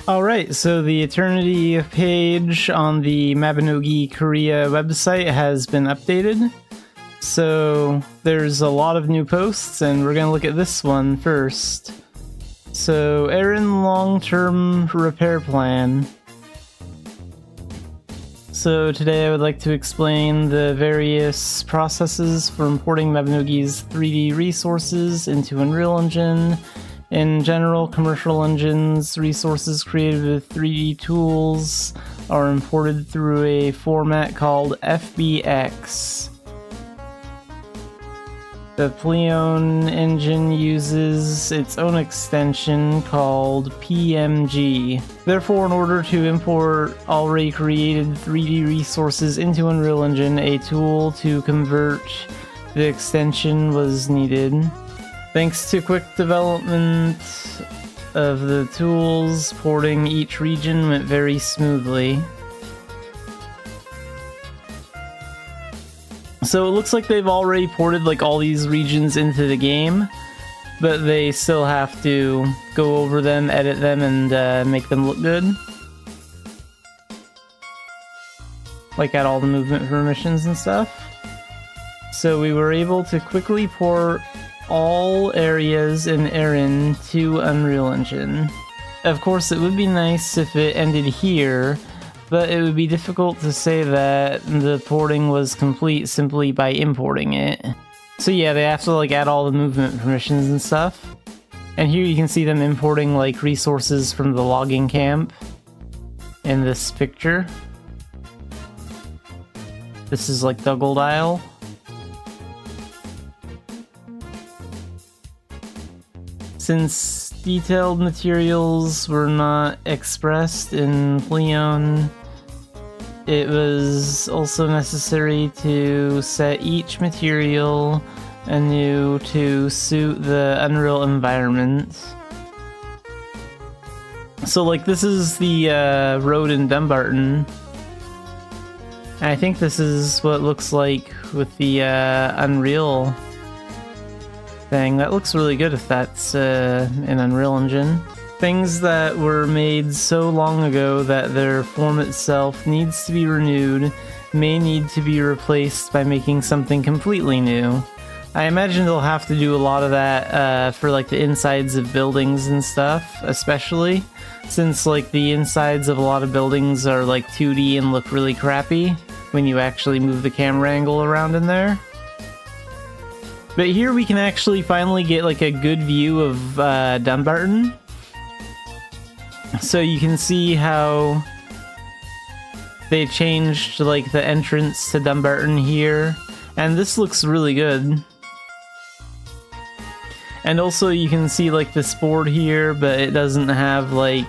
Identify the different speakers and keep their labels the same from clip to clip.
Speaker 1: Alright, so the Eternity page on the Mabinogi Korea website has been updated. So there's a lot of new posts, and we're going to look at this one first. So, Aaron long-term repair plan. So today I would like to explain the various processes for importing Mabinogi's 3D resources into Unreal Engine. In general, commercial engines, resources created with 3D tools are imported through a format called FBX. The Pleon engine uses its own extension called PMG. Therefore, in order to import already created 3D resources into Unreal Engine, a tool to convert the extension was needed. Thanks to quick development of the tools, porting each region went very smoothly. So it looks like they've already ported like all these regions into the game, but they still have to go over them, edit them, and make them look good. Like add all the movement permissions and stuff. So we were able to quickly port all areas in Erin to Unreal Engine. Of course, it would be nice if it ended here, but it would be difficult to say that the porting was complete simply by importing it. So yeah, they have to like add all the movement permissions and stuff. And here you can see them importing like resources from the logging camp in this picture. This is like Dugald Isle. Since detailed materials were not expressed in Pleon, it was also necessary to set each material anew to suit the Unreal environment. So like this is the road in Dumbarton. And I think this is what it looks like with the Unreal thing. That looks really good if that's in Unreal Engine. Things that were made so long ago that their form itself needs to be renewed may need to be replaced by making something completely new. I imagine they'll have to do a lot of that for like the insides of buildings and stuff, especially since like the insides of a lot of buildings are like 2D and look really crappy when you actually move the camera angle around in there. But here we can actually finally get like a good view of Dumbarton. So you can see how they changed like the entrance to Dumbarton here, and this looks really good. And also you can see like this board here, but it doesn't have like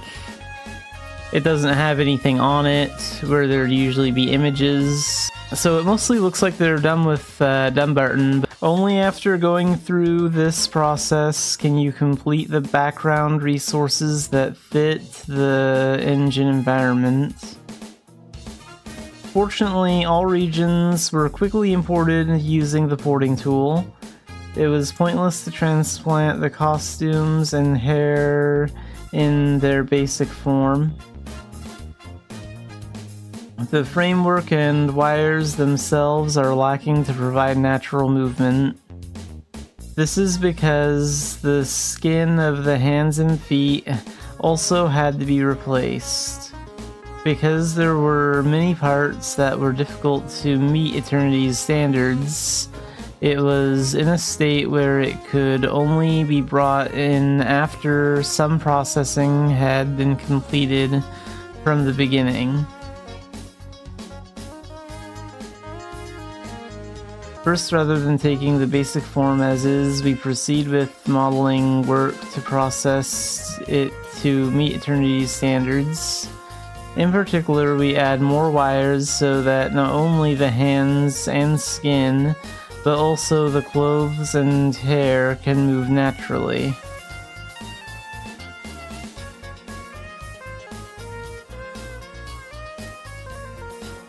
Speaker 1: anything on it where there'd usually be images. So it mostly looks like they're done with Dumbarton, but only after going through this process can you complete the background resources that fit the engine environment. Fortunately, all regions were quickly imported using the porting tool. It was pointless to transplant the costumes and hair in their basic form. The framework and wires themselves are lacking to provide natural movement. This is because the skin of the hands and feet also had to be replaced. Because there were many parts that were difficult to meet Eternity's standards, it was in a state where it could only be brought in after some processing had been completed from the beginning. First, rather than taking the basic form as is, we proceed with modeling work to process it to meet Eternity's standards. In particular, we add more wires so that not only the hands and skin, but also the clothes and hair can move naturally.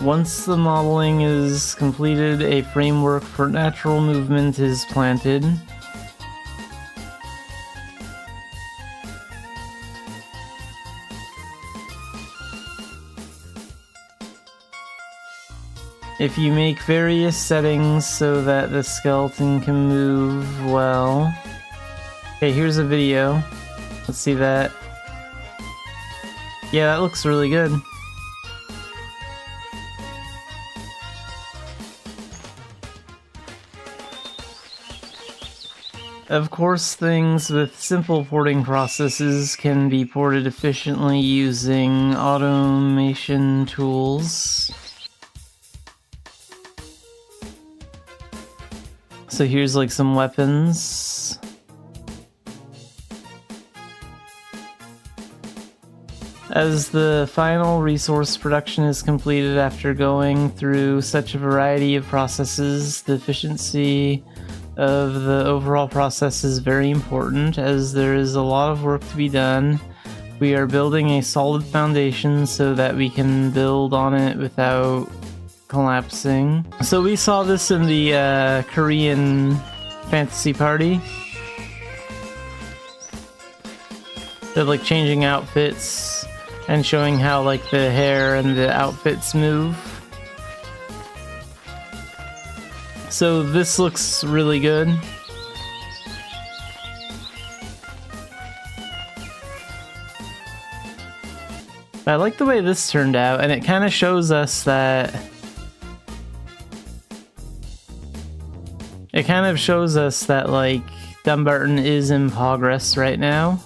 Speaker 1: Once the modeling is completed, a framework for natural movement is planted. If you make various settings so that the skeleton can move well. Okay, here's a video. Let's see that. Yeah, that looks really good. Of course, things with simple porting processes can be ported efficiently using automation tools. So here's like some weapons. As the final resource production is completed after going through such a variety of processes, the efficiency of the overall process is very important, as there is a lot of work to be done. We are building a solid foundation so that we can build on it without collapsing. So we saw this in the Korean fantasy party. They're like changing outfits and showing how like the hair and the outfits move. So this looks really good. I like the way this turned out, and it kind of shows us that like Dumbarton is in progress right now,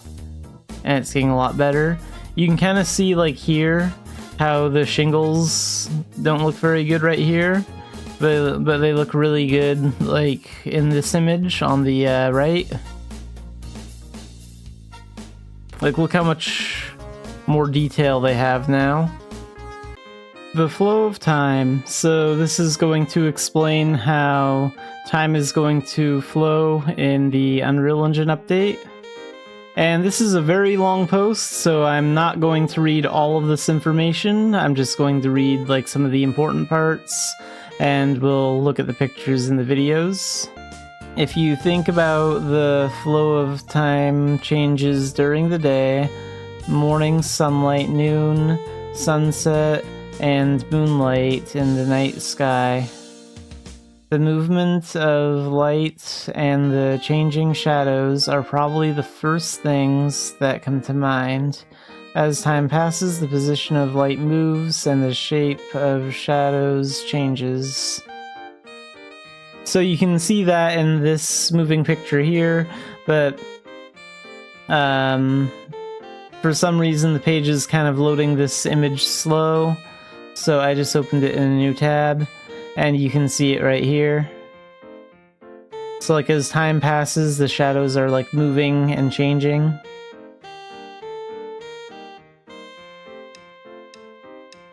Speaker 1: and it's getting a lot better. You can kind of see like here how the shingles don't look very good right here, but they look really good like in this image on the right. Like, look how much more detail they have now. The flow of time. So this is going to explain how time is going to flow in the Unreal Engine update. And this is a very long post, so I'm not going to read all of this information. I'm just going to read like some of the important parts, and we'll look at the pictures in the videos. If you think about the flow of time changes during the day, morning sunlight, noon, sunset, and moonlight in the night sky. The movement of light and the changing shadows are probably the first things that come to mind. As time passes, the position of light moves and the shape of shadows changes. So you can see that in this moving picture here, but for some reason the page is kind of loading this image slow, so I just opened it in a new tab, and you can see it right here. So like as time passes, the shadows are like moving and changing.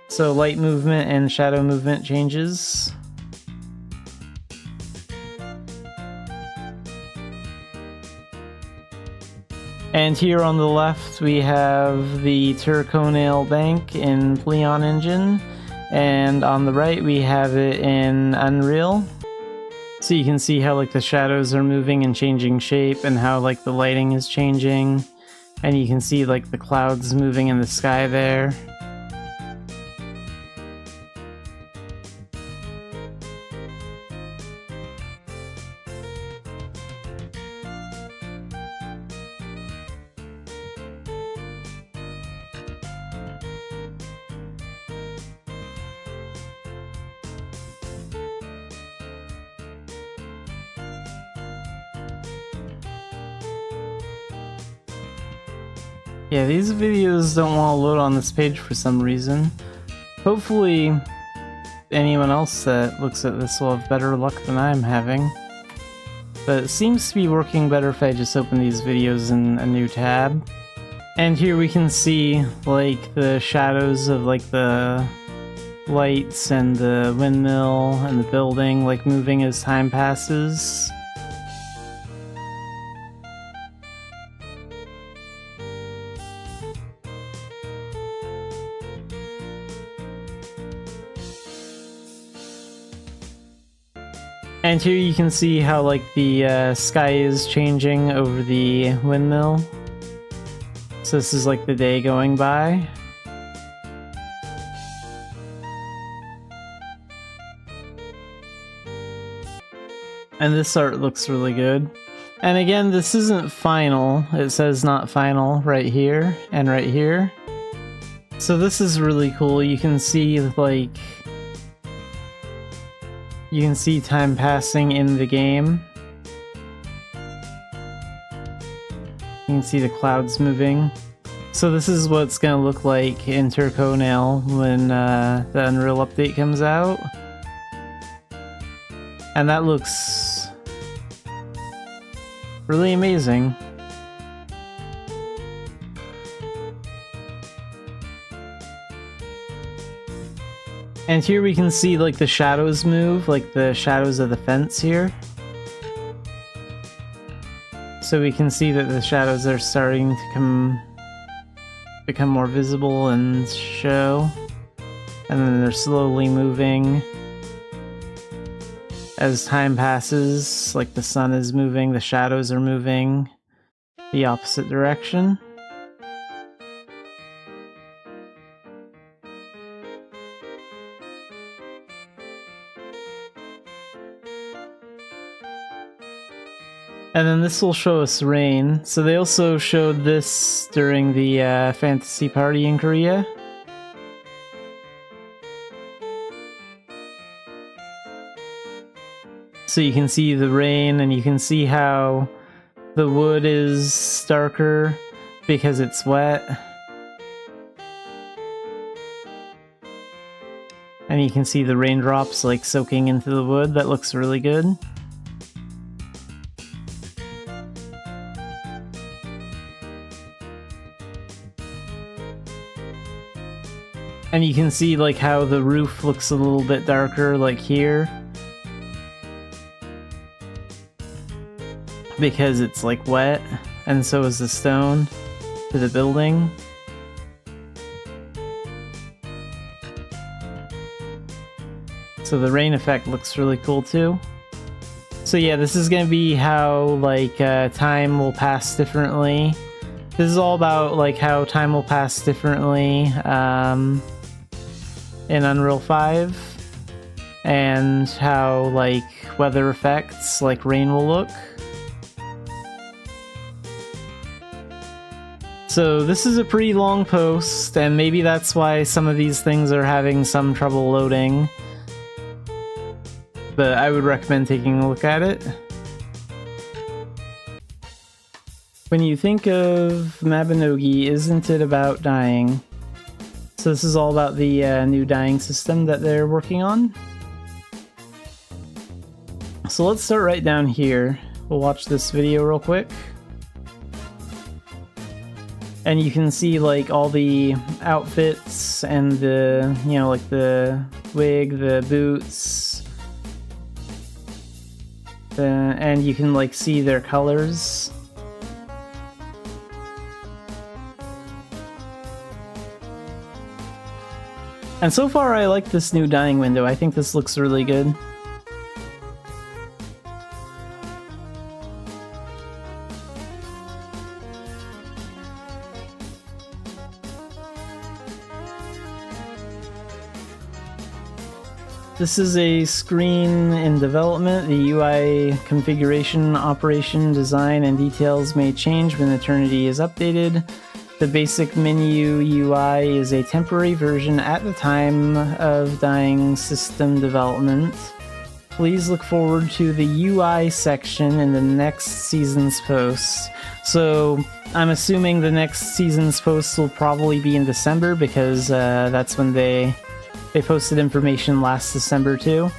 Speaker 1: So light movement and shadow movement changes. And here on the left we have the Turconale Bank in Pleon Engine, and on the right we have it in Unreal. So you can see how like the shadows are moving and changing shape, and how like the lighting is changing, and you can see like the clouds moving in the sky there. Yeah, these videos don't want to load on this page for some reason. Hopefully anyone else that looks at this will have better luck than I'm having. But it seems to be working better if I just open these videos in a new tab. And here we can see like the shadows of like the lights and the windmill and the building like moving as time passes. And here you can see how like the sky is changing over the windmill. So this is like the day going by. And this art looks really good. And again, this isn't final. It says not final right here and right here. So this is really cool. You can see like time passing in the game. You can see the clouds moving. So this is what it's gonna look like in Turco now when the Unreal update comes out. And that looks really amazing. And here we can see like the shadows move, like the shadows of the fence here. So we can see that the shadows are starting to become more visible and show. And then they're slowly moving as time passes, like the sun is moving, the shadows are moving the opposite direction. And then this will show us rain. So they also showed this during the fantasy party in Korea. So you can see the rain, and you can see how the wood is darker because it's wet. And you can see the raindrops like soaking into the wood. That looks really good. And you can see like how the roof looks a little bit darker like here. Because it's like wet, and so is the stone to the building. So the rain effect looks really cool too. So yeah, this is gonna be how like time will pass differently. This is all about like how time will pass differently in Unreal 5, and how like weather effects like rain will look. So this is a pretty long post, and maybe that's why some of these things are having some trouble loading. But I would recommend taking a look at it. When you think of Mabinogi, isn't it about dying? So this is all about the new dying system that they're working on. So let's start right down here. We'll watch this video real quick. And you can see like all the outfits and the, you know, like the wig, the boots. And you can like see their colors. And so far I like this new dyeing window. I think this looks really good. This is a screen in development. The UI configuration, operation, design, and details may change when Eternity is updated. The basic menu UI is a temporary version at the time of dying system development. Please look forward to the UI section in the next season's post. So I'm assuming the next season's post will probably be in December, because that's when they posted information last December too.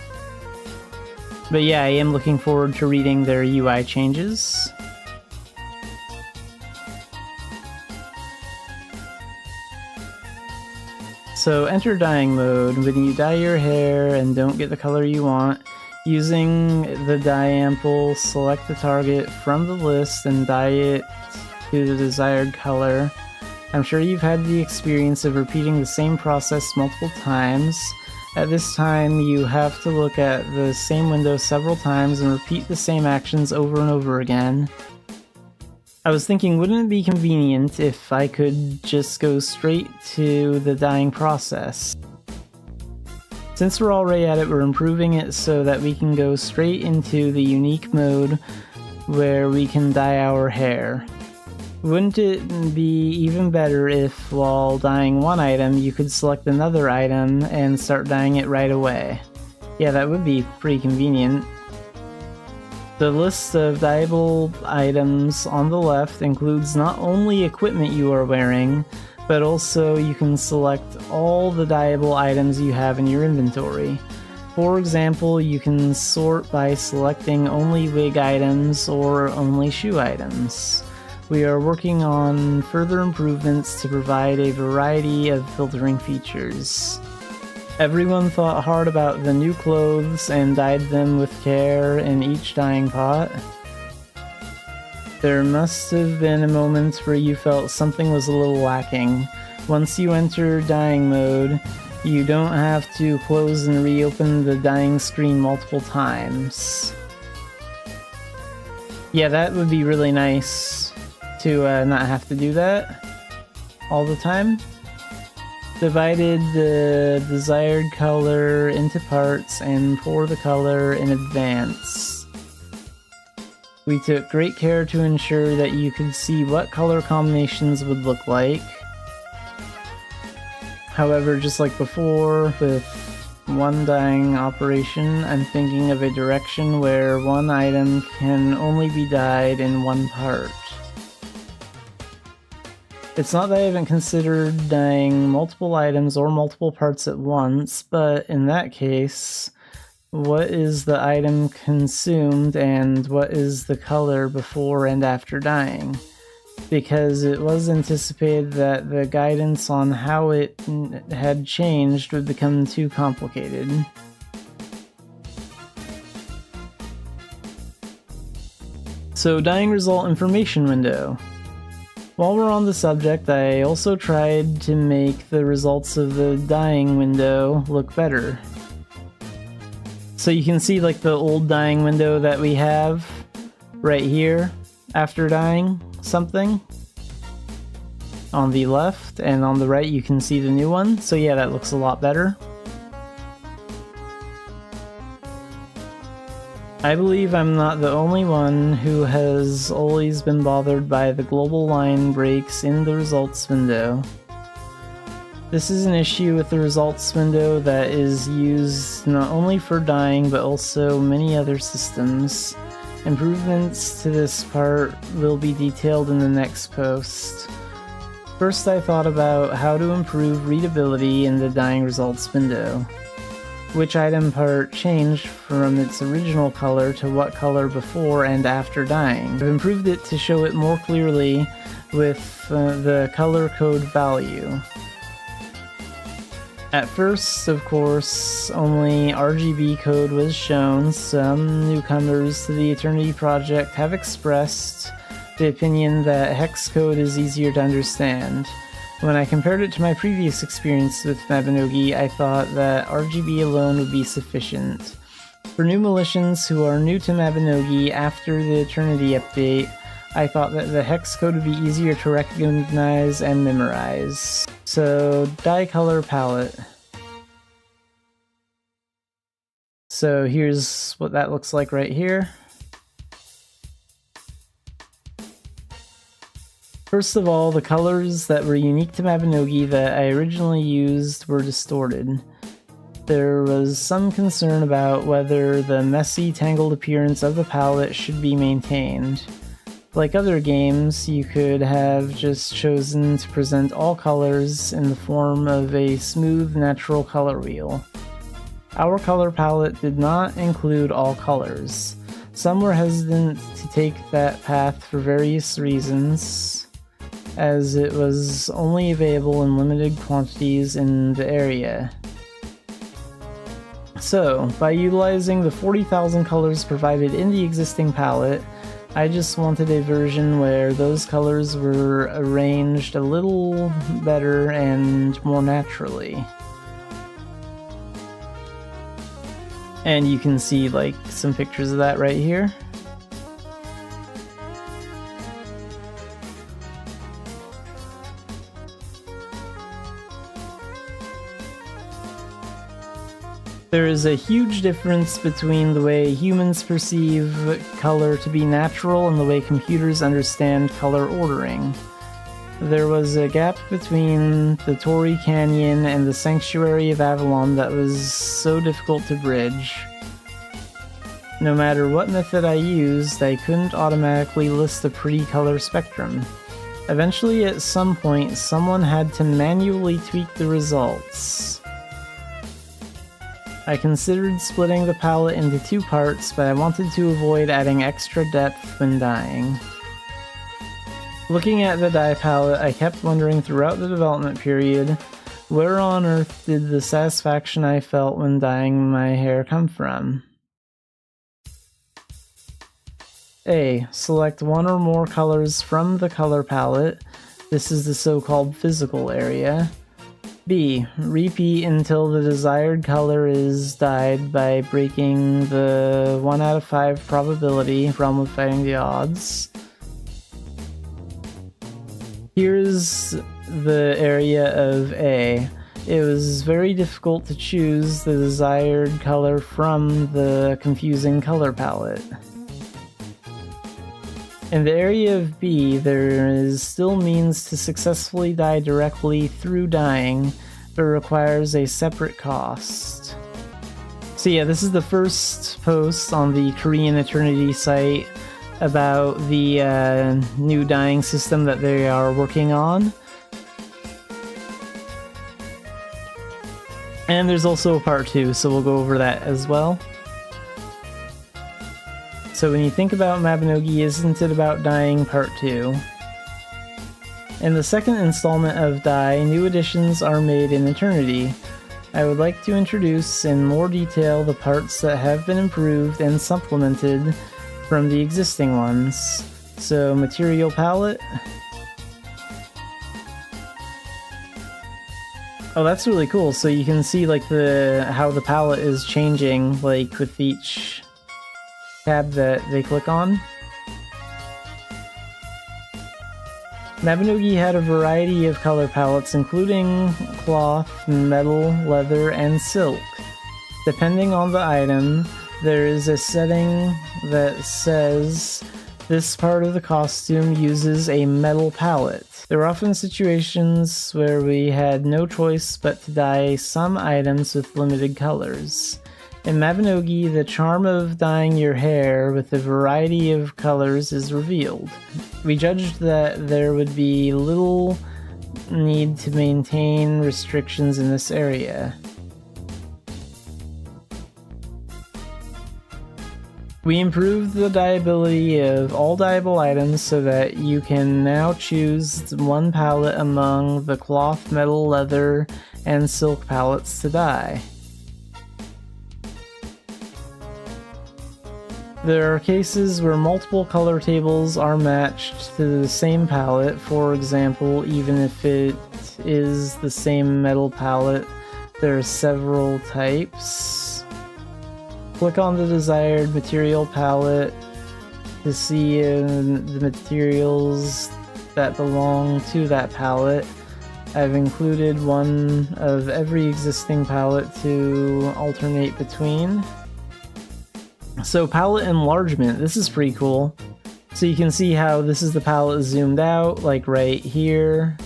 Speaker 1: But yeah, I am looking forward to reading their UI changes. So enter dyeing mode. When you dye your hair and don't get the color you want, using the dye ample, select the target from the list and dye it to the desired color. I'm sure you've had the experience of repeating the same process multiple times. At this time, you have to look at the same window several times and repeat the same actions over and over again. I was thinking, wouldn't it be convenient if I could just go straight to the dyeing process? Since we're already at it, we're improving it so that we can go straight into the unique mode where we can dye our hair. Wouldn't it be even better if, while dyeing one item, you could select another item and start dyeing it right away? Yeah, that would be pretty convenient. The list of dyeable items on the left includes not only equipment you are wearing, but also you can select all the dyeable items you have in your inventory. For example, you can sort by selecting only wig items or only shoe items. We are working on further improvements to provide a variety of filtering features. Everyone thought hard about the new clothes and dyed them with care in each dyeing pot. There must have been a moment where you felt something was a little lacking. Once you enter dyeing mode, you don't have to close and reopen the dyeing screen multiple times. Yeah, that would be really nice to not have to do that all the time. Divided the desired color into parts and pour the color in advance. We took great care to ensure that you could see what color combinations would look like. However, just like before, with one dyeing operation, I'm thinking of a direction where one item can only be dyed in one part. It's not that I haven't considered dyeing multiple items or multiple parts at once, but in that case, what is the item consumed and what is the color before and after dyeing? Because it was anticipated that the guidance on how it had changed would become too complicated. So, dyeing result information window. While we're on the subject, I also tried to make the results of the dyeing window look better. So you can see like the old dyeing window that we have right here after dyeing something on the left, and on the right you can see the new one. So yeah, that looks a lot better. I believe I'm not the only one who has always been bothered by the global line breaks in the results window. This is an issue with the results window that is used not only for dyeing but also many other systems. Improvements to this part will be detailed in the next post. First, I thought about how to improve readability in the dyeing results window. Which item part changed from its original color to what color before and after dyeing. I've improved it to show it more clearly with the color code value. At first, of course, only RGB code was shown. Some newcomers to the Eternity project have expressed the opinion that hex code is easier to understand. When I compared it to my previous experience with Mabinogi, I thought that RGB alone would be sufficient. For new militians who are new to Mabinogi after the Eternity update, I thought that the hex code would be easier to recognize and memorize. So, dye color palette. So here's what that looks like right here. First of all, the colors that were unique to Mabinogi that I originally used were distorted. There was some concern about whether the messy, tangled appearance of the palette should be maintained. Like other games, you could have just chosen to present all colors in the form of a smooth, natural color wheel. Our color palette did not include all colors. Some were hesitant to take that path for various reasons, as it was only available in limited quantities in the area. So, by utilizing the 40,000 colors provided in the existing palette, I just wanted a version where those colors were arranged a little better and more naturally. And you can see like some pictures of that right here. There is a huge difference between the way humans perceive color to be natural and the way computers understand color ordering. There was a gap between the Torii Canyon and the Sanctuary of Avalon that was so difficult to bridge. No matter what method I used, I couldn't automatically list a pretty color spectrum. Eventually, at some point, someone had to manually tweak the results. I considered splitting the palette into 2 parts, but I wanted to avoid adding extra depth when dyeing. Looking at the dye palette, I kept wondering throughout the development period, where on earth did the satisfaction I felt when dyeing my hair come from? A. Select one or more colors from the color palette. This is the so-called physical area. B. Repeat until the desired color is dyed by breaking the 1 out of 5 probability, realm of fighting the odds. Here's the area of A. It was very difficult to choose the desired color from the confusing color palette. In the area of B, there is still means to successfully dye directly through dyeing, but requires a separate cost. So yeah, this is the first post on the Korean Eternity site about the new dyeing system that they are working on. And there's also a part 2, so we'll go over that as well. So when you think about Mabinogi, isn't it about dyeing part 2? In the second installment of Dye, new additions are made in Eternity. I would like to introduce in more detail the parts that have been improved and supplemented from the existing ones. So material palette. Oh, that's really cool. So you can see like how the palette is changing like with each tab that they click on. Mabinogi had a variety of color palettes including cloth, metal, leather, and silk. Depending on the item, there is a setting that says this part of the costume uses a metal palette. There were often situations where we had no choice but to dye some items with limited colors. In Mabinogi, the charm of dyeing your hair with a variety of colors is revealed. We judged that there would be little need to maintain restrictions in this area. We improved the dyeability of all dyeable items so that you can now choose one palette among the cloth, metal, leather, and silk palettes to dye. There are cases where multiple color tables are matched to the same palette. For example, even if it is the same metal palette, there are several types. Click on the desired material palette to see the materials that belong to that palette. I've included one of every existing palette to alternate between. So palette enlargement, this is pretty cool. So you can see how this is the palette zoomed out, like right here.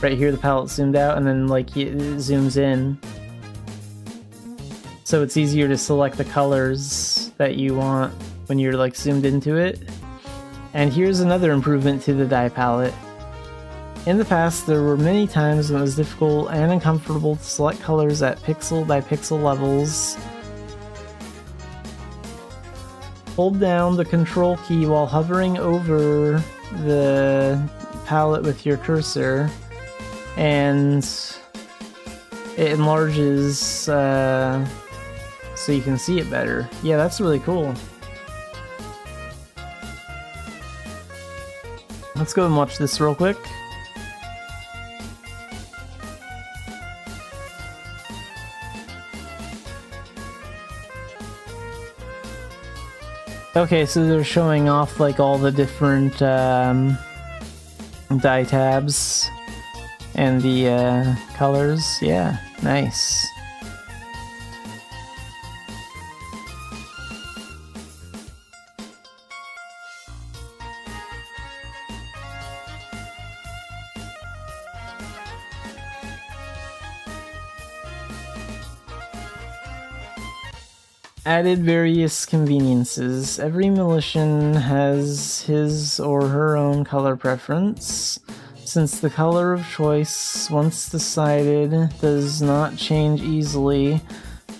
Speaker 1: Right here the palette zoomed out, and then like it zooms in. So it's easier to select the colors that you want when you're like zoomed into it. And here's another improvement to the dye palette. In the past, there were many times when it was difficult and uncomfortable to select colors at pixel by pixel levels. Hold down the control key while hovering over the palette with your cursor, and it enlarges so you can see it better. Yeah, that's really cool. Let's go and watch this real quick. Okay, so they're showing off like all the different dye tabs and the colors. Yeah, nice. Added various conveniences. Every Militian has his or her own color preference. Since the color of choice, once decided, does not change easily,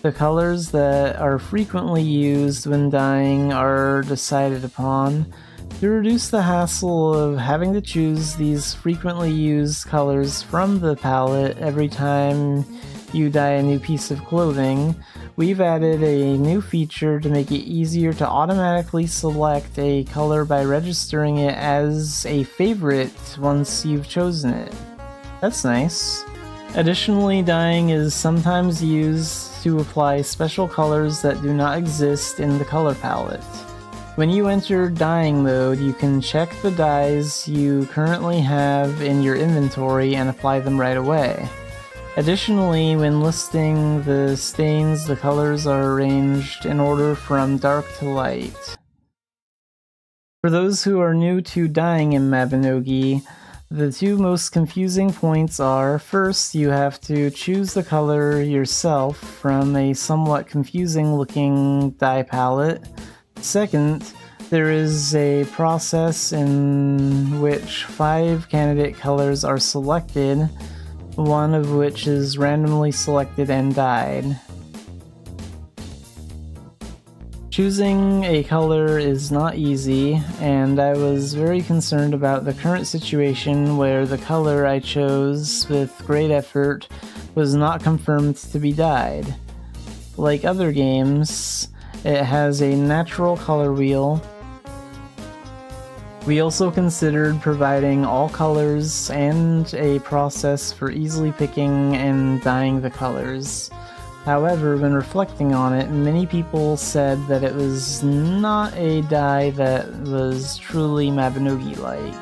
Speaker 1: the colors that are frequently used when dyeing are decided upon. To reduce the hassle of having to choose these frequently used colors from the palette every time you dye a new piece of clothing, we've added a new feature to make it easier to automatically select a color by registering it as a favorite once you've chosen it. That's nice. Additionally, dyeing is sometimes used to apply special colors that do not exist in the color palette. When you enter dyeing mode, you can check the dyes you currently have in your inventory and apply them right away. Additionally, when listing the stains, the colors are arranged in order from dark to light. For those who are new to dyeing in Mabinogi, the two most confusing points are, first, you have to choose the color yourself from a somewhat confusing looking dye palette. Second, there is a process in which 5 candidate colors are selected, one of which is randomly selected and dyed. Choosing a color is not easy, and I was very concerned about the current situation where the color I chose with great effort was not confirmed to be dyed. Like other games, it has a natural color wheel. We also considered providing all colors and a process for easily picking and dyeing the colors. However, when reflecting on it, many people said that it was not a dye that was truly Mabinogi-like.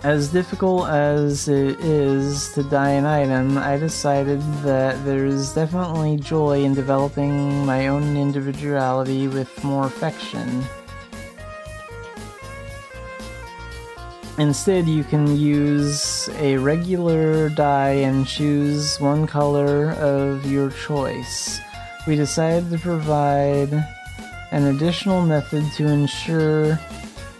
Speaker 1: As difficult as it is to dye an item, I decided that there is definitely joy in developing my own individuality with more affection. Instead, you can use a regular dye and choose one color of your choice. We decided to provide an additional method to ensure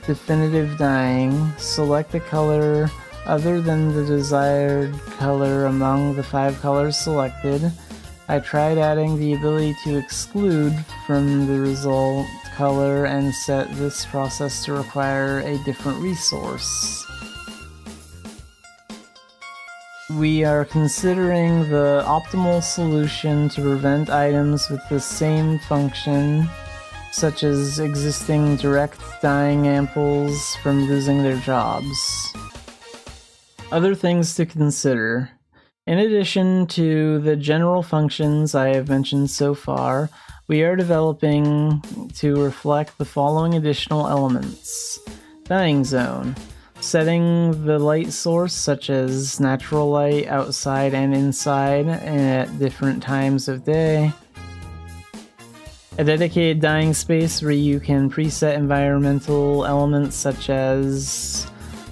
Speaker 1: definitive dyeing. Select a color other than the desired color among the 5 colors selected. I tried adding the ability to exclude from the result color and set this process to require a different resource. We are considering the optimal solution to prevent items with the same function, such as existing direct dyeing ampoules, from losing their jobs. Other things to consider. In addition to the general functions I have mentioned so far, we are developing to reflect the following additional elements. Dyeing zone. Setting the light source, such as natural light outside and inside at different times of day. A dedicated dyeing space where you can preset environmental elements such as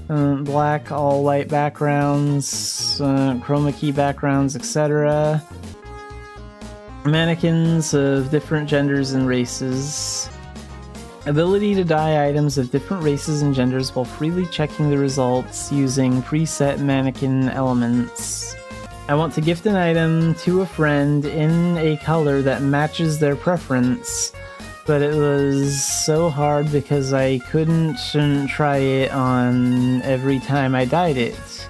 Speaker 1: black, all white backgrounds, chroma key backgrounds, etc. Mannequins of different genders and races. Ability to dye items of different races and genders while freely checking the results using preset mannequin elements. I want to gift an item to a friend in a color that matches their preference, but it was so hard because I couldn't try it on every time I dyed it.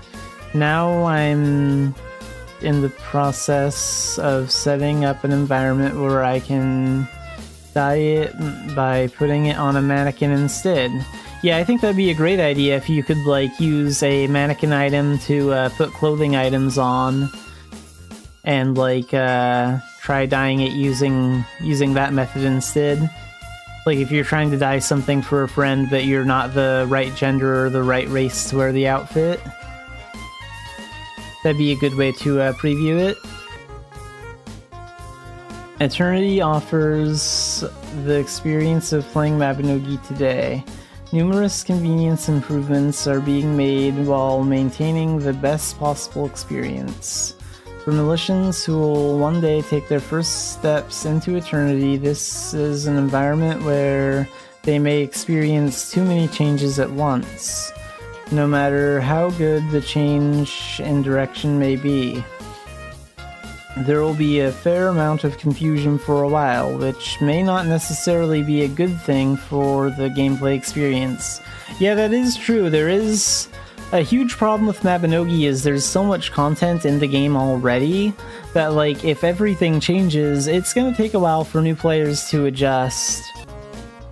Speaker 1: Now I'm in the process of setting up an environment where I can dye it by putting it on a mannequin instead. Yeah, I think that'd be a great idea if you could like use a mannequin item to put clothing items on and like try dyeing it using that method instead. Like if you're trying to dye something for a friend but you're not the right gender or the right race to wear the outfit, that'd be a good way to preview it. Eternity offers the experience of playing Mabinogi today. Numerous convenience improvements are being made while maintaining the best possible experience. For Militians who will one day take their first steps into eternity, this is an environment where they may experience too many changes at once, no matter how good the change in direction may be. There will be a fair amount of confusion for a while, which may not necessarily be a good thing for the gameplay experience. Yeah, that is true. There is a huge problem with Mabinogi is there's so much content in the game already that, like, if everything changes, it's gonna take a while for new players to adjust.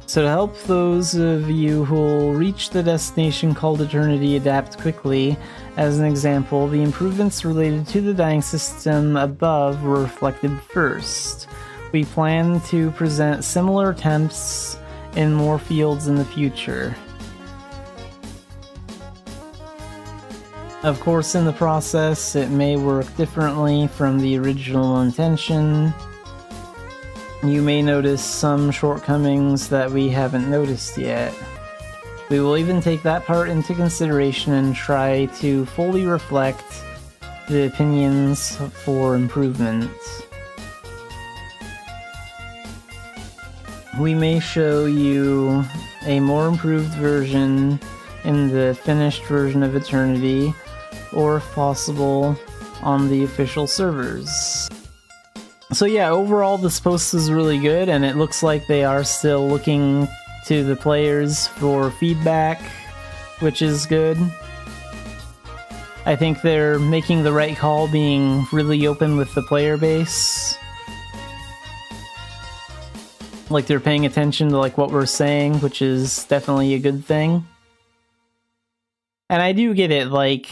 Speaker 1: So to help those of you who'll reach the destination called Eternity adapt quickly, as an example, the improvements related to the dying system above were reflected first. We plan to present similar attempts in more fields in the future. Of course, in the process, it may work differently from the original intention. You may notice some shortcomings that we haven't noticed yet. We will even take that part into consideration and try to fully reflect the opinions for improvement. We may show you a more improved version in the finished version of Eternity, or if possible, on the official servers. So yeah, overall this post is really good, and it looks like they are still looking to the players for feedback, which is good. I think they're making the right call being really open with the player base. Like, they're paying attention to like what we're saying, which is definitely a good thing. And I do get it, like,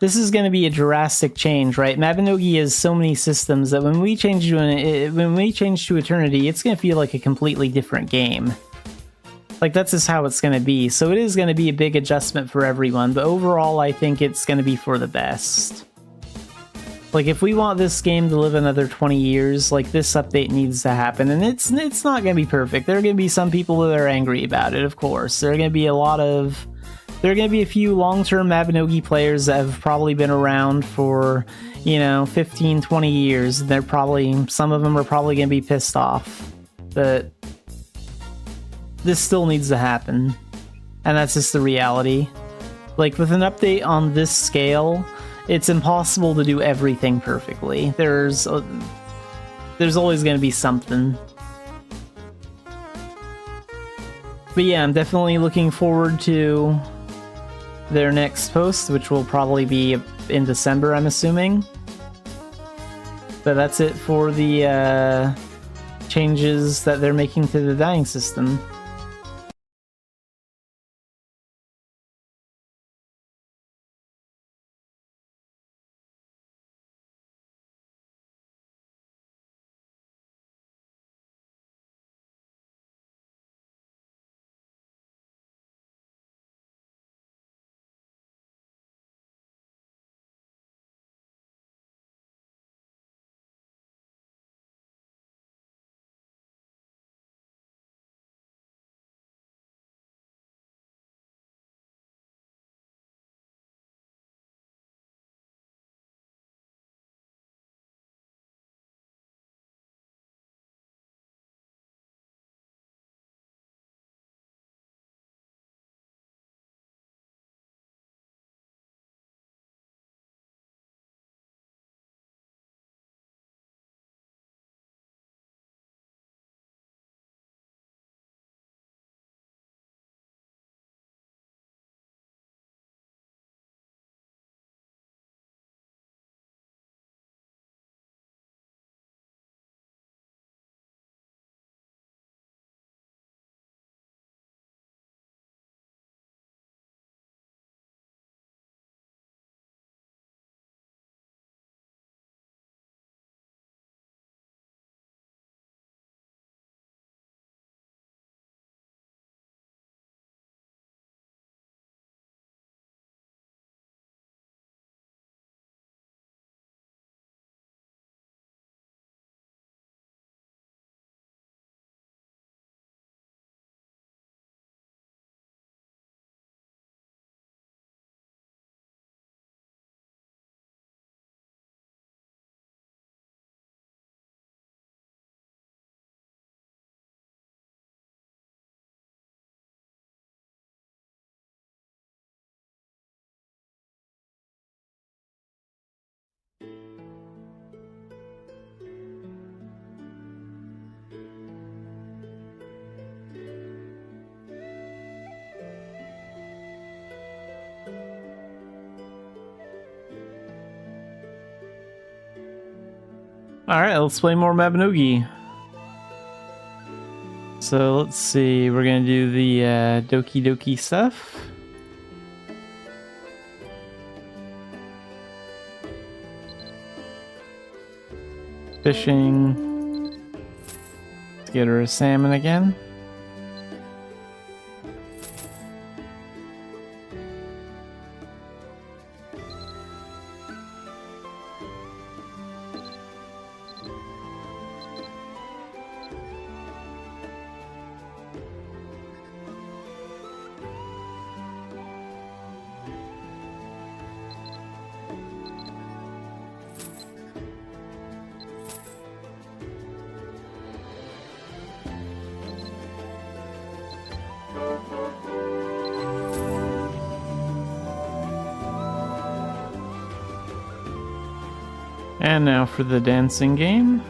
Speaker 1: this is going to be a drastic change, right? Mabinogi has so many systems that when we change to Eternity, it's going to feel like a completely different game. Like, that's just how it's going to be. So it is going to be a big adjustment for everyone, but overall I think it's going to be for the best. Like, if we want this game to live another 20 years, like, this update needs to happen, and it's not going to be perfect. There are going to be some people that are angry about it, of course. There are going to be a few long-term Mabinogi players that have probably been around for, you know, 15, 20 years. Some of them are probably going to be pissed off. But this still needs to happen. And that's just the reality. Like, with an update on this scale, it's impossible to do everything perfectly. There's always going to be something. But yeah, I'm definitely looking forward to their next post, which will probably be in December, I'm assuming. But that's it for the changes that they're making to the dying system. Alright, let's play more Mabinogi. So let's see, we're gonna do the Doki Doki stuff. Fishing. Let's get her a salmon again. And now for the dancing game.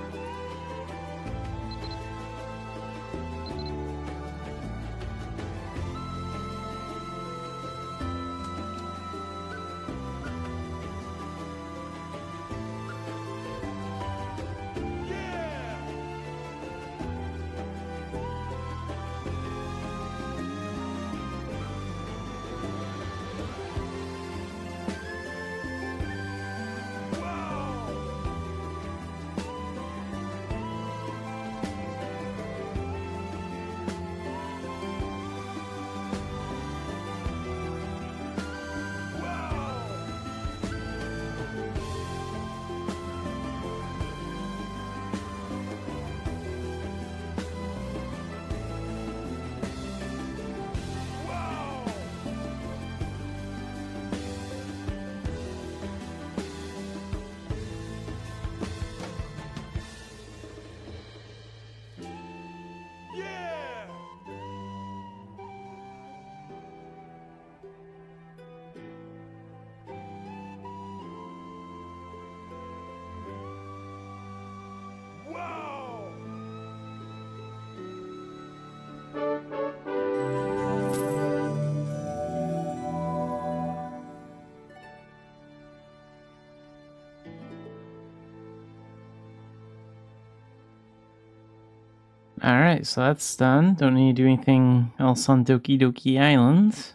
Speaker 1: Alright, so that's done. Don't need to do anything else on Doki Doki Island.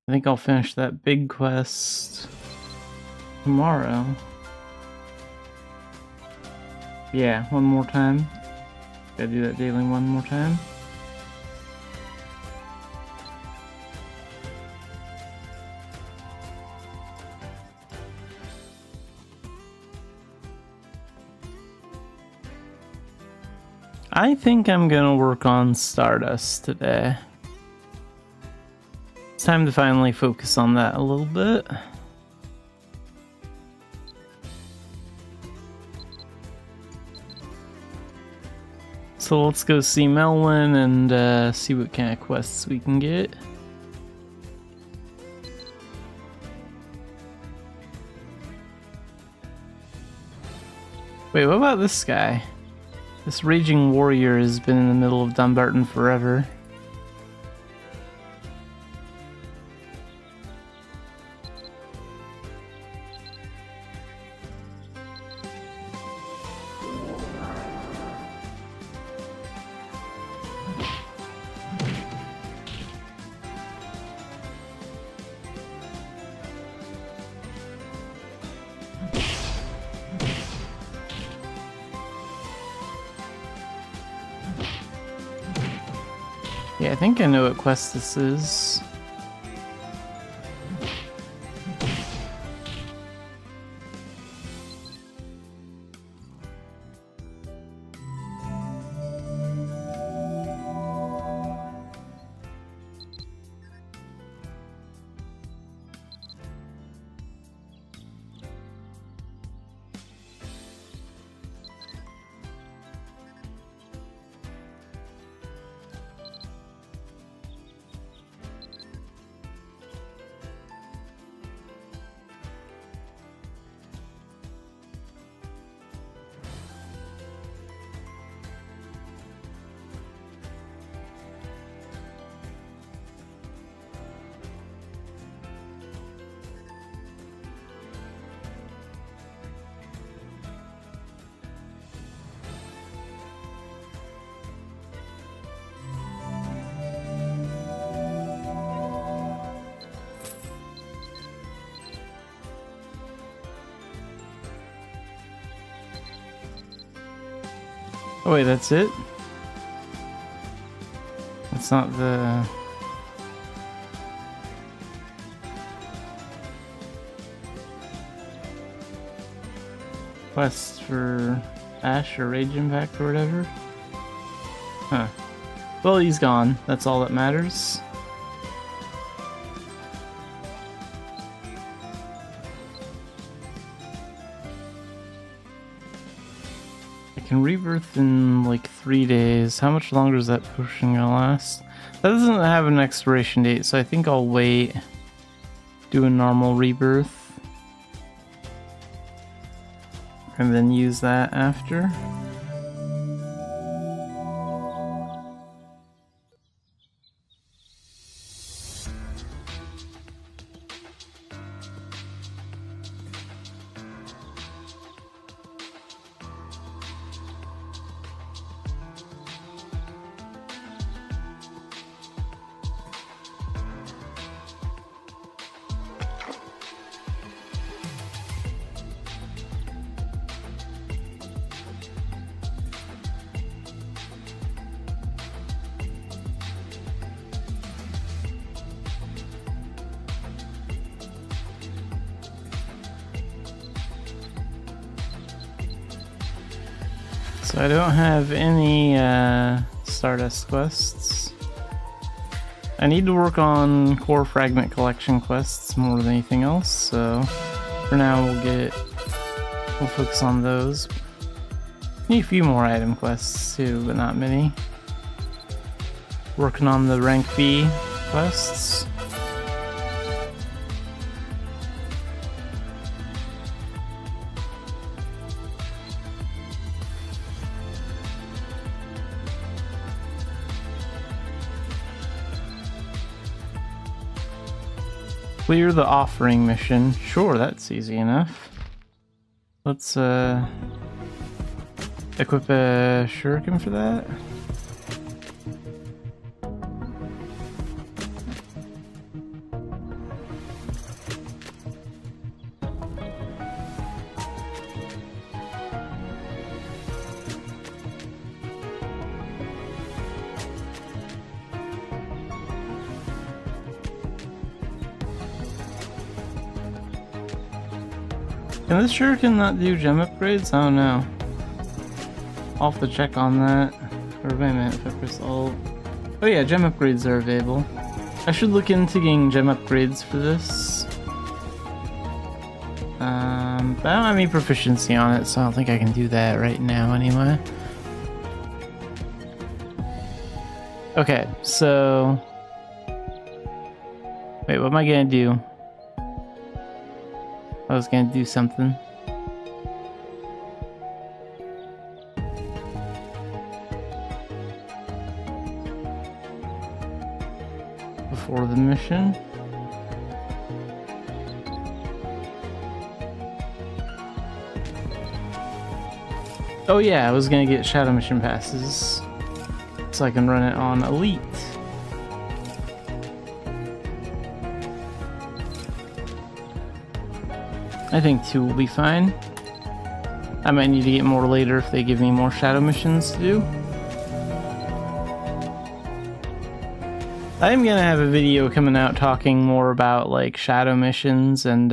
Speaker 1: I think I'll finish that big quest tomorrow. Yeah, one more time. Gotta do that daily one more time. I think I'm gonna work on Stardust today. It's time to finally focus on that a little bit. So let's go see Melwin and see what kind of quests we can get. Wait, what about this guy? This raging warrior has been in the middle of Dumbarton forever. Yeah, I think I know what quest this is. Oh wait, that's it? That's not the... quest for Ash or Rage Impact or whatever? Huh. Well, he's gone. That's all that matters. I can rebirth in like 3 days. How much longer is that potion gonna last? That doesn't have an expiration date, so I think I'll wait. Do a normal rebirth. And then use that after. So I don't have any Stardust quests. I need to work on core fragment collection quests more than anything else, so for now we'll focus on those. Need a few more item quests too, but not many. Working on the rank B quests. Clear the offering mission. Sure, that's easy enough. Let's equip a shuriken for that. Can this shuriken not do gem upgrades? I don't know. I'll have to check on that. Or wait a minute, if I press Alt. Oh yeah, gem upgrades are available. I should look into getting gem upgrades for this. But I don't have any proficiency on it, so I don't think I can do that right now anyway. Okay, so... Wait, what am I gonna do? I was gonna do something. Before the mission. Oh yeah, I was gonna get Shadow Mission passes so I can run it on Elite. I think 2 will be fine. I might need to get more later if they give me more shadow missions to do. I am gonna have a video coming out talking more about like shadow missions and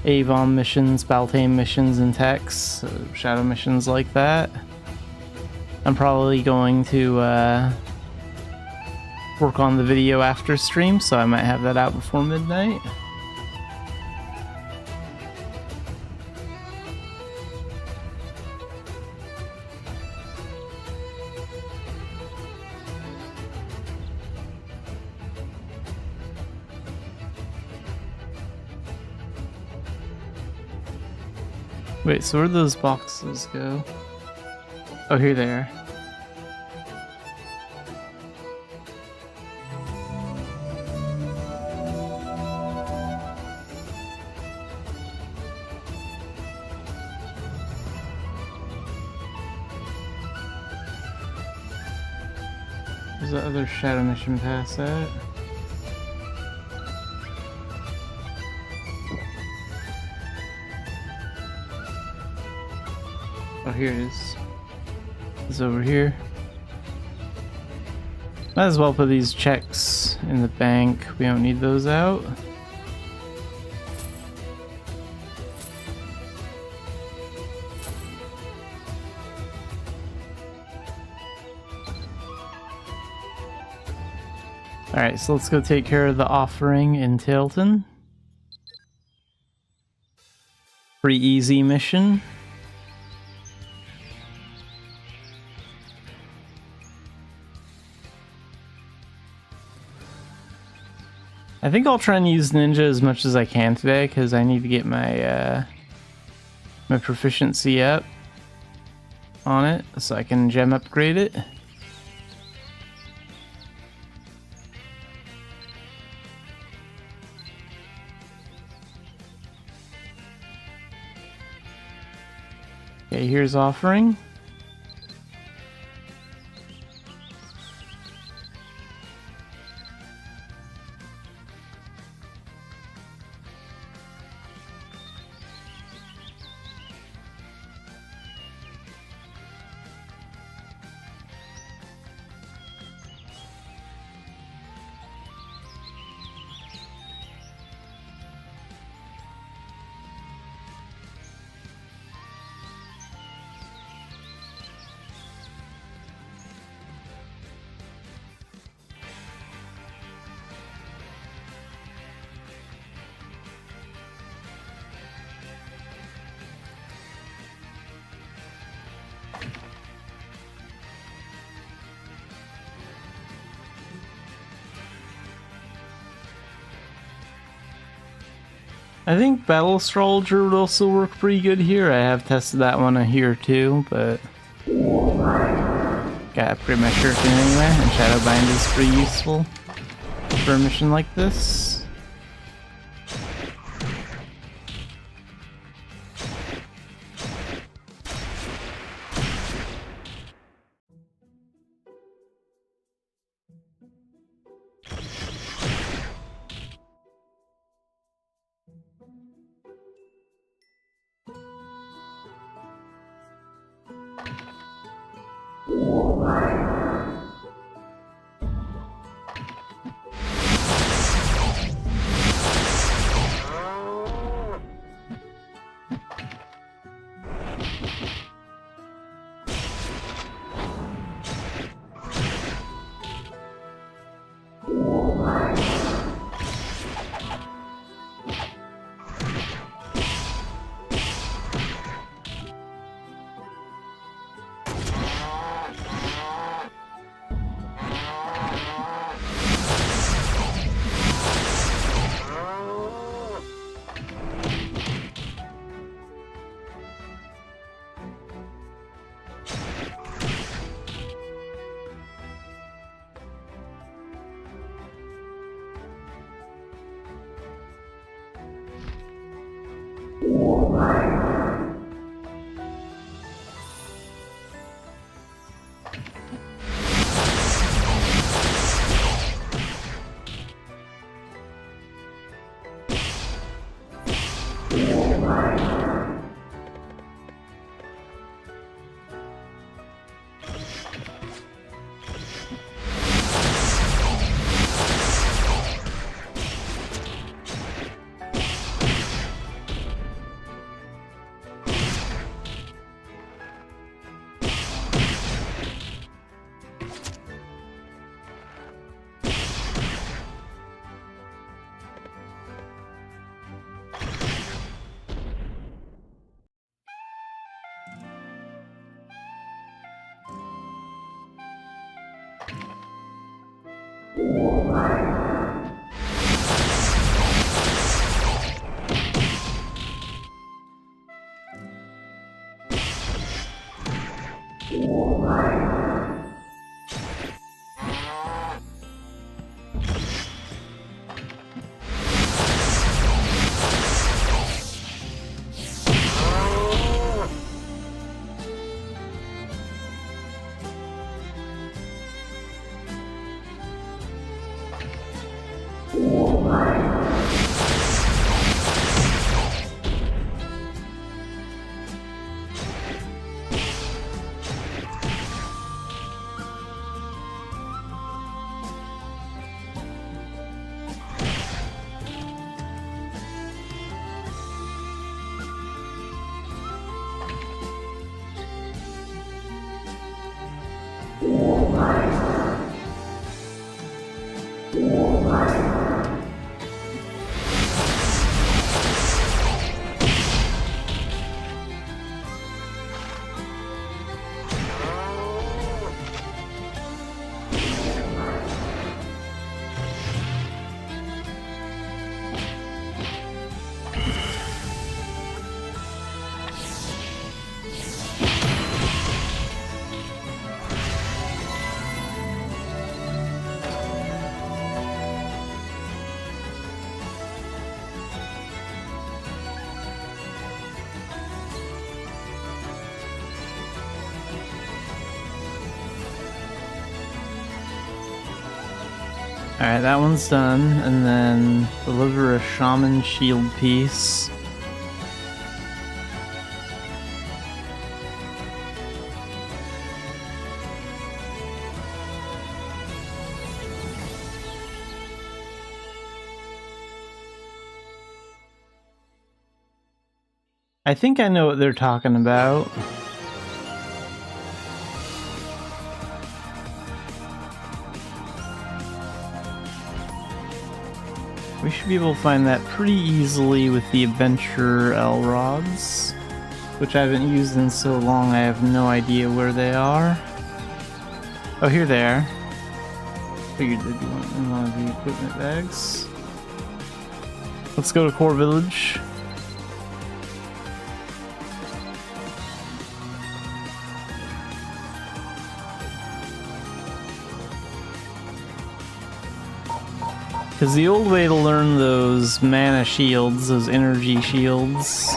Speaker 1: Avon missions, Baltane missions, and techs, shadow missions like that. I'm probably going to work on the video after stream, so I might have that out before midnight. Wait, so where'd those boxes go? Oh, here they are. Where's the other shadow mission pass at? Oh, here it is. is over here. Might as well put these checks in the bank. We don't need those out. Alright, so let's go take care of the offering in Tailton. Pretty easy mission. I think I'll try and use Ninja as much as I can today because I need to get my my proficiency up on it so I can gem upgrade it. Okay, here's offering. I think Battle Astrologer would also work pretty good here. I have tested that one here too, but gotta upgrade my shuriken anyway, and Shadowbind is pretty useful for a mission like this. Alright, that one's done, and then deliver a shaman shield piece. I think I know what they're talking about. We should be able to find that pretty easily with the Adventure L rods, which I haven't used in so long I have no idea where they are. Oh, here they are. Figured they'd be in one of the equipment bags. Let's go to Core Village. Because the old way to learn those mana shields, those energy shields,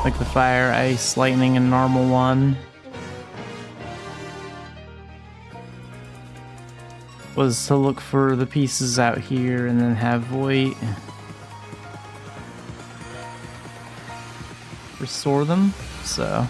Speaker 1: like the fire, ice, lightning, and normal one, was to look for the pieces out here and then have Voight restore them, so...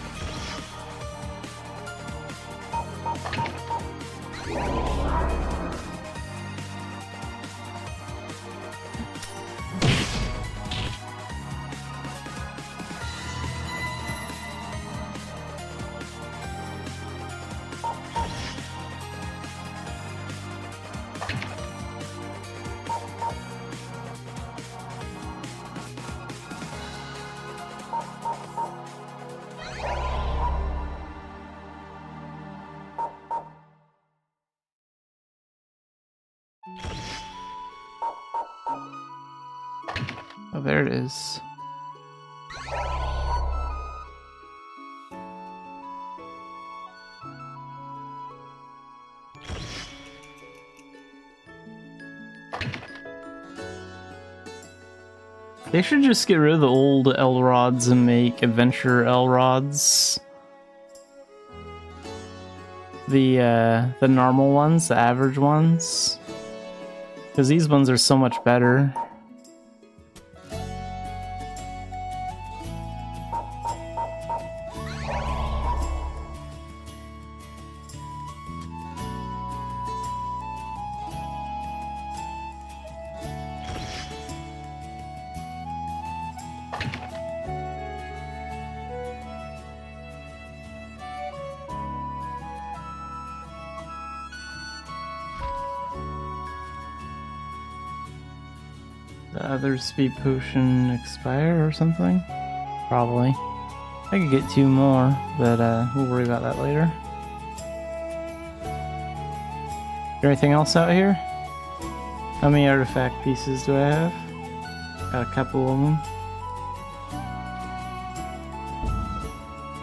Speaker 1: Oh, there it is. They should just get rid of the old L rods and make Adventure L rods. The normal ones, the average ones. Because these ones are so much better. The other speed potion expire or something? Probably. I could get 2 more, but we'll worry about that later. Is there anything else out here? How many artifact pieces do I have? Got a couple of them.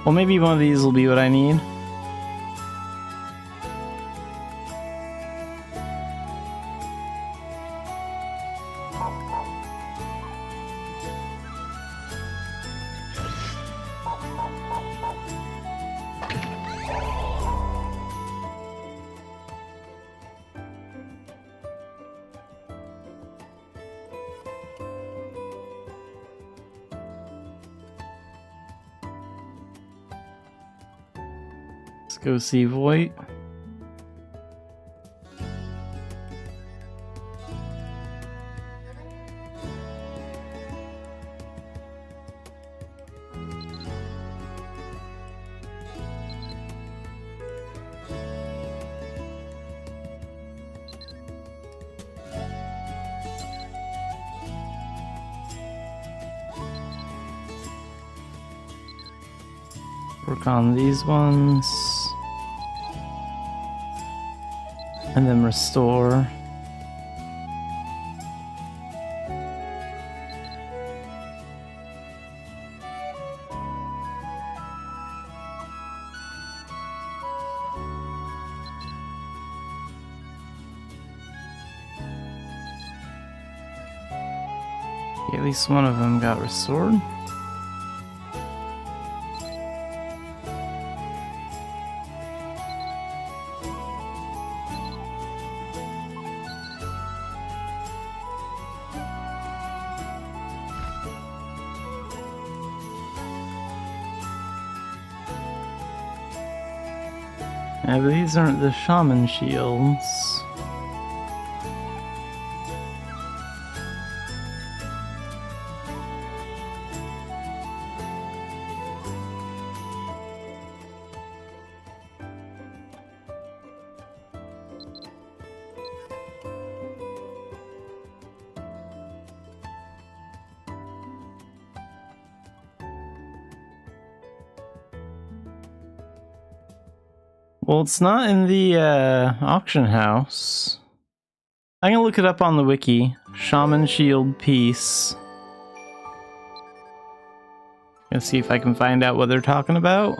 Speaker 1: Well, maybe one of these will be what I need. Let's go see Voight. Work on these ones. And then restore. At least one of them got restored. Yeah, but these aren't the shaman shields. Well, it's not in the auction house. I'm gonna look it up on the wiki. Shaman shield piece. Gonna see if I can find out what they're talking about.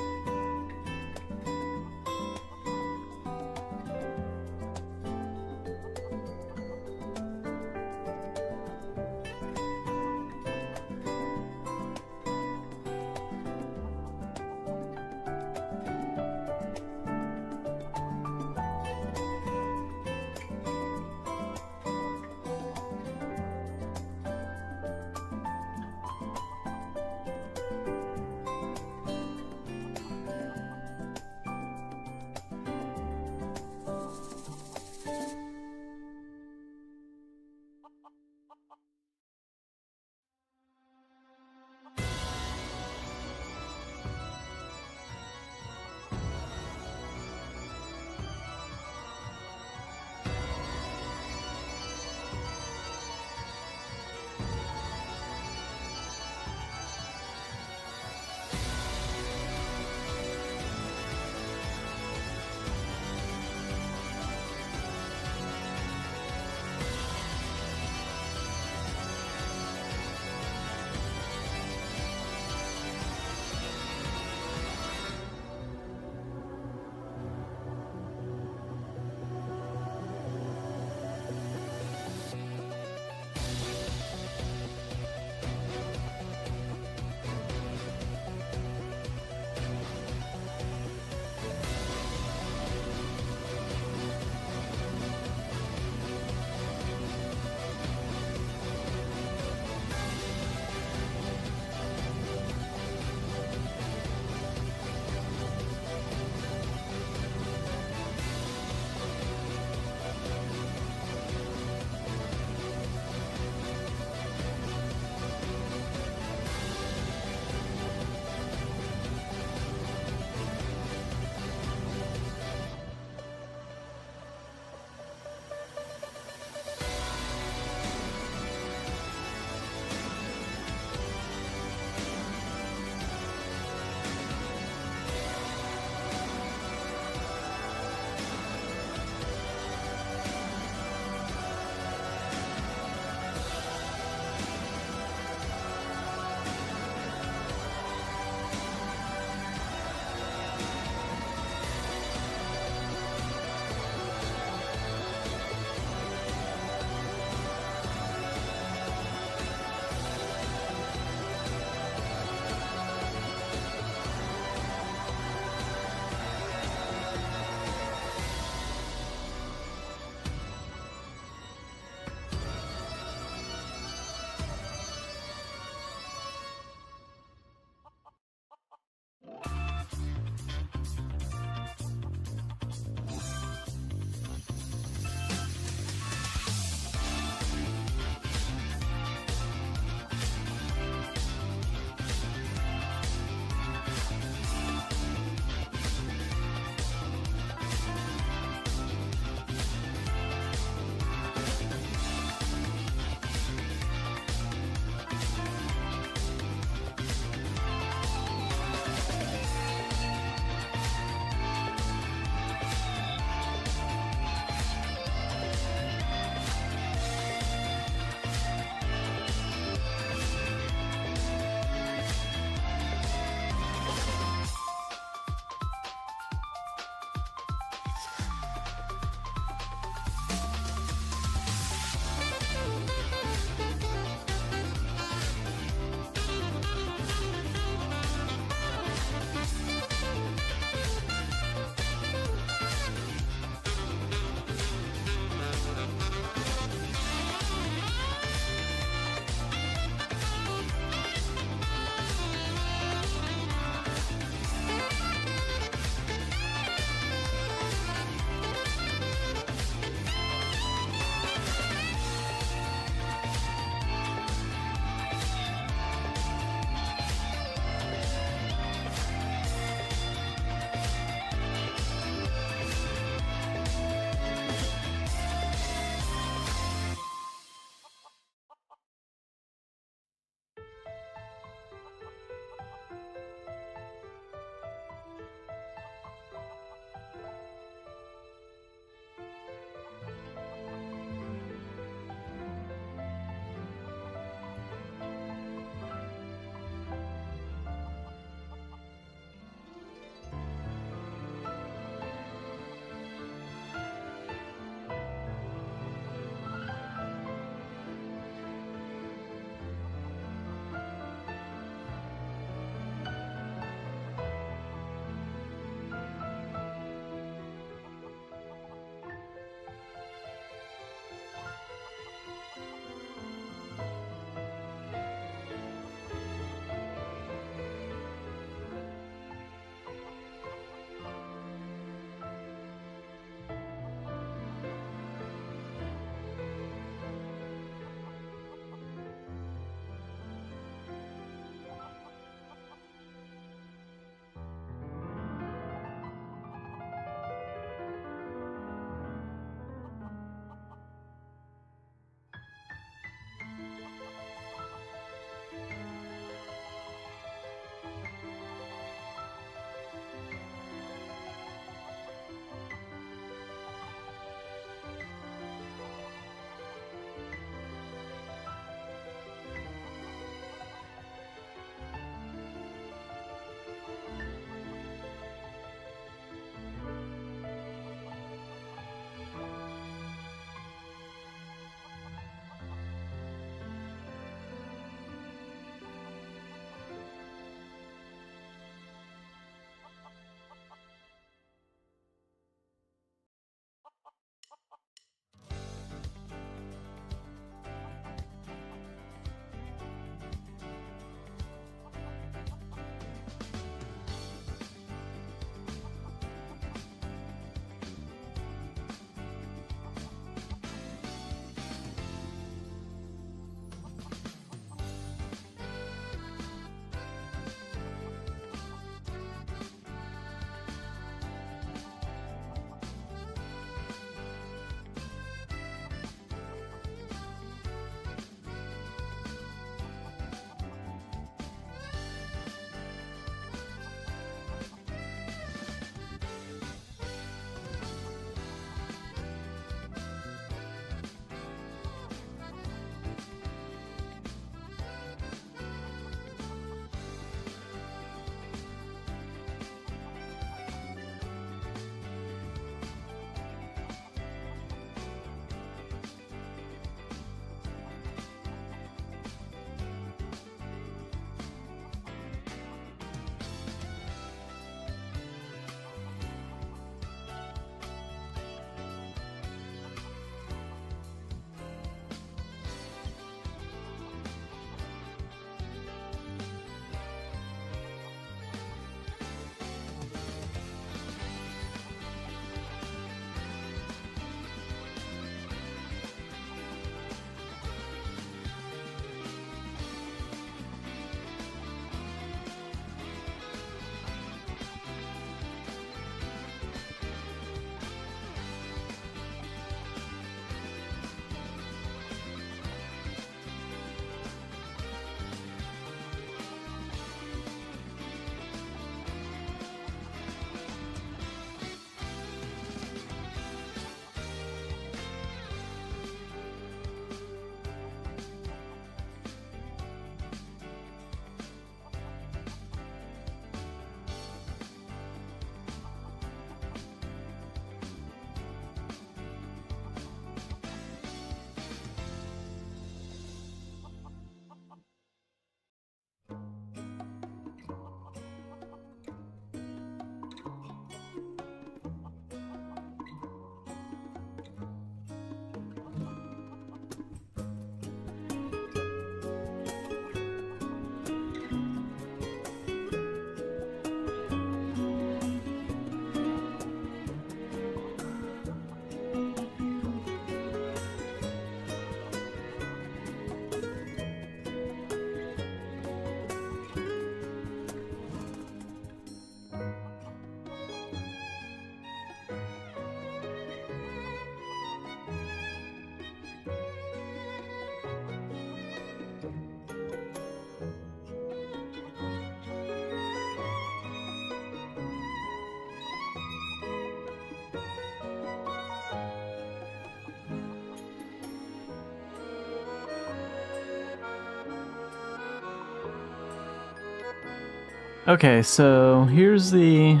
Speaker 1: Okay, so here's the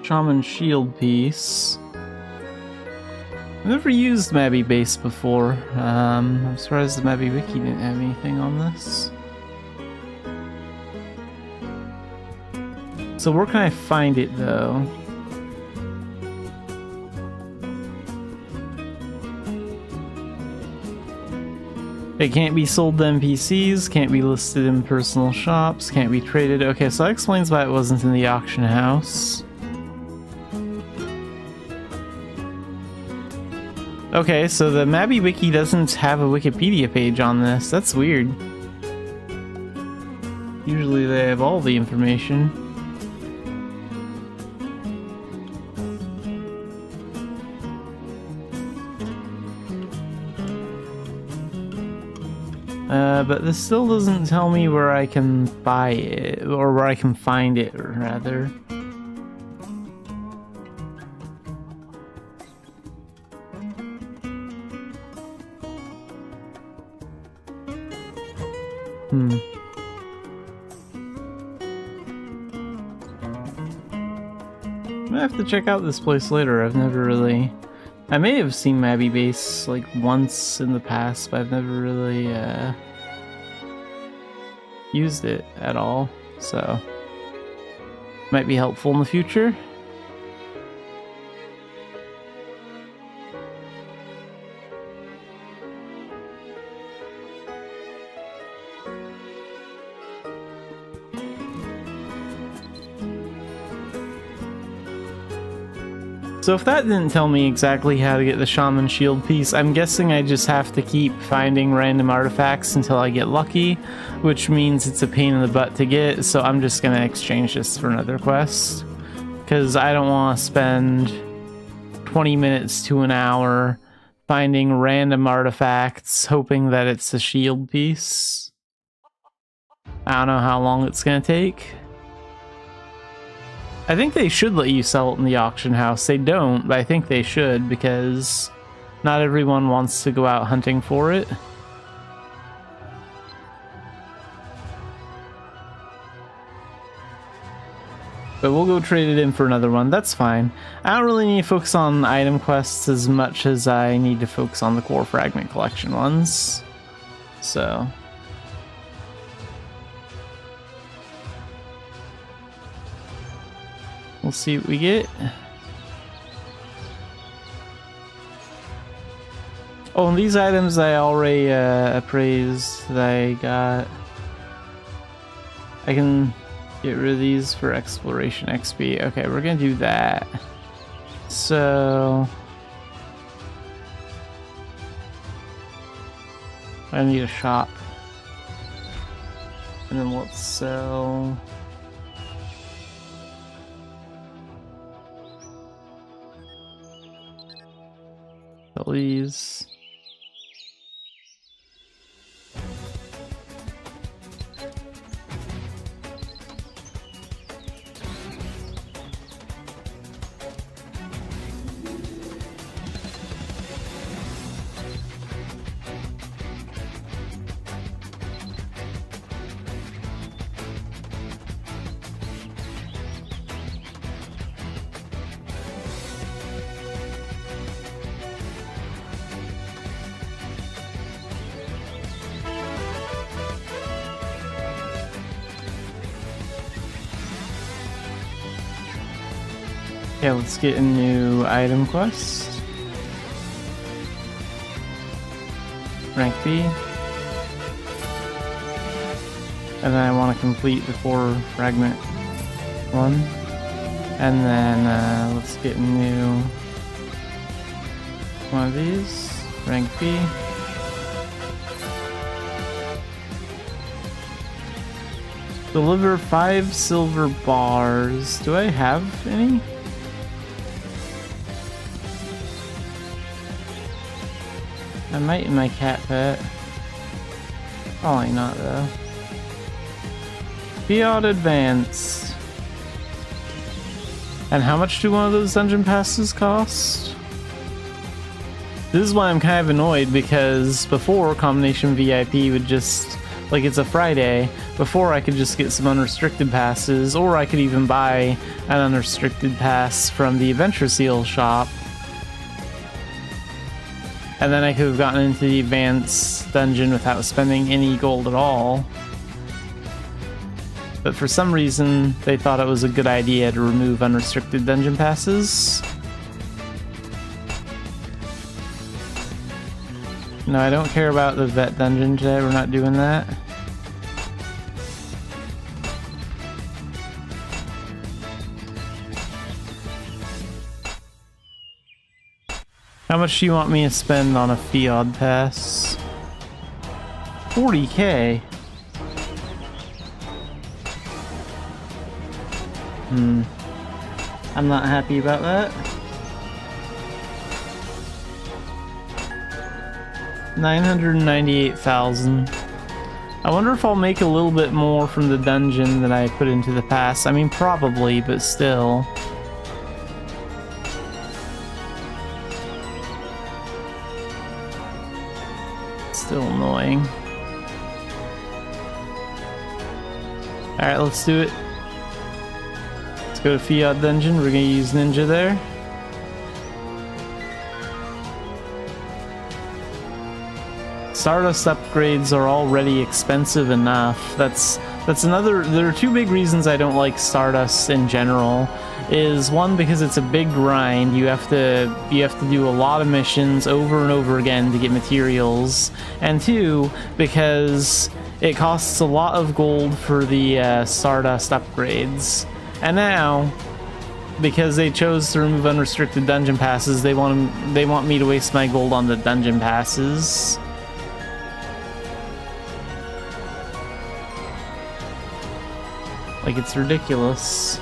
Speaker 1: Shaman Shield piece. I've never used Mabby Base before. I'm surprised the Mabinogi didn't have anything on this. So where can I find it though? It can't be sold to NPCs, can't be listed in personal shops, can't be traded. Okay, so that explains why it wasn't in the auction house. Okay, so the Mabby Wiki doesn't have a Wikipedia page on this. That's weird. Usually they have all the information. But this still doesn't tell me where I can buy it, or where I can find it, rather. I'm gonna have to check out this place later. I've never really... I may have seen Mabby Base like once in the past, but I've never really used it at all, so might be helpful in the future. So if that didn't tell me exactly how to get the Shaman Shield piece, I'm guessing I just have to keep finding random artifacts until I get lucky, which means it's a pain in the butt to get, so I'm just gonna exchange this for another quest. Because I don't want to spend 20 minutes to an hour finding random artifacts, hoping that it's the shield piece. I don't know how long it's gonna take. I think they should let you sell it in the auction house. They don't, but I think they should, because not everyone wants to go out hunting for it. But we'll go trade it in for another one. That's fine. I don't really need to focus on item quests as much as I need to focus on the core fragment collection ones. So... we'll see what we get. Oh, and these items I already appraised that I got. I can get rid of these for exploration XP. Okay, we're gonna do that. So... I need a shop. And then let's sell... these. Okay, let's get a new item quest. Rank B. And then I want to complete the core fragment one. And then let's get a new one of these. Rank B. Deliver 5 silver bars. Do I have any? I might in my cat pet. Probably not though. Beyond advanced. And how much do one of those dungeon passes cost? This is why I'm kind of annoyed, because before combination VIP would just like it's a Friday. Before I could just get some unrestricted passes, or I could even buy an unrestricted pass from the Adventure Seal shop. And then I could have gotten into the advanced dungeon without spending any gold at all. But for some reason, they thought it was a good idea to remove unrestricted dungeon passes. No, I don't care about the vet dungeon today, we're not doing that. How much do you want me to spend on a Fiod pass? 40k? I'm not happy about that. 998,000. I wonder if I'll make a little bit more from the dungeon than I put into the pass. I mean, probably, but still. Still annoying. Alright, let's do it. Let's go to Fiod Dungeon. We're gonna use Ninja there. Stardust upgrades are already expensive enough. That's another. There are two big reasons I don't like Stardust in general. Is one, because it's a big grind. You have to do a lot of missions over and over again to get materials. And two, because it costs a lot of gold for the Stardust upgrades. And now, because they chose to remove unrestricted dungeon passes, they want me to waste my gold on the dungeon passes. Like, it's ridiculous.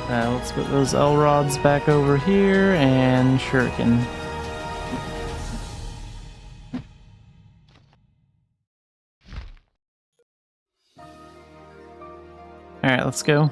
Speaker 1: Let's put those L-rods back over here, and shuriken. Alright, let's go.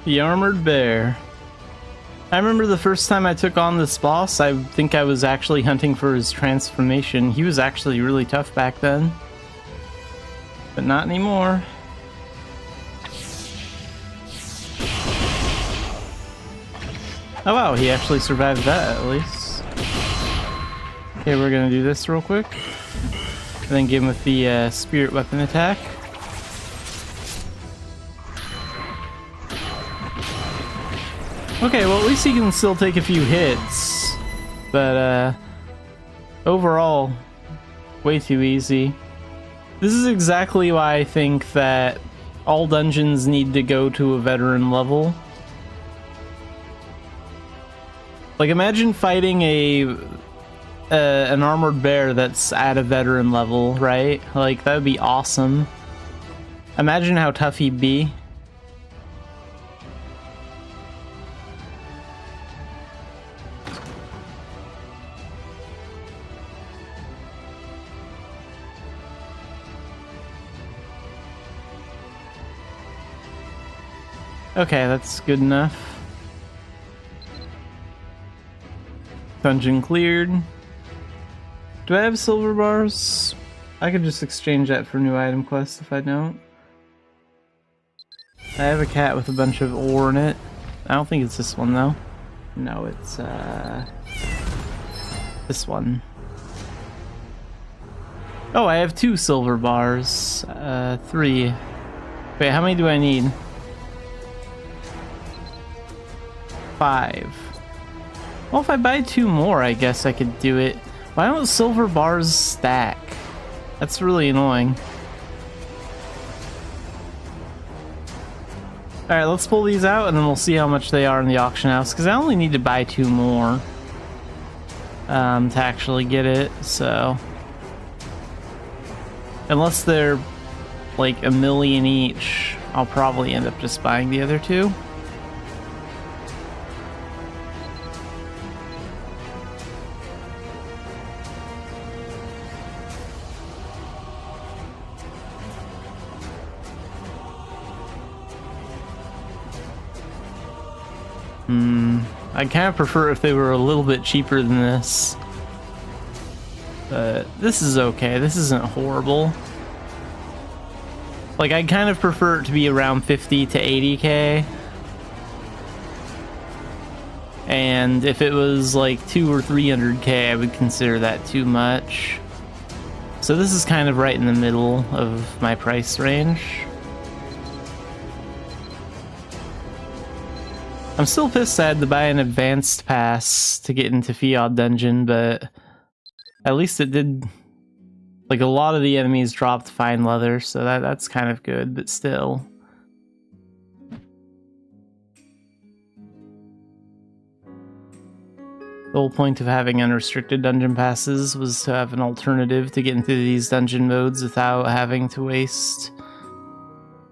Speaker 1: The Armored Bear. I remember the first time I took on this boss, I think I was actually hunting for his transformation. He was actually really tough back then. But not anymore. Oh wow, he actually survived that at least. Okay, we're gonna do this real quick. And then get him with the spirit weapon attack. Okay, well at least he can still take a few hits. But overall, way too easy. This is exactly why I think that all dungeons need to go to a veteran level. Like, imagine fighting an armored bear that's at a veteran level, right? Like, that would be awesome. Imagine how tough he'd be. Okay, that's good enough. Dungeon cleared. Do I have silver bars? I could just exchange that for new item quests if I don't. I have a cat with a bunch of ore in it. I don't think it's this one though. No, it's this one. Oh, I have 2 silver bars. 3. Wait, how many do I need? 5. Well, if I buy 2 more, I guess I could do it. Why don't silver bars stack? That's really annoying. Alright, let's pull these out and then we'll see how much they are in the auction house, because I only need to buy 2 more to actually get it, so... Unless they're like $1 million each, I'll probably end up just buying the other 2. I'd kind of prefer if they were a little bit cheaper than this. But this is okay. This isn't horrible. Like, I'd kind of prefer it to be around 50 to 80k. And if it was like 200 or 300k, I would consider that too much. So this is kind of right in the middle of my price range. I'm still pissed I had to buy an advanced pass to get into Fiod Dungeon, but at least it did... Like, a lot of the enemies dropped fine leather, so that's kind of good, but still. The whole point of having unrestricted dungeon passes was to have an alternative to get into these dungeon modes without having to waste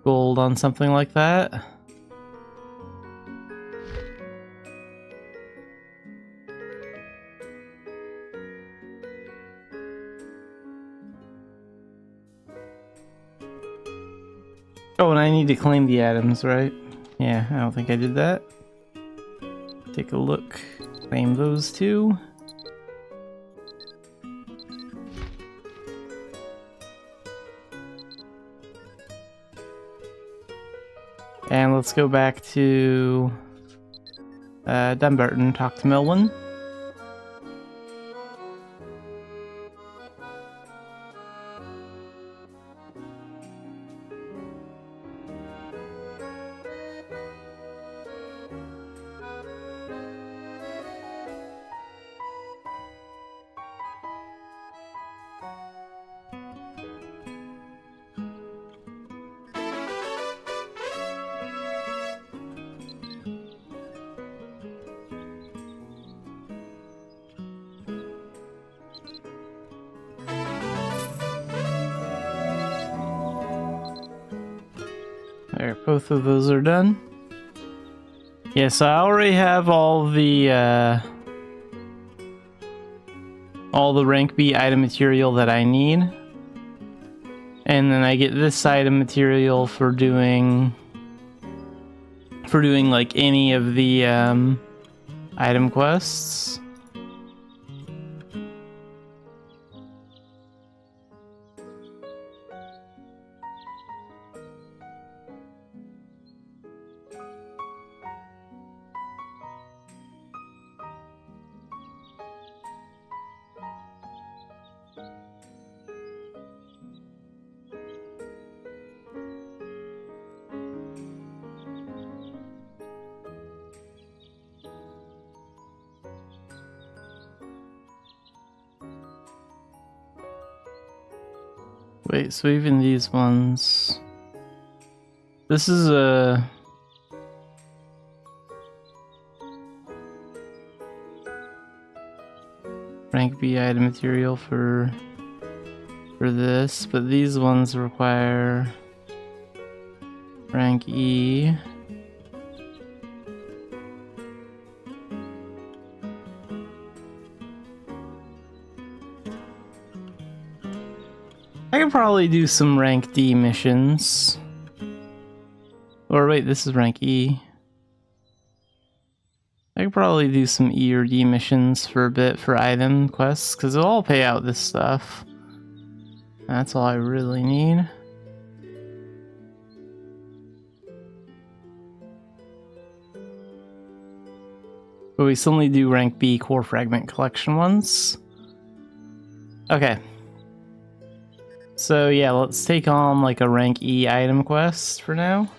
Speaker 1: gold on something like that. Oh, and I need to claim the items, right? Yeah, I don't think I did that. Take a look. Claim those 2. And let's go back to Dumbarton, talk to Melwin. There, both of those are done. Yes, I already have all the rank B item material that I need. And then I get this item material for doing for doing like any of the item quests. Wait, so even these ones... This is a... rank B item material for this, but these ones require rank E. I could probably do some rank D missions. Or wait, this is rank E. I could probably do some E or D missions for a bit for item quests, because it'll all pay out this stuff. That's all I really need. But we still need to do rank B core fragment collection ones. Okay. So yeah, let's take on like a rank E item quest for now.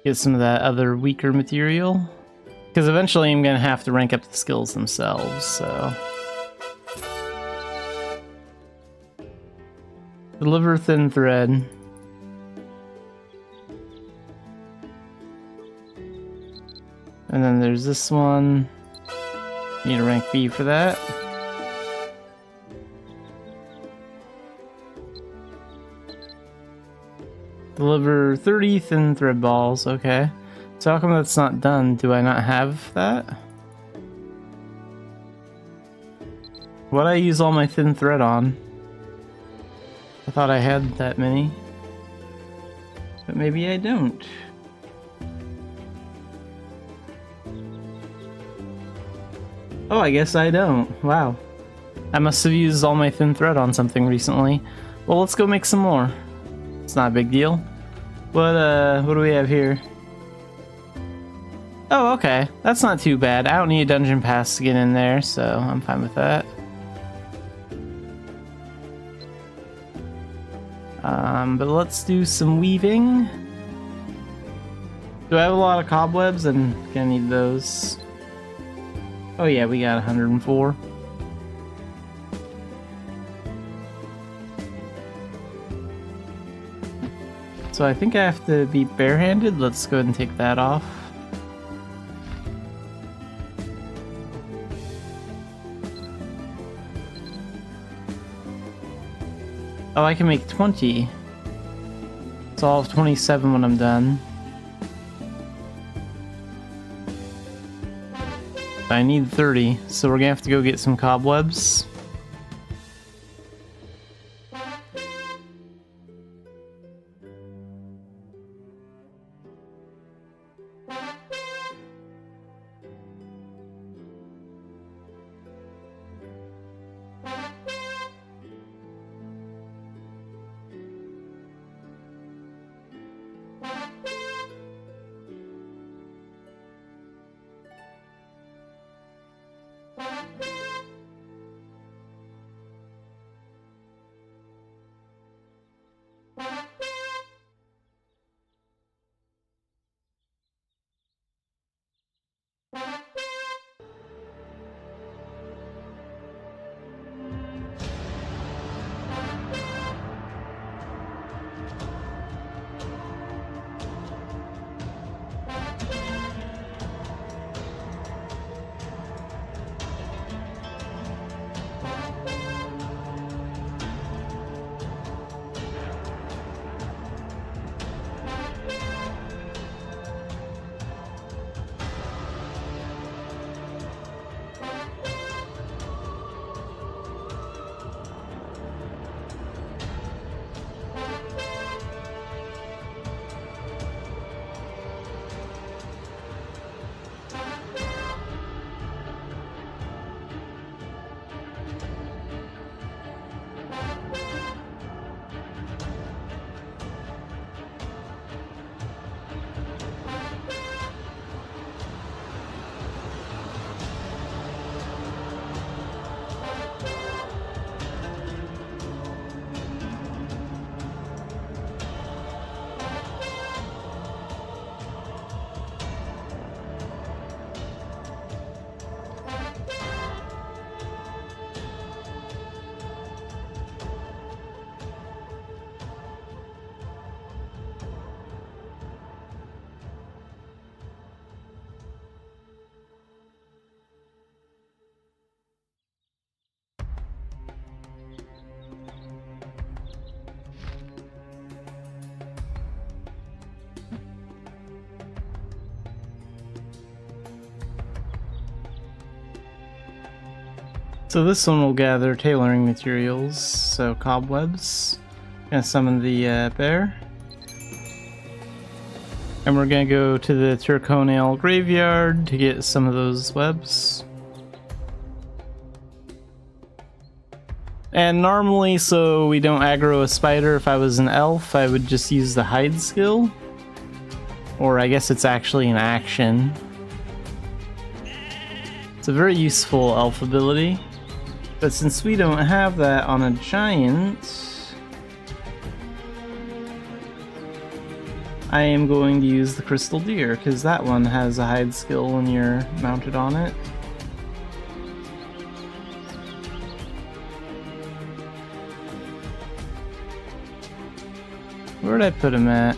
Speaker 1: Get some of that other weaker material. Because eventually I'm gonna have to rank up the skills themselves, so... Deliver thin thread. And then there's this one. Need a rank B for that. Deliver 30 thin thread balls, okay. So how come that's not done? Do I not have that? What'd I use all my thin thread on? I thought I had that many. But maybe I don't. Oh, I guess I don't. Wow. I must have used all my thin thread on something recently. Well, let's go make some more. It's not a big deal. What do we have here? Oh, okay. That's not too bad. I don't need a dungeon pass to get in there, so I'm fine with that. But let's do some weaving. Do I have a lot of cobwebs? I'm gonna need those. Oh yeah, we got 104. So I think I have to be barehanded. Let's go ahead and take that off. Oh, I can make 20. So I'll have 27 when I'm done. I need 30, so we're gonna have to go get some cobwebs. So this one will gather tailoring materials, so cobwebs. Gonna summon the bear. And we're gonna go to the Turconale graveyard to get some of those webs. And normally, so we don't aggro a spider, if I was an elf, I would just use the hide skill. Or I guess it's actually an action. It's a very useful elf ability. But since we don't have that on a giant, I am going to use the crystal deer, because that one has a hide skill when you're mounted on it. Where'd I put him at?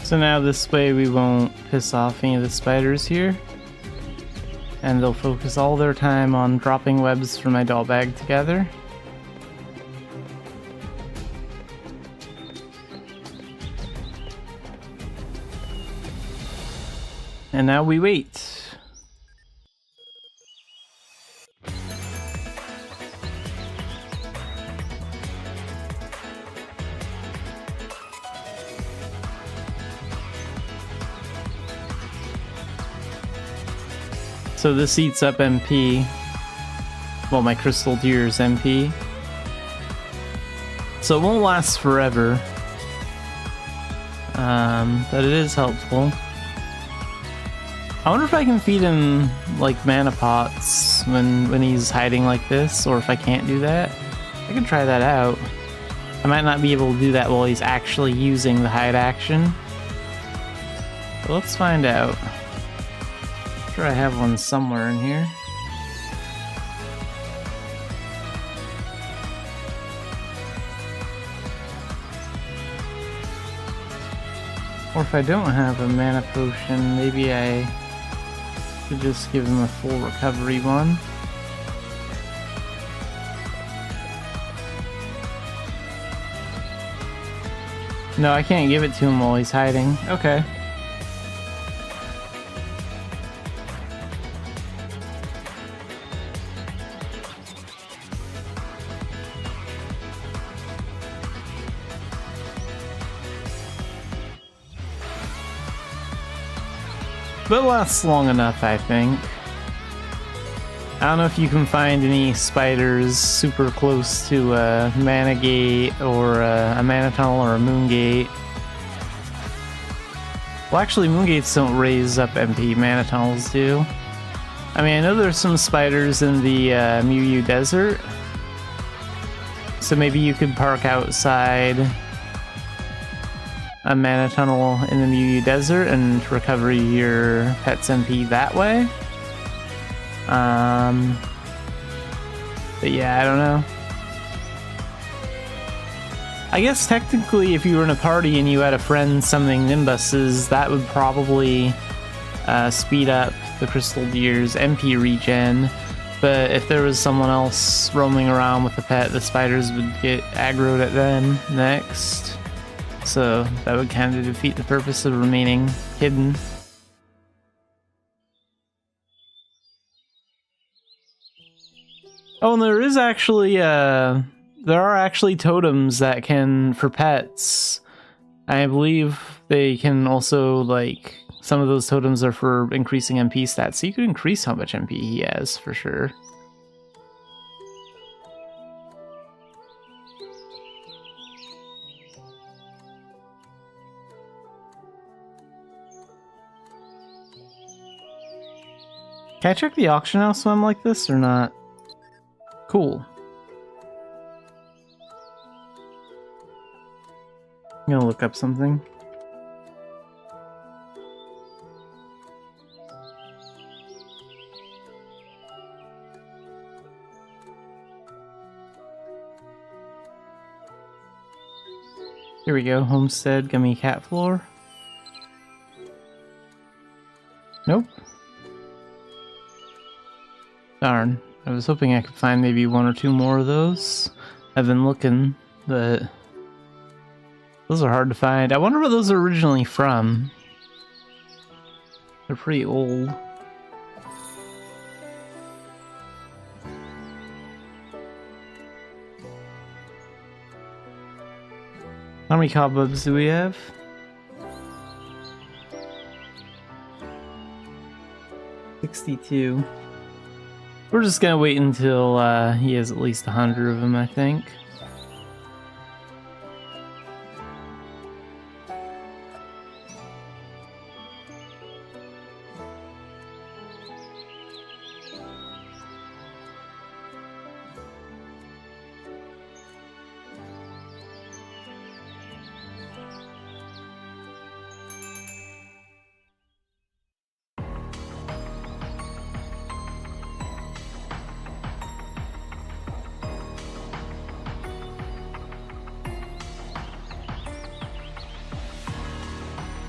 Speaker 1: So now this way we won't piss off any of the spiders here. And they'll focus all their time on dropping webs for my doll bag together. And now we wait. So this eats up MP. Well, my crystal deer's MP. So it won't last forever. But it is helpful. I wonder if I can feed him like mana pots when he's hiding like this, or if I can't do that. I can try that out. I might not be able to do that while he's actually using the hide action. But let's find out. I'm sure I have one somewhere in here. Or if I don't have a mana potion, maybe I should just give him a full recovery one. No, I can't give it to him while he's hiding. Okay. But it lasts long enough, I think. I don't know if you can find any spiders super close to a mana gate or a mana tunnel or a moon gate. Well, actually, moon gates don't raise up MP, mana tunnels do. I mean, I know there's some spiders in the Muyu Desert, so maybe you could park outside a mana tunnel in the Muyu Desert and recover your pet's MP that way. But yeah, I don't know. I guess technically if you were in a party and you had a friend summoning Nimbuses, that would probably speed up the Crystal Deer's MP regen. But if there was someone else roaming around with the pet, the spiders would get aggroed at them next. So that would kind of defeat the purpose of remaining hidden. Oh, and there is actually, there are actually totems that can, for pets. I believe they can also, like, some of those totems are for increasing MP stats, so you could increase how much MP he has, for sure. Can I check the auction house when I'm like this, or not? Cool. I'm gonna look up something. Here we go. Homestead, gummy cat floor. Nope. Darn. I was hoping I could find maybe one or two more of those. I've been looking, but those are hard to find. I wonder where those are originally from. They're pretty old. How many cobwebs do we have? 62. We're just gonna wait until he has at least 100 of them, I think.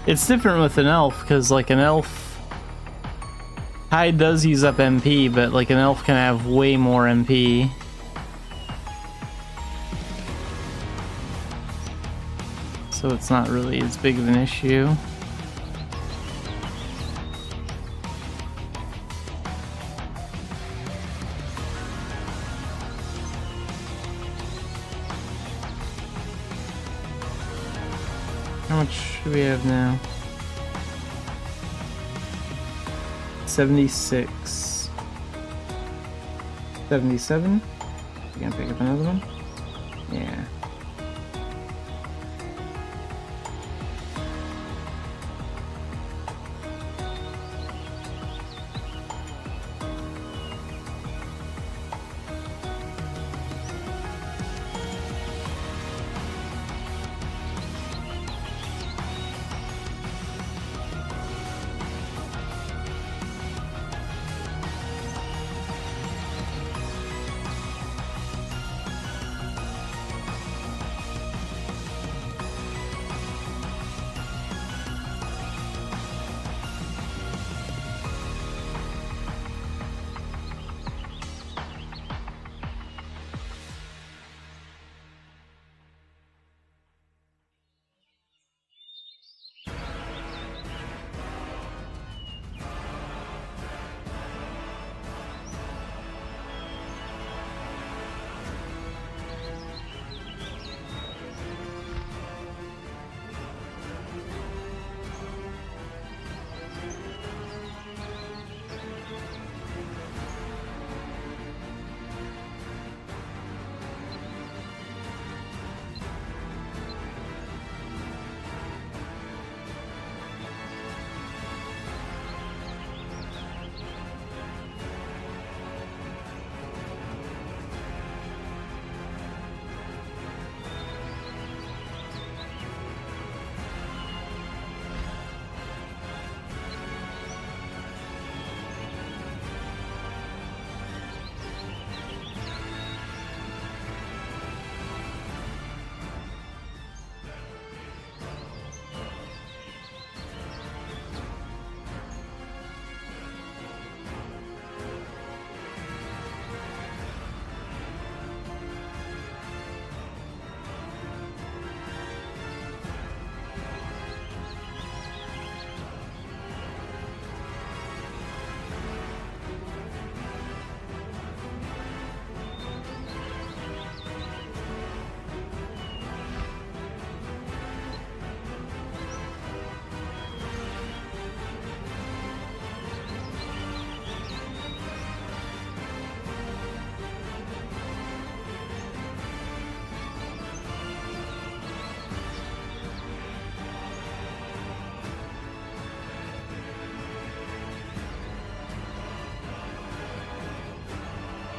Speaker 1: It's different with an elf, because like an elf, hide does use up MP, but like an elf can have way more MP. So it's not really as big of an issue. How much do we have now? 76. 77? You gonna pick up another one? Yeah.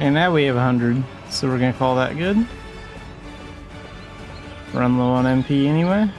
Speaker 1: And now we have 100, so we're gonna call that good. Run low on MP anyway.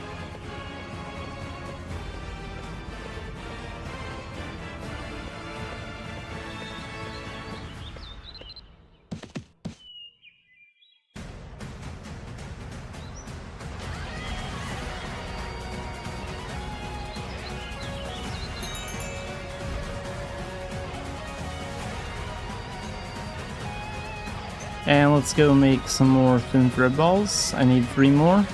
Speaker 1: And let's go make some more thin thread balls. I need 3 more.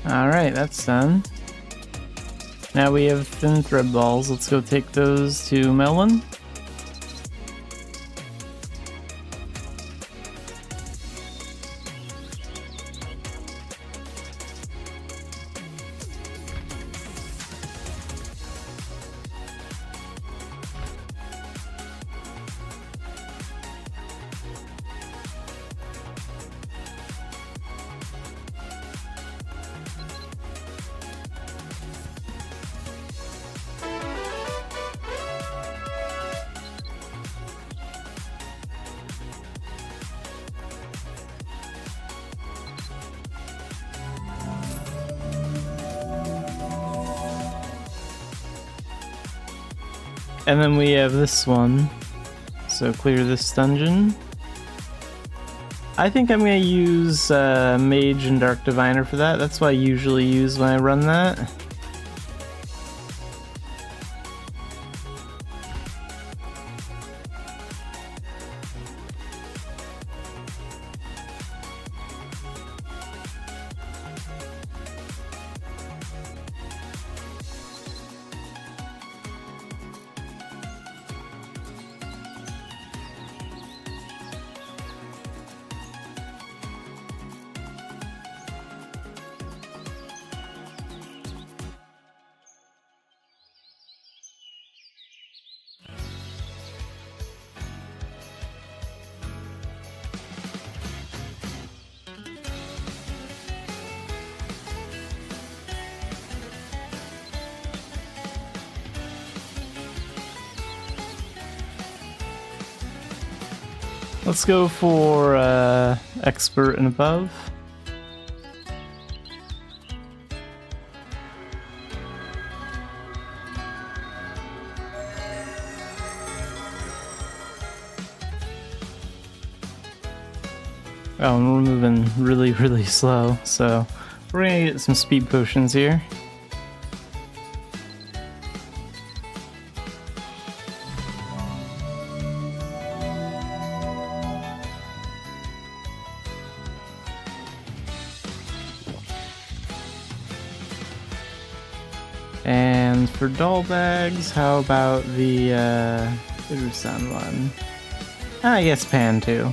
Speaker 1: Alright, that's done. Now we have thin thread balls. Let's go take those to Melon. And then we have this one. So clear this dungeon. I think I'm going to use Mage and Dark Diviner for that. That's what I usually use when I run that. Let's go for Expert and above. Oh, and we're moving really, really slow, so we're gonna get some speed potions here. And for doll bags, how about the Urusan one? I guess Pan too.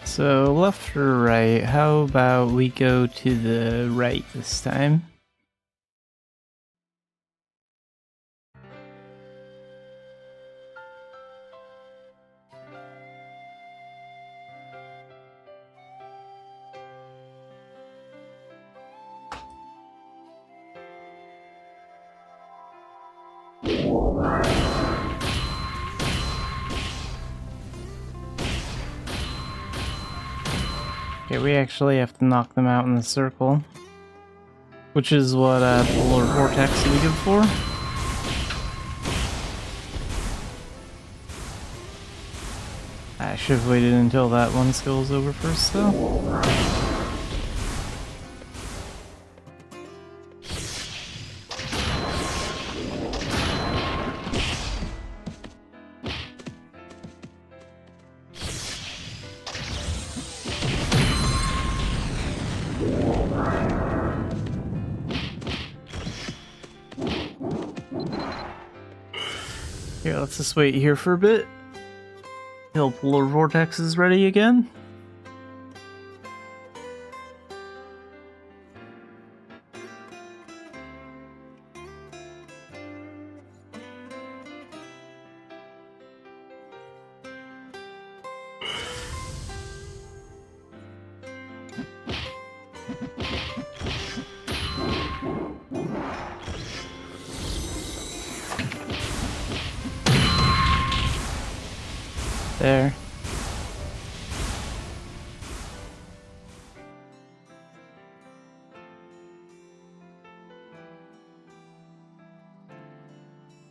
Speaker 1: So left or right, how about we go to the right this time? Okay, we actually have to knock them out in the circle, which is what Polar Vortex is good for. I should have waited until that one skill is over first, though. Here, let's just wait here for a bit. Till Polar Vortex is ready again. There.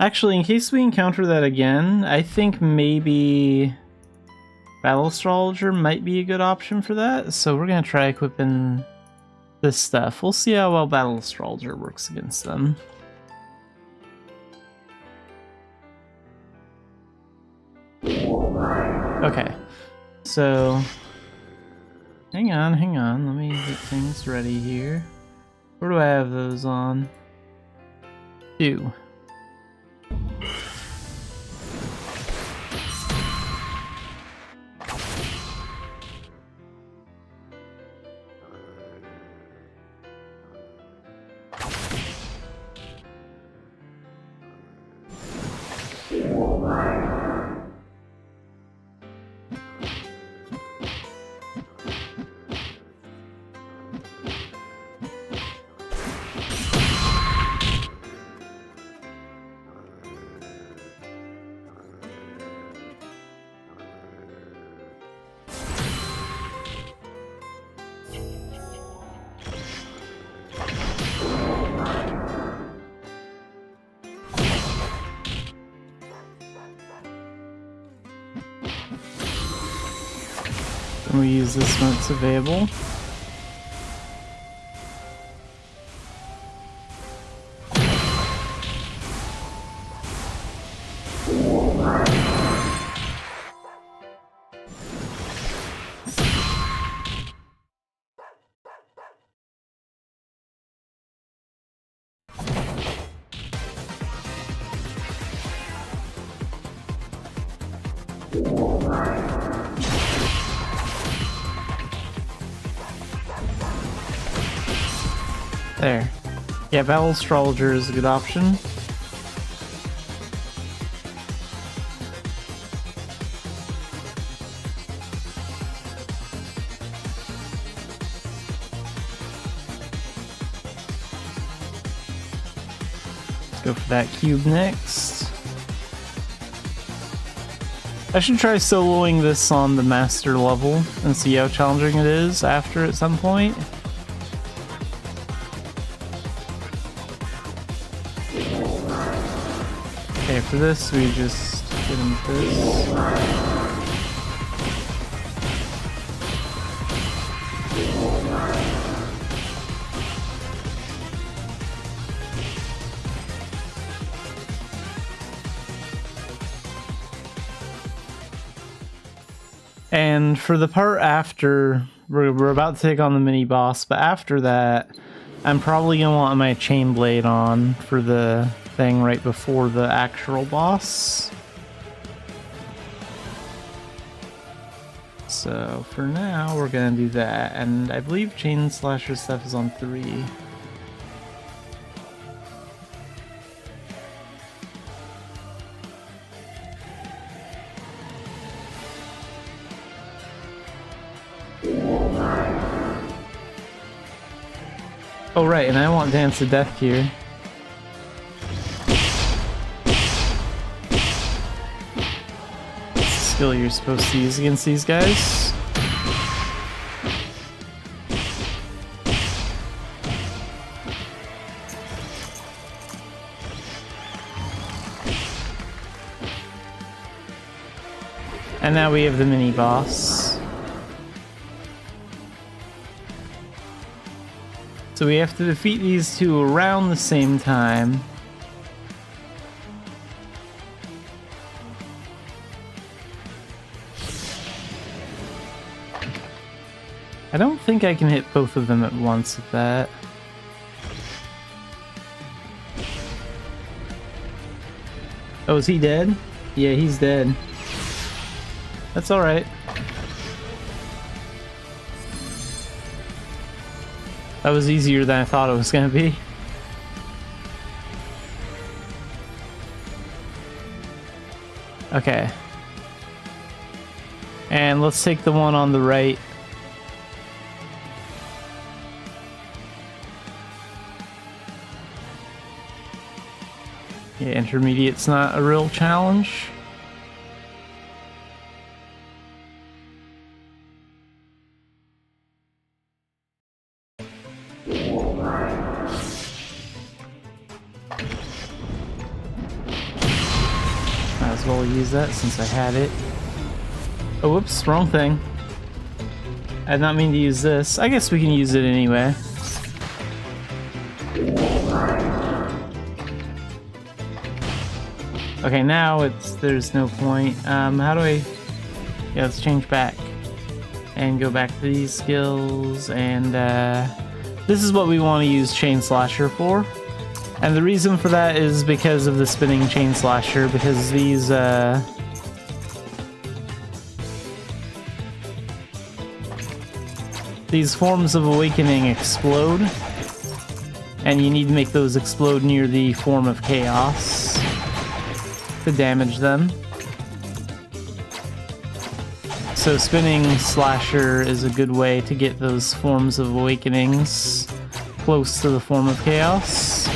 Speaker 1: Actually, in case we encounter that again, I think maybe Battle Astrologer might be a good option for that. So we're gonna try equipping this stuff. We'll see how well Battle Astrologer works against them. Okay, so hang on, let me get things ready here. Where do I have those on? 2. And we use this when it's available. There. Yeah, Battle Astrologer is a good option. Let's go for that cube next. I should try soloing this on the master level and see how challenging it is after at some point. Okay, for this we just get him this. And for the part after, we're about to take on the mini boss, but after that, I'm probably gonna want my chain blade on for the thing right before the actual boss. So for now, we're gonna do that, and I believe chain slasher stuff is on 3. Oh right, and I want Dance of Death here. It's the skill you're supposed to use against these guys. And now we have the mini boss. So we have to defeat these two around the same time. I don't think I can hit both of them at once with that. Oh, is he dead? Yeah, he's dead. That's alright. That was easier than I thought it was gonna be. Okay. And let's take the one on the right. Yeah, intermediate's not a real challenge. Might as well use that since I had it. Oh, whoops, wrong thing. I did not mean to use this. I guess we can use it anyway. Okay, now there's no point. How do I... Yeah, let's change back. And go back to these skills, and this is what we want to use Chain Slasher for. And the reason for that is because of the spinning Chain Slasher, because these forms of awakening explode, and you need to make those explode near the form of chaos to damage them. So spinning slasher is a good way to get those forms of awakenings close to the form of chaos.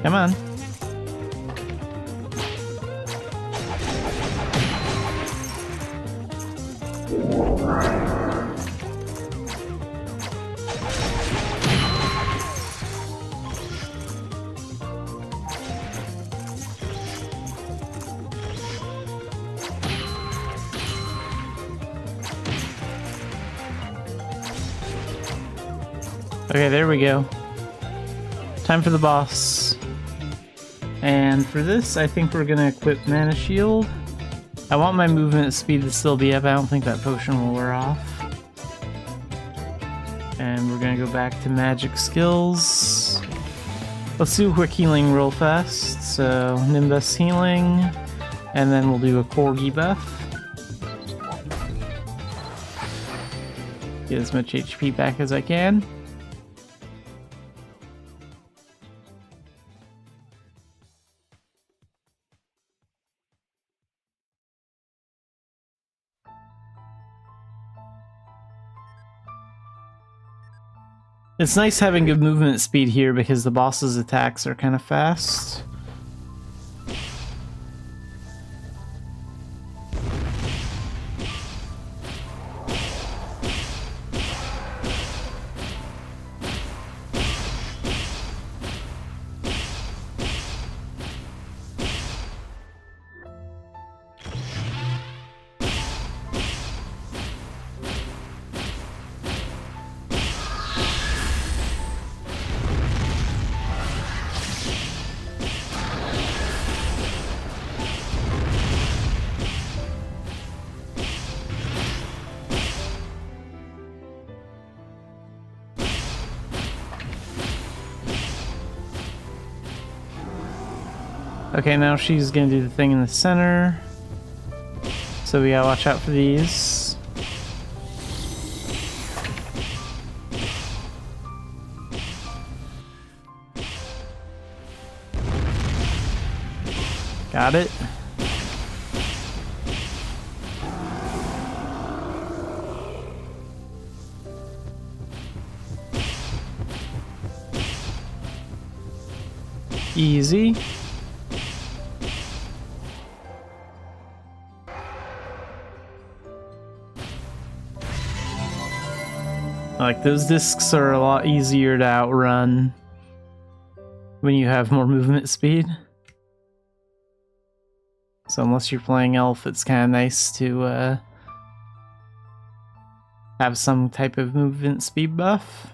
Speaker 1: Come on. Okay, there we go. Time for the boss. And for this, I think we're gonna equip Mana Shield. I want my movement speed to still be up. I don't think that potion will wear off. And we're gonna go back to magic skills. Let's do quick healing real fast. So Nimbus healing, and then we'll do a Corgi buff. Get as much HP back as I can. It's nice having good movement speed here because the boss's attacks are kind of fast. Okay, now she's gonna do the thing in the center. So we gotta watch out for these. Got it. Easy. Like, those discs are a lot easier to outrun when you have more movement speed. So unless you're playing elf, it's kind of nice to have some type of movement speed buff.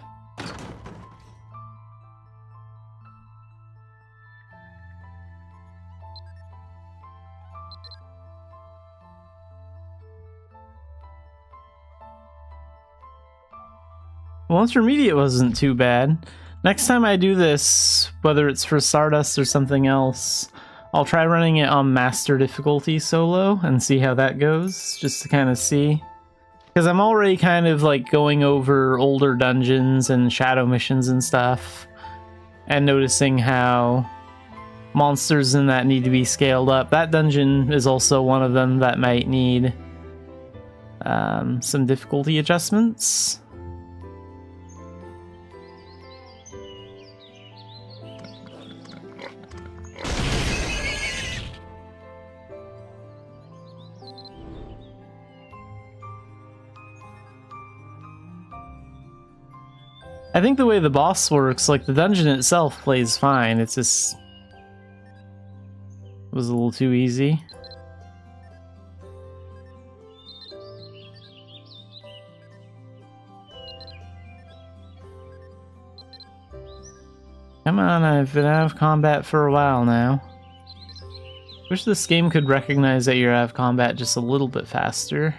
Speaker 1: Well, intermediate wasn't too bad. Next time I do this, whether it's for Stardust or something else, I'll try running it on master difficulty solo and see how that goes, just to kind of see. Because I'm already kind of like going over older dungeons and shadow missions and stuff, and noticing how monsters in that need to be scaled up. That dungeon is also one of them that might need some difficulty adjustments. I think the way the boss works, like the dungeon itself plays fine, it's just... it was a little too easy. Come on, I've been out of combat for a while now. Wish this game could recognize that you're out of combat just a little bit faster.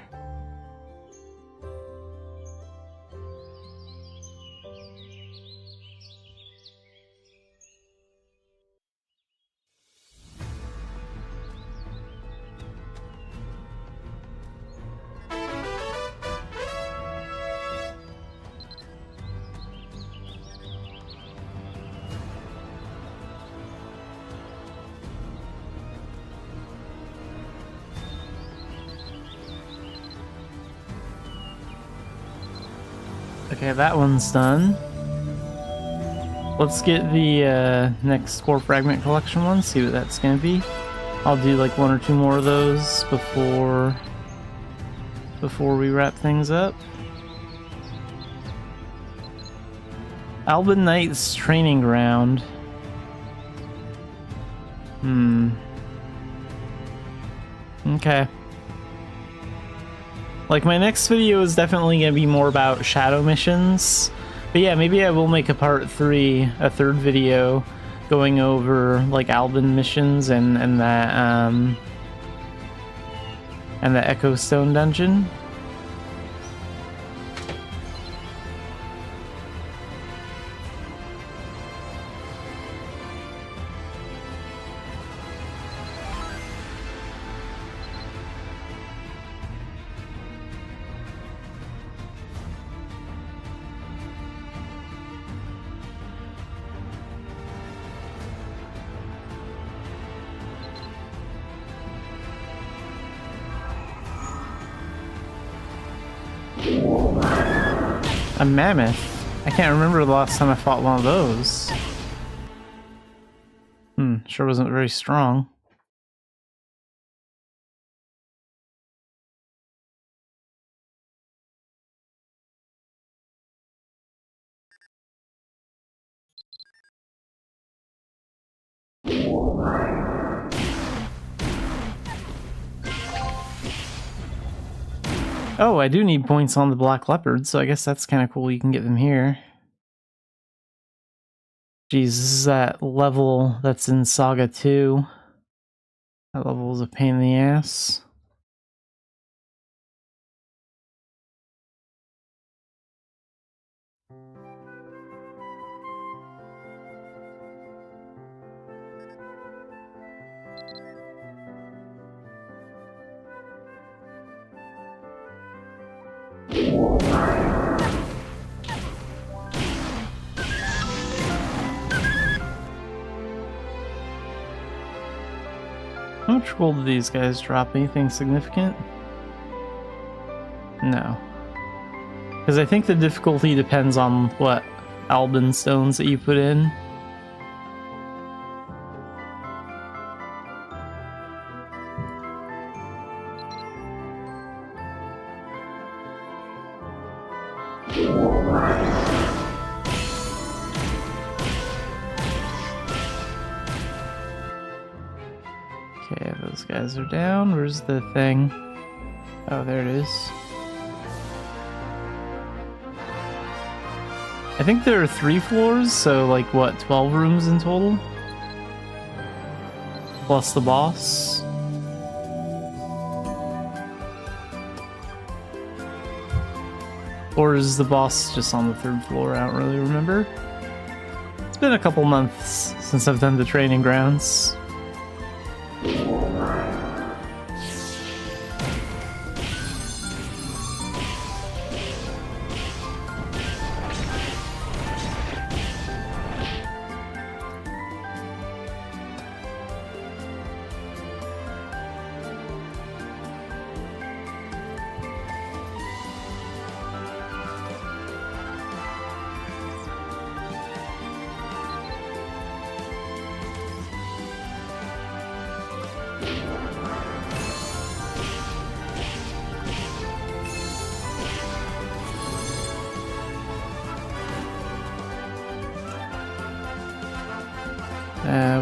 Speaker 1: Okay, that one's done. Let's get the next Core Fragment Collection one, see what that's gonna be. I'll do like one or two more of those before we wrap things up. Alban Knight's Training Ground. Okay. Like, my next video is definitely going to be more about shadow missions. But yeah, maybe I will make a part 3, a third video, going over, like, Alban missions and the Echo Stone dungeon. A mammoth? I can't remember the last time I fought one of those. Sure wasn't very strong. Oh, I do need points on the black leopard, so I guess that's kind of cool. You can get them here. Jeez, this is that level that's in Saga 2. That level is a pain in the ass. How much gold do these guys drop? Anything significant? No. Because I think the difficulty depends on what Albin stones that you put in. Okay, those guys are down. Where's the thing? Oh, there it is. I think there are 3 floors, so like what, 12 rooms in total? Plus the boss. Or is the boss just on the 3rd floor? I don't really remember. It's been a couple months since I've done the training grounds.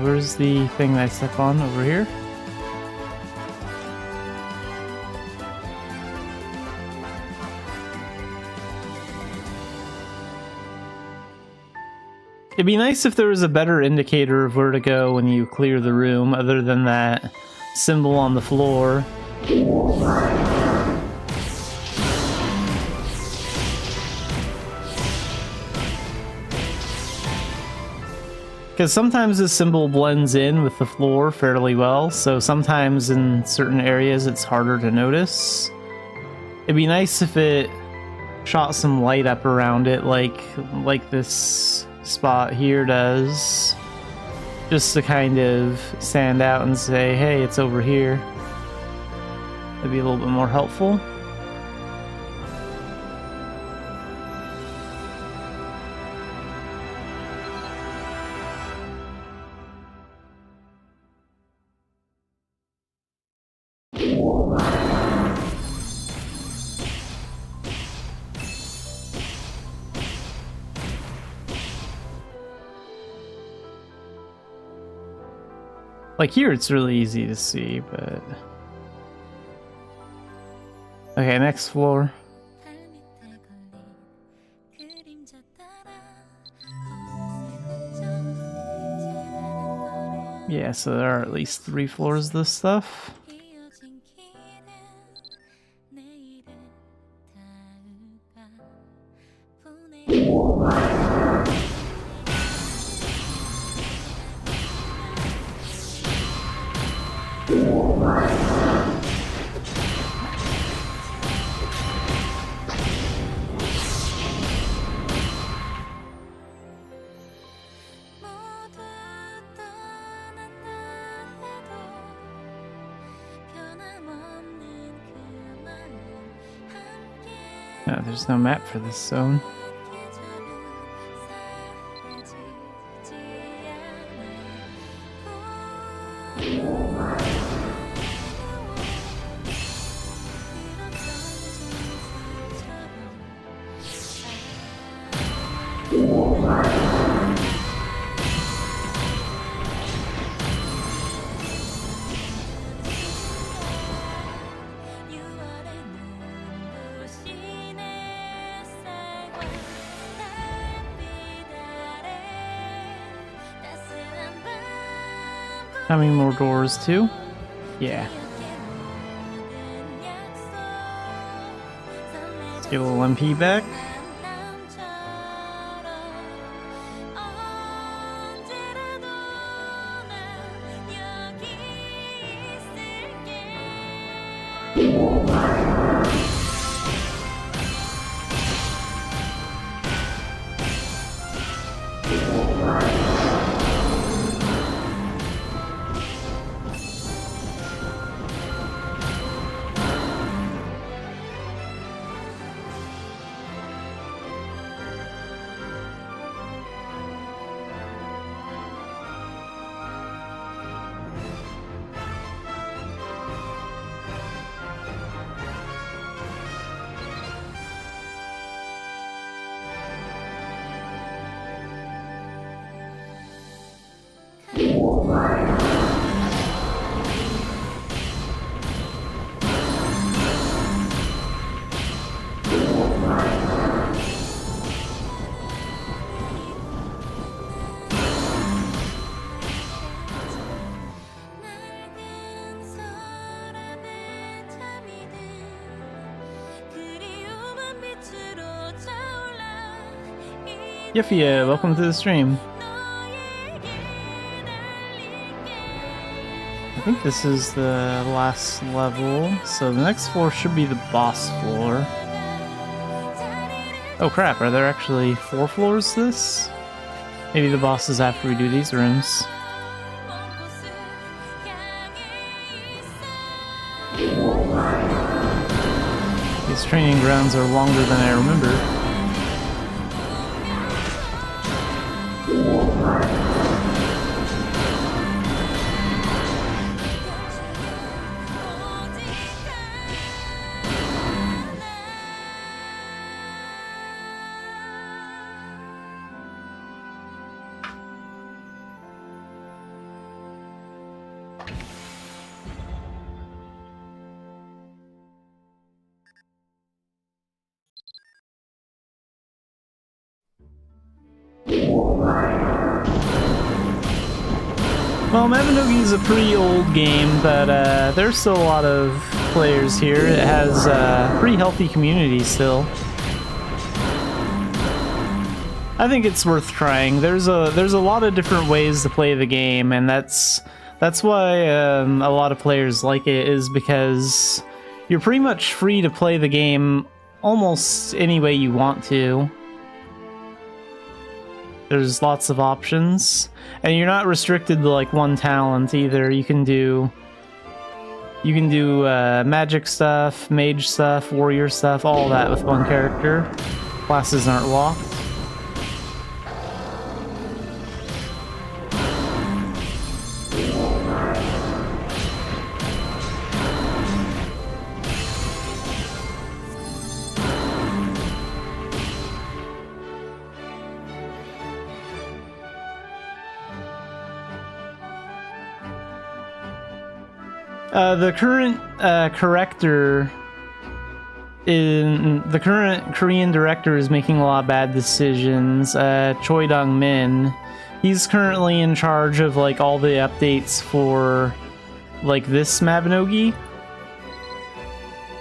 Speaker 1: Where's the thing that I step on? Over here? It'd be nice if there was a better indicator of where to go when you clear the room, other than that symbol on the floor. Because sometimes this symbol blends in with the floor fairly well, so sometimes in certain areas it's harder to notice. It'd be nice if it shot some light up around it, like this spot here does, just to kind of stand out and say, hey, it's over here. That'd be a little bit more helpful. Like here, it's really easy to see, but... Okay, next floor. Yeah, so there are at least 3 floors of this stuff. No, there's no map for this zone. How many more doors too? Yeah. Let's get a little MP back. Yefia, welcome to the stream. I think this is the last level, so the next floor should be the boss floor. Oh crap, are there actually 4 floors to this? Maybe the boss is after we do these rooms. These training grounds are longer than I remember. Well, Mabinogi is a pretty old game, but there's still a lot of players here. It has a pretty healthy community still. I think it's worth trying. There's a lot of different ways to play the game, and that's why a lot of players like it, is because you're pretty much free to play the game almost any way you want to. There's lots of options, and you're not restricted to like one talent either. You can do magic stuff, mage stuff, warrior stuff, all that with one character. Classes aren't locked. The current the current Korean director is making a lot of bad decisions. Choi Dong-min, he's currently in charge of like all the updates for like this Mabinogi,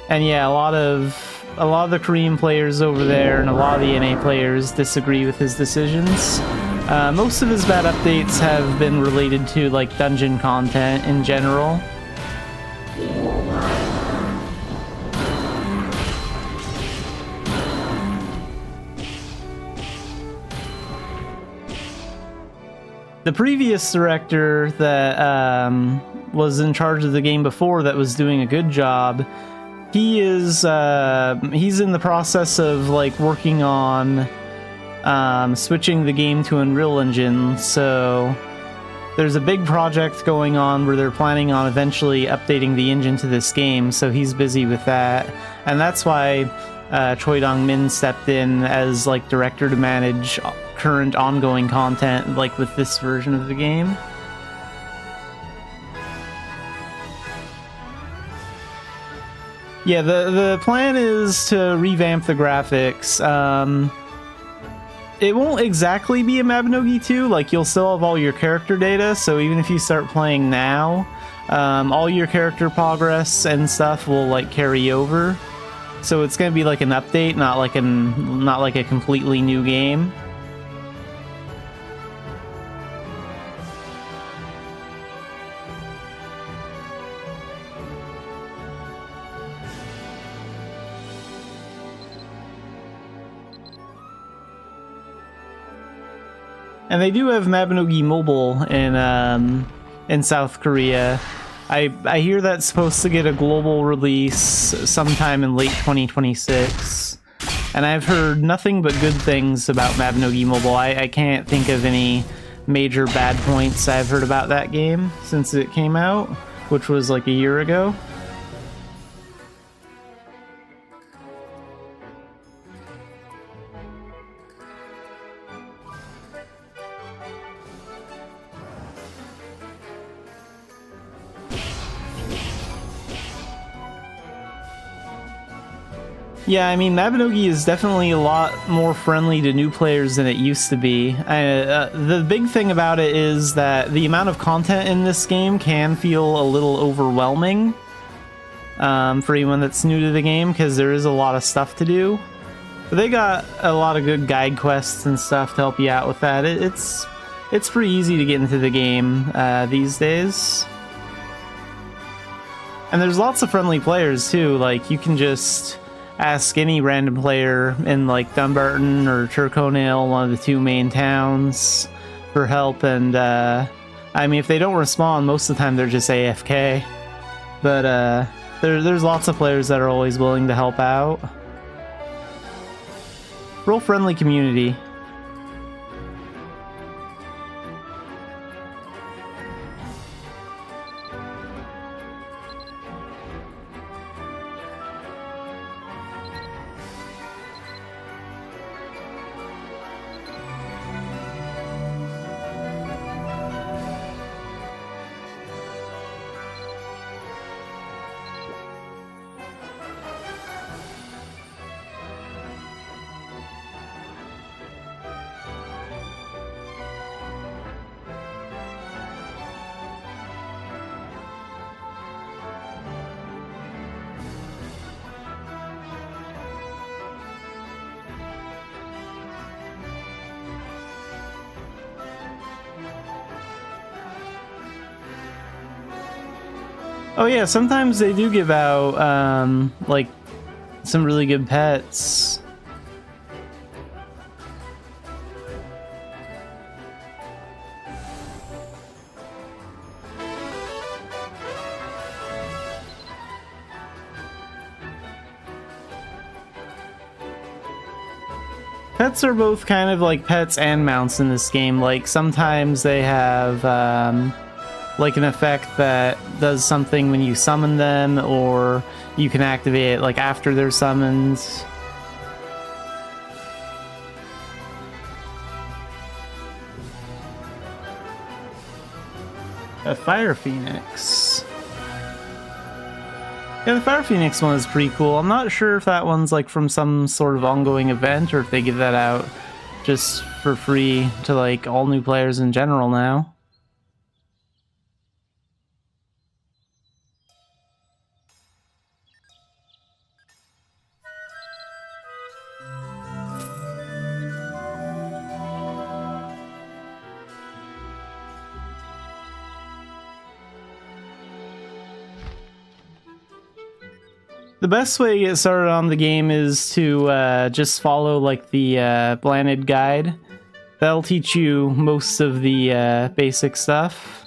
Speaker 1: and yeah, a lot of the Korean players over there and a lot of the NA players disagree with his decisions. Most of his bad updates have been related to like dungeon content in general. The previous director that was in charge of the game before, that was doing a good job, he is he's in the process of like working on switching the game to Unreal Engine, so there's a big project going on where they're planning on eventually updating the engine to this game, so he's busy with that. And that's why Choi Dong-min stepped in as like director to manage current ongoing content, like with this version of the game. Yeah, the plan is to revamp the graphics. It won't exactly be a Mabinogi 2, like you'll still have all your character data, so even if you start playing now, all your character progress and stuff will like carry over. So it's gonna be like an update, not like a completely new game. And they do have Mabinogi Mobile in South Korea. I hear that's supposed to get a global release sometime in late 2026. And I've heard nothing but good things about Mabinogi Mobile. I can't think of any major bad points I've heard about that game since it came out, which was like a year ago. Yeah, I mean, Mabinogi is definitely a lot more friendly to new players than it used to be. The big thing about it is that the amount of content in this game can feel a little overwhelming for anyone that's new to the game, because there is a lot of stuff to do. But they got a lot of good guide quests and stuff to help you out with that. It's pretty easy to get into the game these days. And there's lots of friendly players too, like you can just ask any random player in like Dumbarton or Tyrconnell, one of the two main towns, for help, and I mean if they don't respond, most of the time they're just AFK. But there's lots of players that are always willing to help out. Real friendly community. Oh yeah, sometimes they do give out, like, some really good pets. Pets are both kind of like pets and mounts in this game. Like, sometimes they have, like an effect that does something when you summon them, or you can activate it like after they're summoned. A Fire Phoenix. Yeah, the Fire Phoenix one is pretty cool. I'm not sure if that one's like from some sort of ongoing event, or if they give that out just for free to like all new players in general now. The best way to get started on the game is to just follow like the Blanded guide. That'll teach you most of the basic stuff.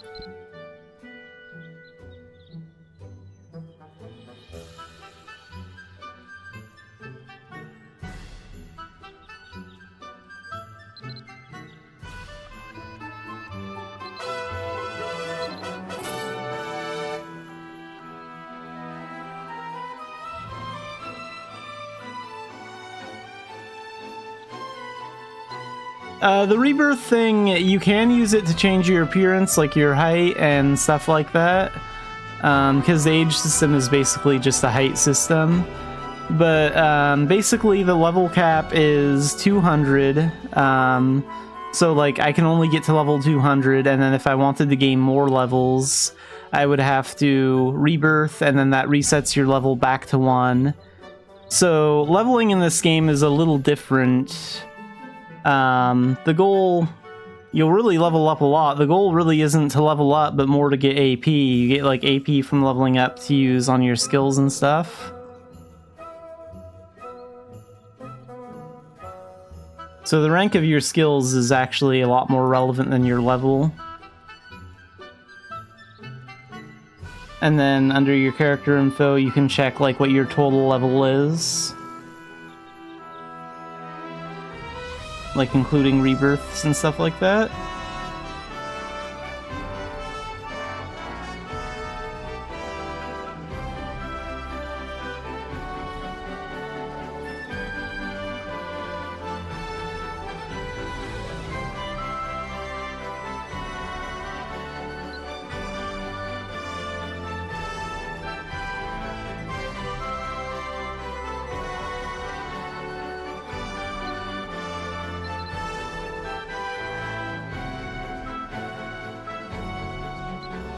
Speaker 1: The rebirth thing, you can use it to change your appearance, like your height and stuff like that. Because the age system is basically just a height system. But basically the level cap is 200. So like I can only get to level 200, and then if I wanted to gain more levels, I would have to rebirth, and then that resets your level back to 1. So leveling in this game is a little different. The goal, you'll really level up a lot. The goal really isn't to level up, but more to get AP. You get like AP from leveling up to use on your skills and stuff. So the rank of your skills is actually a lot more relevant than your level. And then under your character info, you can check like what your total level is. Like including rebirths and stuff like that.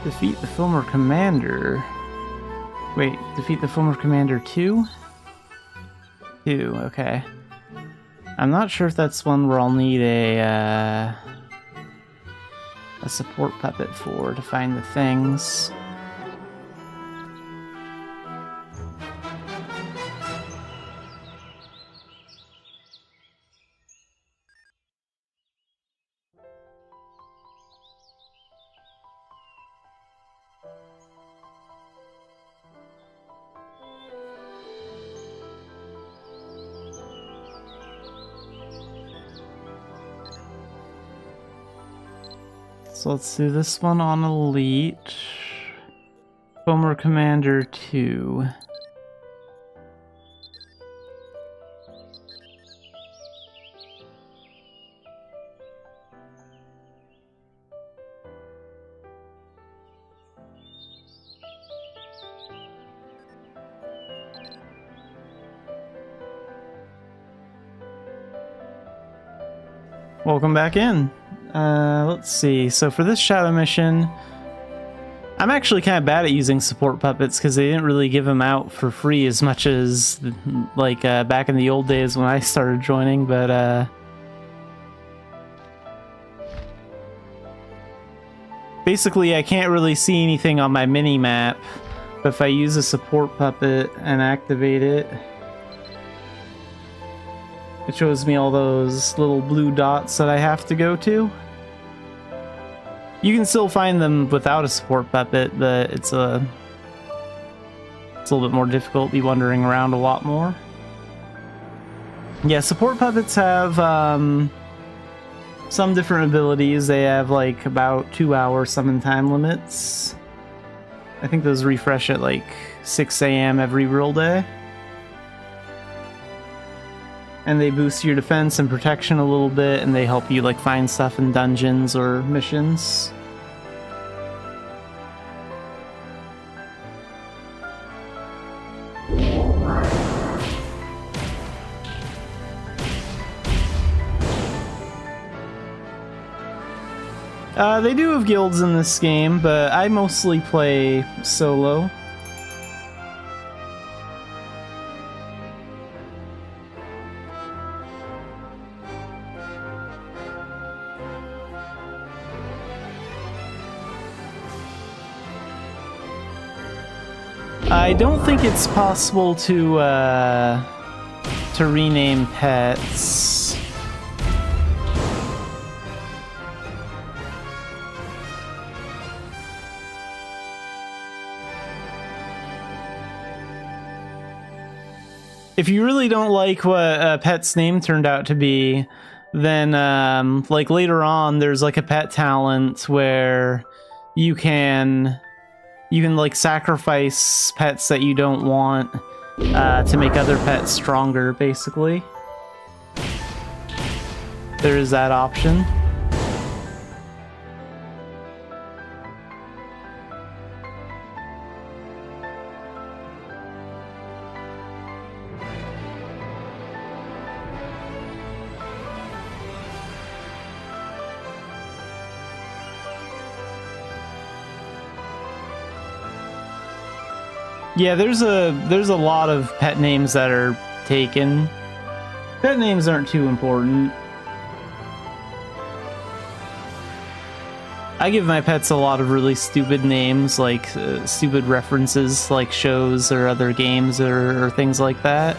Speaker 1: Defeat the former commander. Wait, defeat the former commander 2? 2, okay. I'm not sure if that's one where I'll need a support puppet for to find the things. So let's do this one on Elite. Former Commander 2. Welcome back in. Let's see. So for this shadow mission, I'm actually kind of bad at using support puppets because they didn't really give them out for free as much as like back in the old days when I started joining, but basically I can't really see anything on my mini-map, but if I use a support puppet and activate it, it shows me all those little blue dots that I have to go to. You can still find them without a support puppet, but it's a little bit more difficult. Be wandering around a lot more. Yeah, support puppets have some different abilities. They have like about 2-hour summon time limits. I think those refresh at like 6 AM every real day. And they boost your defense and protection a little bit, and they help you like find stuff in dungeons or missions. They do have guilds in this game, but I mostly play solo. I don't think it's possible to rename pets. If you really don't like what a pet's name turned out to be, then like later on there's like a pet talent where you can like sacrifice pets that you don't want to make other pets stronger, basically. there is that option. Yeah, there's a lot of pet names that are taken. Pet names aren't too important. I give my pets a lot of really stupid names, like stupid references, like shows or other games or things like that.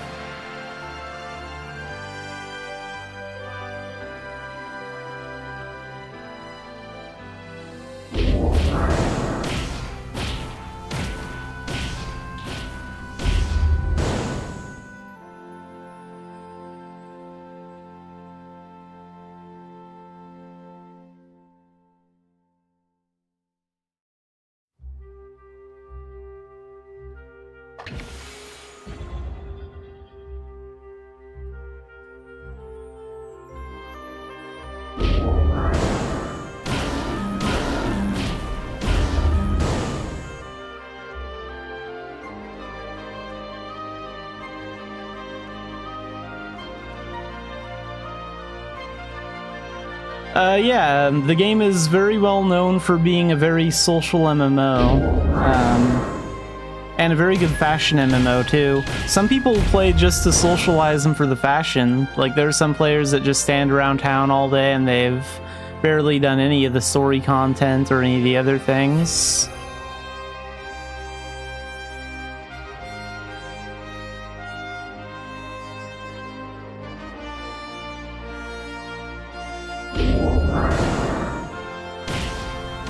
Speaker 1: Yeah, the game is very well known for being a very social MMO, and a very good fashion MMO too. Some people play just to socialize and for the fashion. Like, there are some players that just stand around town all day and they've barely done any of the story content or any of the other things.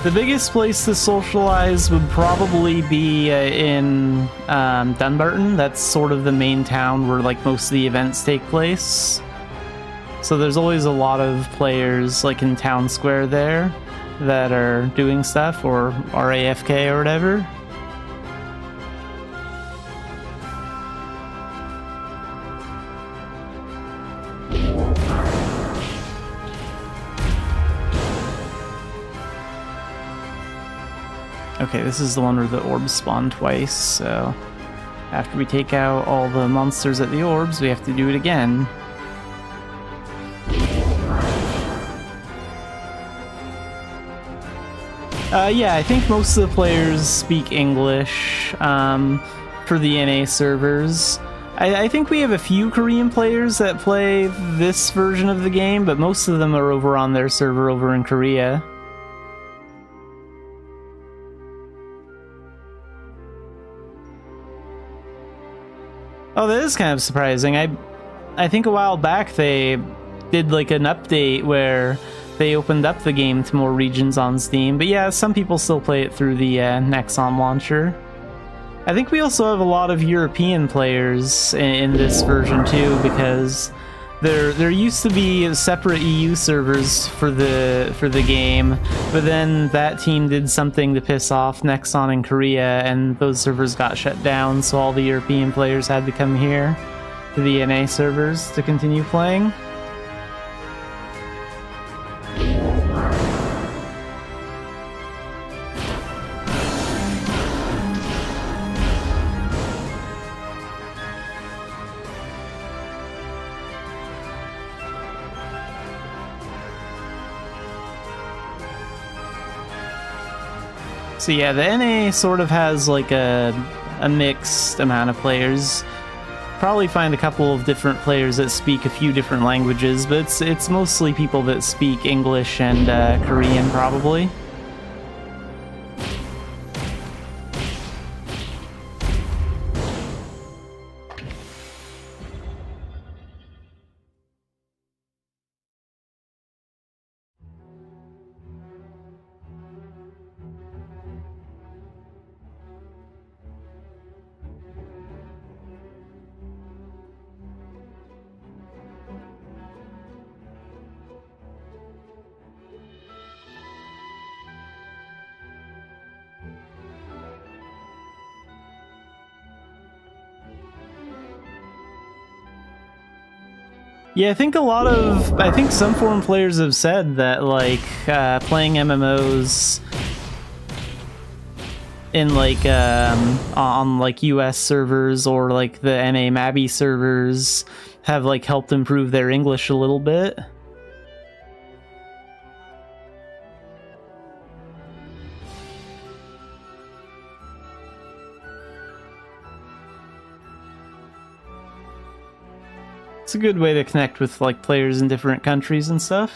Speaker 1: The biggest place to socialize would probably be in Dunbarton. That's sort of the main town where like most of the events take place. So there's always a lot of players like in Town Square there that are doing stuff or are AFK or whatever. Okay, this is the one where the orbs spawn twice, so after we take out all the monsters at the orbs, we have to do it again. Yeah, I think most of the players speak English for the NA servers. I think we have a few Korean players that play this version of the game, but most of them are over on their server over in Korea. Oh, that is kind of surprising. I think a while back they did like an update where they opened up the game to more regions on Steam, but yeah, some people still play it through the Nexon launcher. I think we also have a lot of European players in this version too, because there used to be separate EU servers for the game, but then that team did something to piss off Nexon in Korea, and those servers got shut down, so all the European players had to come here to the NA servers to continue playing. So yeah, the NA sort of has like a mixed amount of players. Probably find a couple of different players that speak a few different languages, but it's mostly people that speak English and Korean probably. Yeah, I think some foreign players have said that, like, playing MMOs in, like, on, like, US servers or, like, the NA Mabi servers have, like, helped improve their English a little bit. It's a good way to connect with, like, players in different countries and stuff.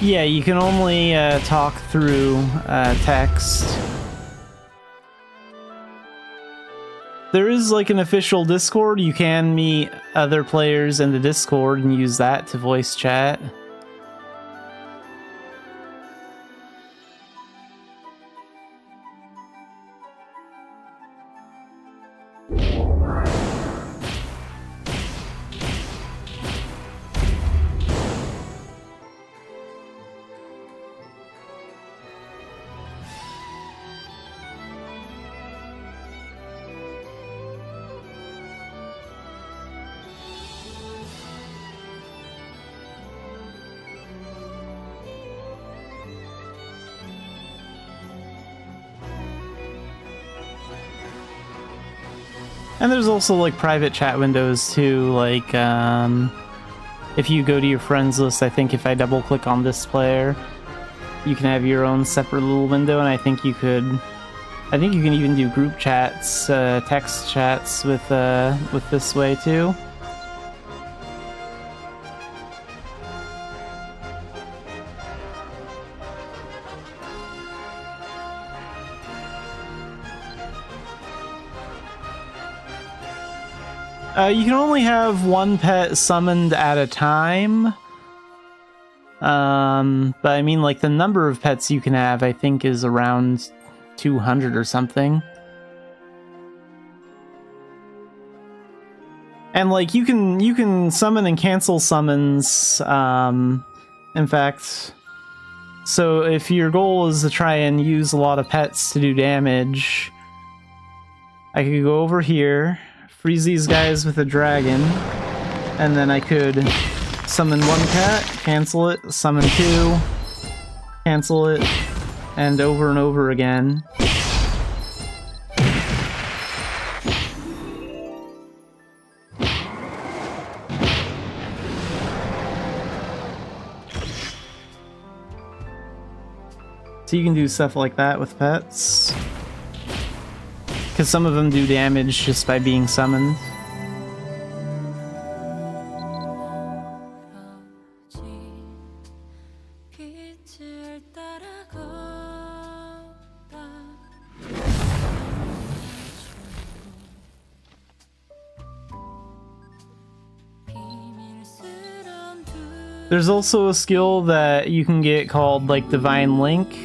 Speaker 1: Yeah, you can only talk through text. There is, like, an official Discord. You can meet other players in the Discord and use that to voice chat. And there's also, like, private chat windows too, like, if you go to your friends list, I think if I double click on this player, you can have your own separate little window, and I think you can even do group chats, text chats with this way too. You can only have one pet summoned at a time. But I mean, like, the number of pets you can have, I think, is around 200 or something. And, like, you can summon and cancel summons, in fact. So if your goal is to try and use a lot of pets to do damage, I could go over here, freeze these guys with a dragon, and then I could summon one cat, cancel it, summon two, cancel it, and over again. So you can do stuff like that with pets. Because some of them do damage just by being summoned. There's also a skill that you can get called, like, Divine Link,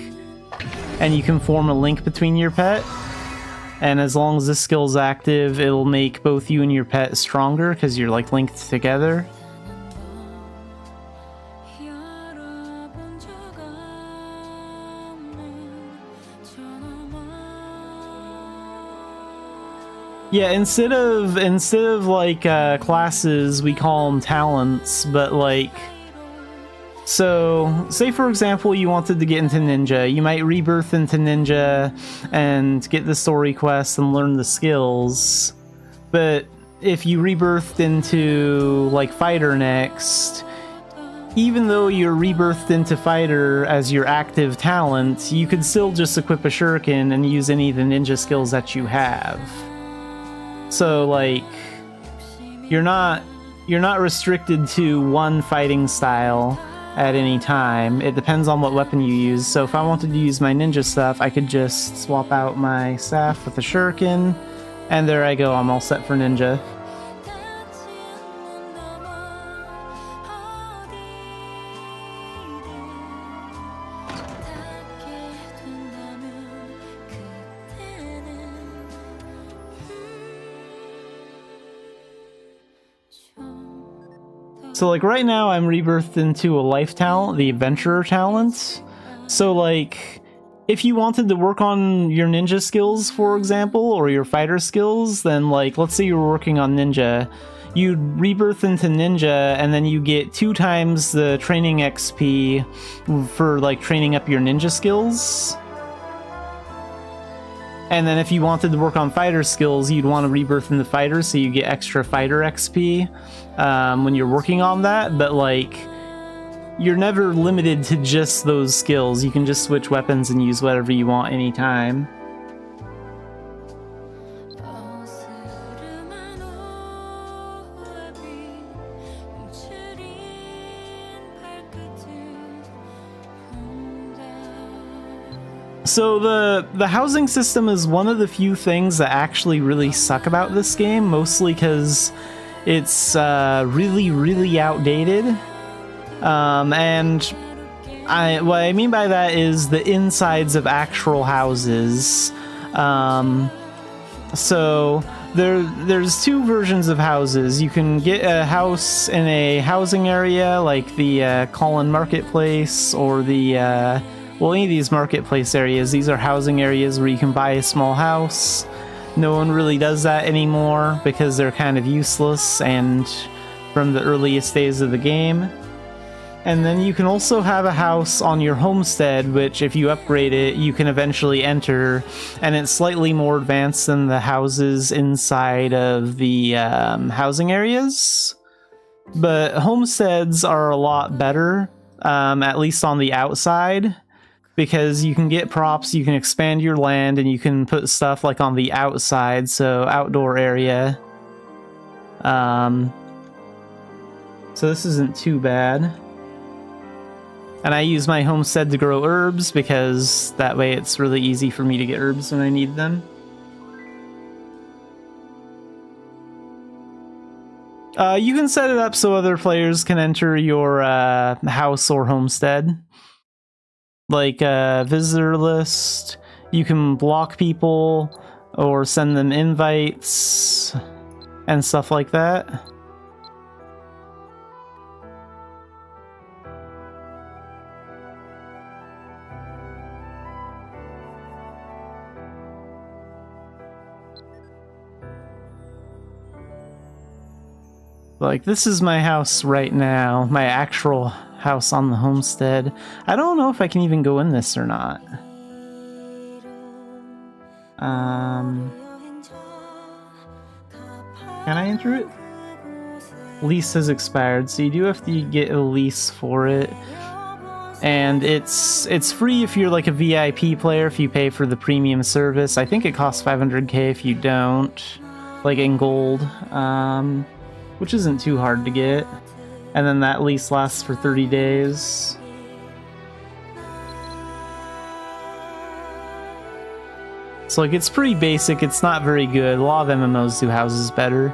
Speaker 1: and you can form a link between your pet. And as long as this skill's active, it'll make both you and your pet stronger because you're, like, linked together. Yeah, instead of like classes, we call them talents, but, like, so, say for example you wanted to get into Ninja, you might rebirth into Ninja and get the story quest and learn the skills, but if you rebirthed into, like, Fighter next, even though you're rebirthed into Fighter as your active talent, you could still just equip a Shuriken and use any of the ninja skills that you have. So, like, you're not restricted to one fighting style at any time. It depends on what weapon you use. So if I wanted to use my ninja stuff, I could just swap out my staff with the shuriken, And there I go, I'm all set for ninja. So like right now I'm rebirthed into a life talent, the adventurer talent. So like if you wanted to work on your ninja skills, for example, or your fighter skills, then like let's say you were working on ninja, you'd rebirth into ninja and then you get 2 times the training XP for like training up your ninja skills. And then if you wanted to work on fighter skills, you'd want to rebirth into fighter, so you get extra fighter XP when you're working on that. But like, you're never limited to just those skills. You can just switch weapons and use whatever you want anytime. So the housing system is one of the few things that actually really suck about this game, mostly because it's really outdated. And what I mean by that is the insides of actual houses. So there's 2 versions of houses. You can get a house in a housing area like the Colin Marketplace or the well, any of these marketplace areas. These are housing areas where you can buy a small house. No one really does that anymore because they're kind of useless and from the earliest days of the game. And then you can also have a house on your homestead, which if you upgrade it, you can eventually enter, and it's slightly more advanced than the houses inside of the housing areas. But homesteads are a lot better, at least on the outside, because you can get props, you can expand your land, and you can put stuff like on the outside, so outdoor area. So this isn't too bad. And I use my homestead to grow herbs because that way it's really easy for me to get herbs when I need them. You can set it up so other players can enter your house or homestead. Like visitor list, you can block people or send them invites and stuff like that. Like, this is my house right now, my actual house on the homestead. I don't know if I can even go in this or not. Can I enter it? Lease has expired, so you do have to get a lease for it. And it's free if you're like a VIP player, if you pay for the premium service. I think it costs 500k if you don't, like in gold. Which isn't too hard to get. And then that lease lasts for 30 days. So like, it's pretty basic, it's not very good. A lot of MMOs do houses better.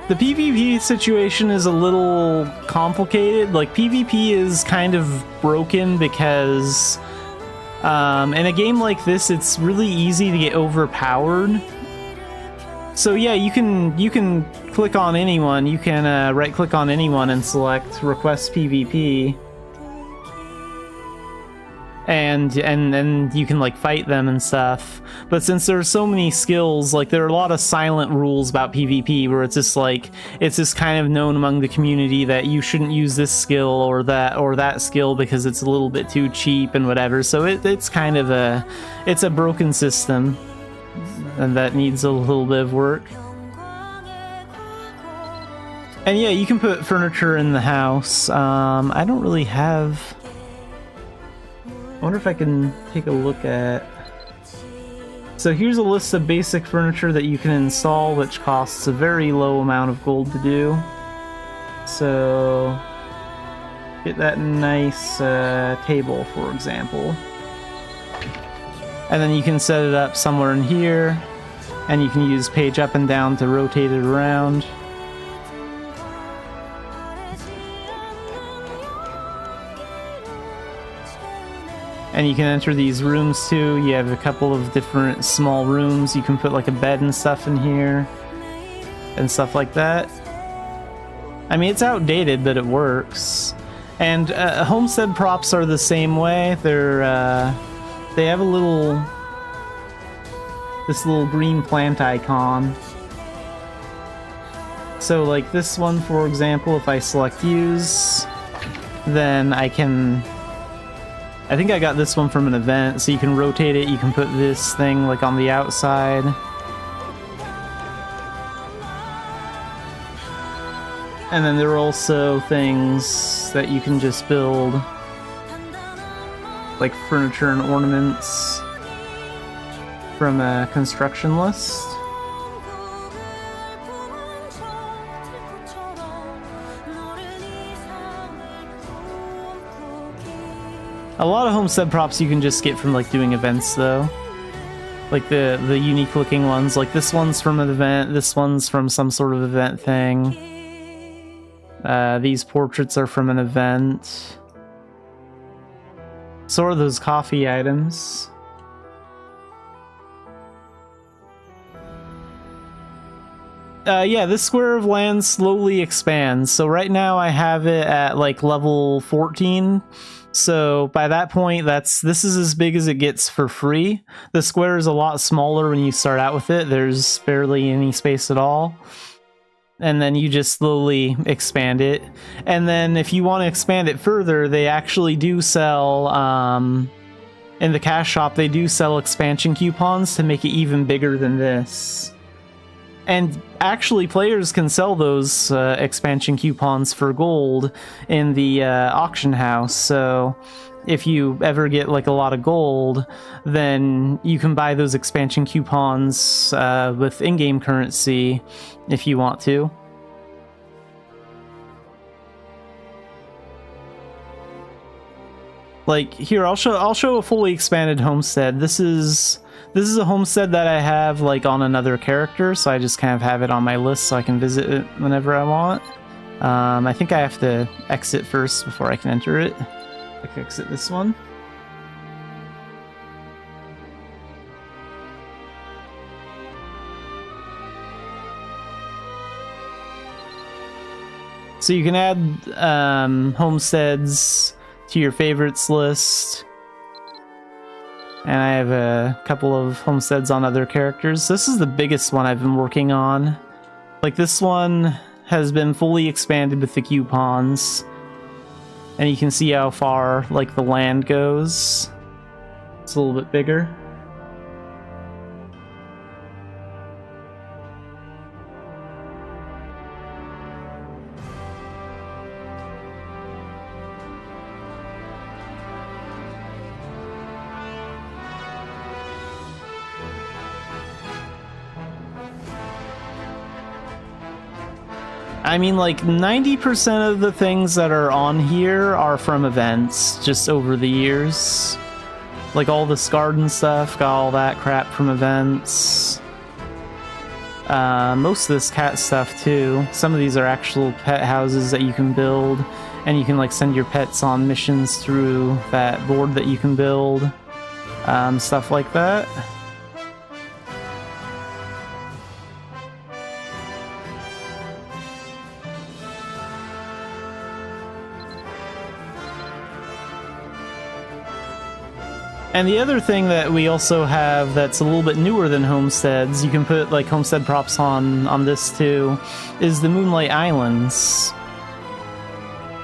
Speaker 1: The PvP situation is a little complicated. Like, PvP is kind of broken because in a game like this, it's really easy to get overpowered. So yeah, you can click on anyone. You can right-click on anyone and select Request PvP, and then you can like fight them and stuff. But since there are so many skills, like there are a lot of silent rules about PvP where it's just like, it's just kind of known among the community that you shouldn't use this skill or that skill because it's a little bit too cheap and whatever. So it's kind of a broken system, and that needs a little bit of work. And yeah, you can put furniture in the house. I don't really have... I wonder if I can take a look at... So here's a list of basic furniture that you can install, which costs a very low amount of gold to do. So Get that nice table, for example. And then you can set it up somewhere in here, and you can use page up and down to rotate it around. And you can enter these rooms too. You have a couple of different small rooms. You can put like a bed and stuff in here and stuff like that. I mean, it's outdated, but it works. And homestead props are the same way. They have this little green plant icon. So like this one, for example, if I select use, then I think I got this one from an event, so you can rotate it, you can put this thing like on the outside. And then there are also things that you can just build, like furniture and ornaments from a construction list. A lot of homestead props you can just get from like doing events though. Like the unique looking ones, like this one's from an event, this one's from some sort of event thing. These portraits are from an event. So are those coffee items. Yeah, this square of land slowly expands. So right now I have it at like level 14. So by that point, this is as big as it gets for free. The square is a lot smaller when you start out with it. There's barely any space at all. And then you just slowly expand it. And then if you want to expand it further, they actually do sell, in the cash shop, they do sell expansion coupons to make it even bigger than this. And actually, players can sell those expansion coupons for gold in the auction house. So if you ever get like a lot of gold, then you can buy those expansion coupons with in-game currency if you want to. Like here, I'll show a fully expanded homestead. This is a homestead that I have like on another character, so I just kind of have it on my list so I can visit it whenever I want. I think I have to exit first before I can enter it. I can exit this one. So you can add homesteads to your favorites list. And I have a couple of homesteads on other characters. This is the biggest one I've been working on. Like this one has been fully expanded with the coupons. And you can see how far like the land goes. It's a little bit bigger. I mean, like 90% of the things that are on here are from events just over the years. Like all this garden stuff, got all that crap from events. Most of this cat stuff too. Some of these are actual pet houses that you can build, and you can like send your pets on missions through that board that you can build. Stuff like that. And the other thing that we also have that's a little bit newer than homesteads, you can put like homestead props on this too, is the Moonlight Islands.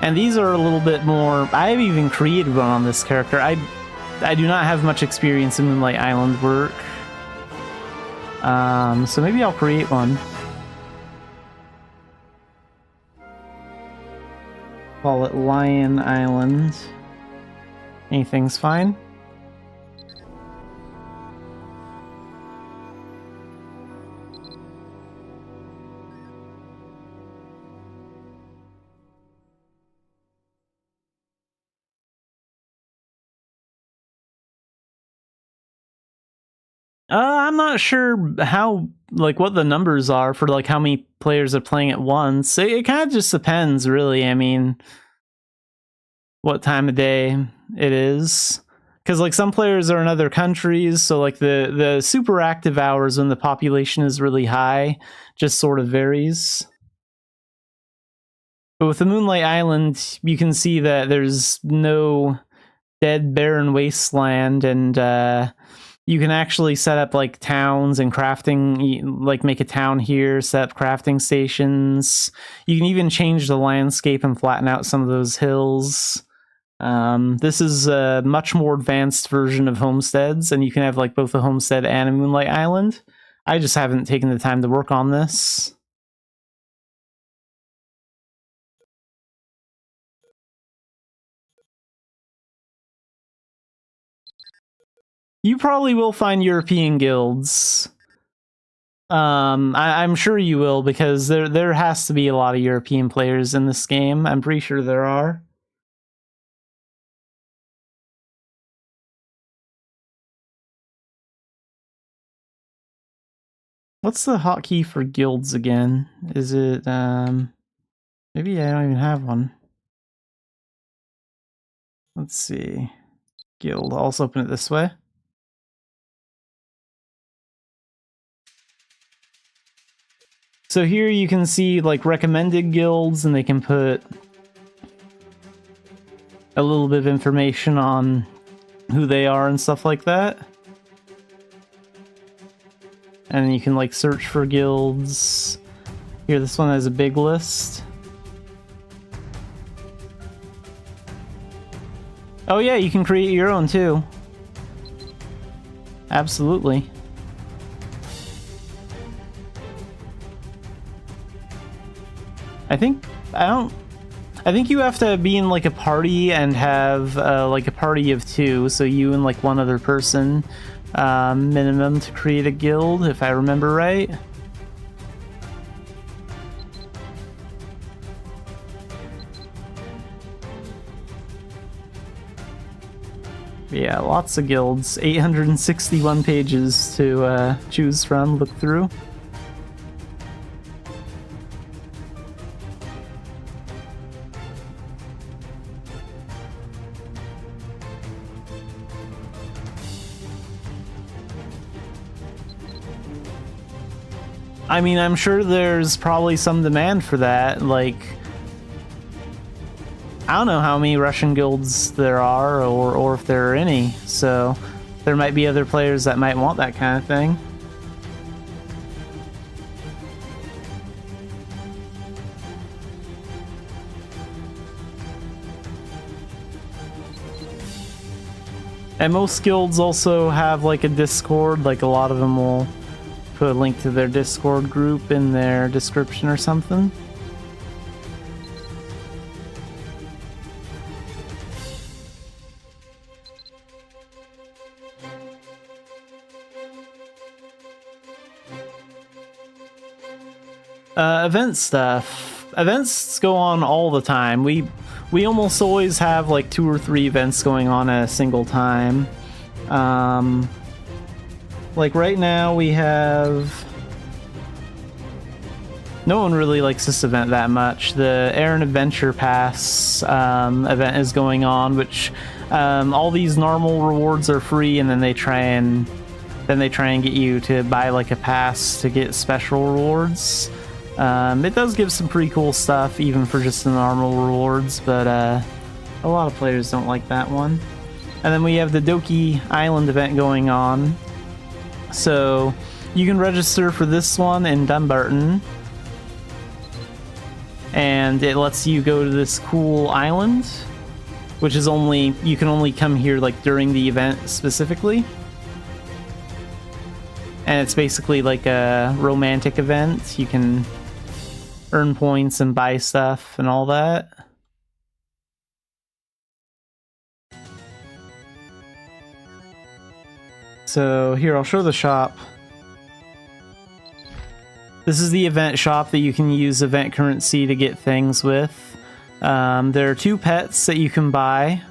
Speaker 1: And these are a little bit more... I have even created one on this character. I do not have much experience in Moonlight Island work. So maybe I'll create one. Call it Lion Island. Anything's fine. I'm not sure how, like, what the numbers are for, like, how many players are playing at once. It kind of just depends, really. I mean, what time of day it is. Because, like, some players are in other countries, so, like, the super active hours when the population is really high just sort of varies. But with the Moonlight Island, you can see that there's no dead, barren wasteland, and you can actually set up like towns and crafting, like make a town here, set up crafting stations. You can even change the landscape and flatten out some of those hills. This is a much more advanced version of homesteads, and you can have like both a homestead and a Moonlight Island. I just haven't taken the time to work on this. You probably will find European guilds. I'm sure you will, because there has to be a lot of European players in this game. I'm pretty sure there are. What's the hotkey for guilds again? Is it, maybe I don't even have one. Let's see. Guild. I'll also open it this way. So here you can see like recommended guilds, and they can put a little bit of information on who they are and stuff like that. And then you can like search for guilds. Here, this one has a big list. Oh yeah, you can create your own too. Absolutely. I think you have to be in like a party and have like a party of 2, so you and like one other person minimum to create a guild, if I remember right. Yeah, lots of guilds. 861 pages to choose from, look through. I mean, I'm sure there's probably some demand for that. Like, I don't know how many Russian guilds there are, or if there are any, so there might be other players that might want that kind of thing. And most guilds also have like a Discord, like a lot of them will put a link to their Discord group in their description or something. Event stuff. Events go on all the time. We almost always have like 2 or 3 events going on at a single time. Like right now we have... No one really likes this event that much. The Air and Adventure Pass event is going on, which all these normal rewards are free, and then they try and get you to buy like a pass to get special rewards. It does give some pretty cool stuff, even for just the normal rewards, but a lot of players don't like that one. And then we have the Doki Island event going on. So you can register for this one in Dumbarton, and it lets you go to this cool island, which is you can only come here like during the event specifically. And it's basically like a romantic event. You can earn points and buy stuff and all that. So here, I'll show the shop. This is the event shop that you can use event currency to get things with. There are 2 pets that you can buy.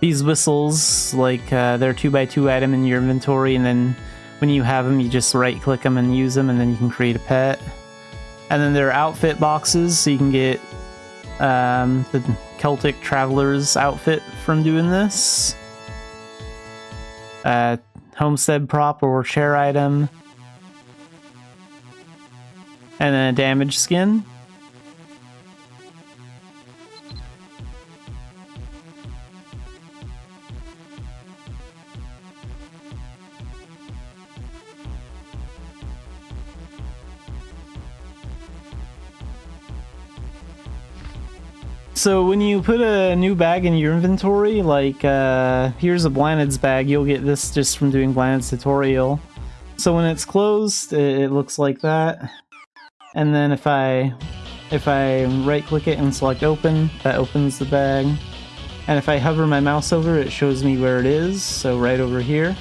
Speaker 1: these whistles, like they're 2x2 item in your inventory, and then when you have them, you just right click them and use them, and then you can create a pet. And then there are outfit boxes, so you can get the Celtic Traveler's outfit from doing this. Homestead prop or chair item. And then a damage skin. So when you put a new bag in your inventory, like here's a Blanded's bag, you'll get this just from doing Blanded's tutorial. So when it's closed, it looks like that. And then if I right click it and select open, that opens the bag. And if I hover my mouse over it, shows me where it is, so right over here.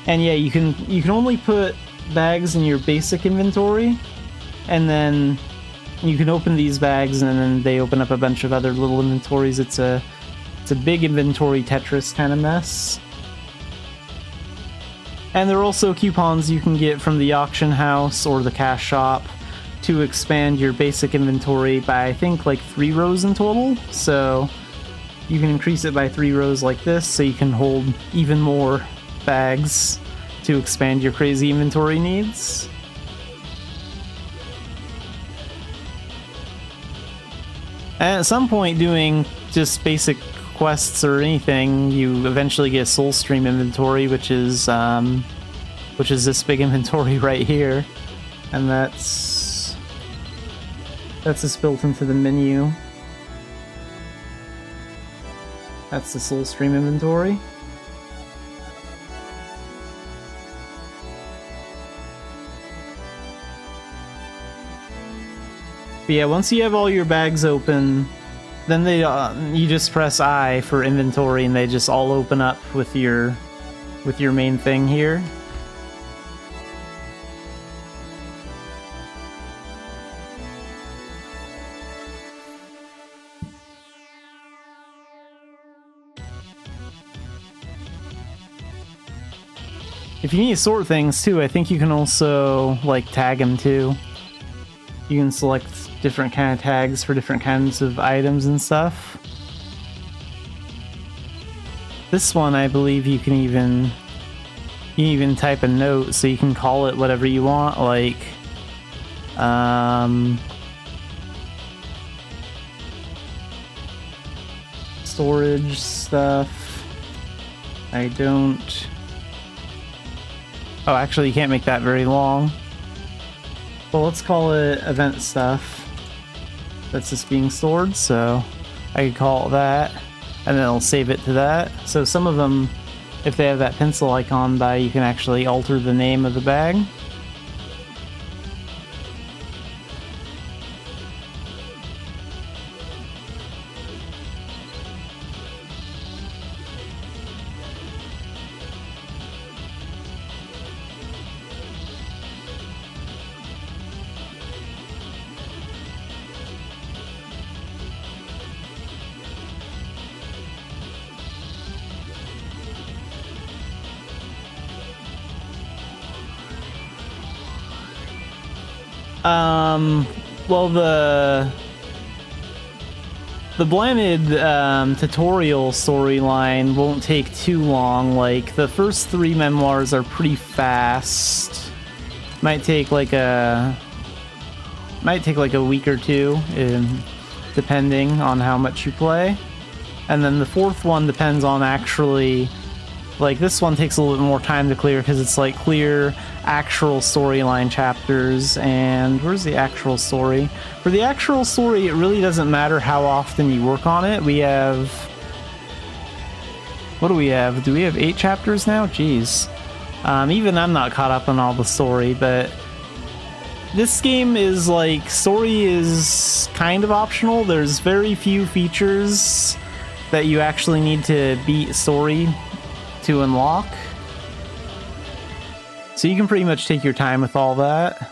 Speaker 1: And yeah, you can only put bags in your basic inventory, and then you can open these bags, and then they open up a bunch of other little inventories. It's a big inventory Tetris kind of mess. And there are also coupons you can get from the auction house or the cash shop to expand your basic inventory by, I think, like 3 rows in total. So you can increase it by 3 rows like this, so you can hold even more bags to expand your crazy inventory needs. And at some point, doing just basic quests or anything, you eventually get Soul Stream inventory, which is this big inventory right here, and that's just built into the menu. That's the Soul Stream inventory. But yeah, once you have all your bags open, then you just press I for inventory, and they just all open up with your main thing here. If you need to sort things too, I think you can also like tag them too. You can select different kind of tags for different kinds of items and stuff. This one, I believe you can even type a note, so you can call it whatever you want, like storage stuff. I don't. Oh, actually, you can't make that very long. Well, let's call it event stuff. That's just being stored, so I could call it that, and then it'll save it to that. So some of them, if they have that pencil icon by, you can actually alter the name of the bag. Well, the Blanded tutorial storyline won't take too long. Like, the first 3 memoirs are pretty fast. Might take like a week or 2, depending on how much you play. And then the 4th one depends on actually, like, this one takes a little bit more time to clear because it's like clear actual storyline chapters. And where's the actual story? For the actual story, it really doesn't matter how often you work on it. We have, what do we have? Do we have 8 chapters now? Jeez. Even I'm not caught up on all the story, but this game is like, story is kind of optional. There's very few features that you actually need to beat story to unlock. So you can pretty much take your time with all that.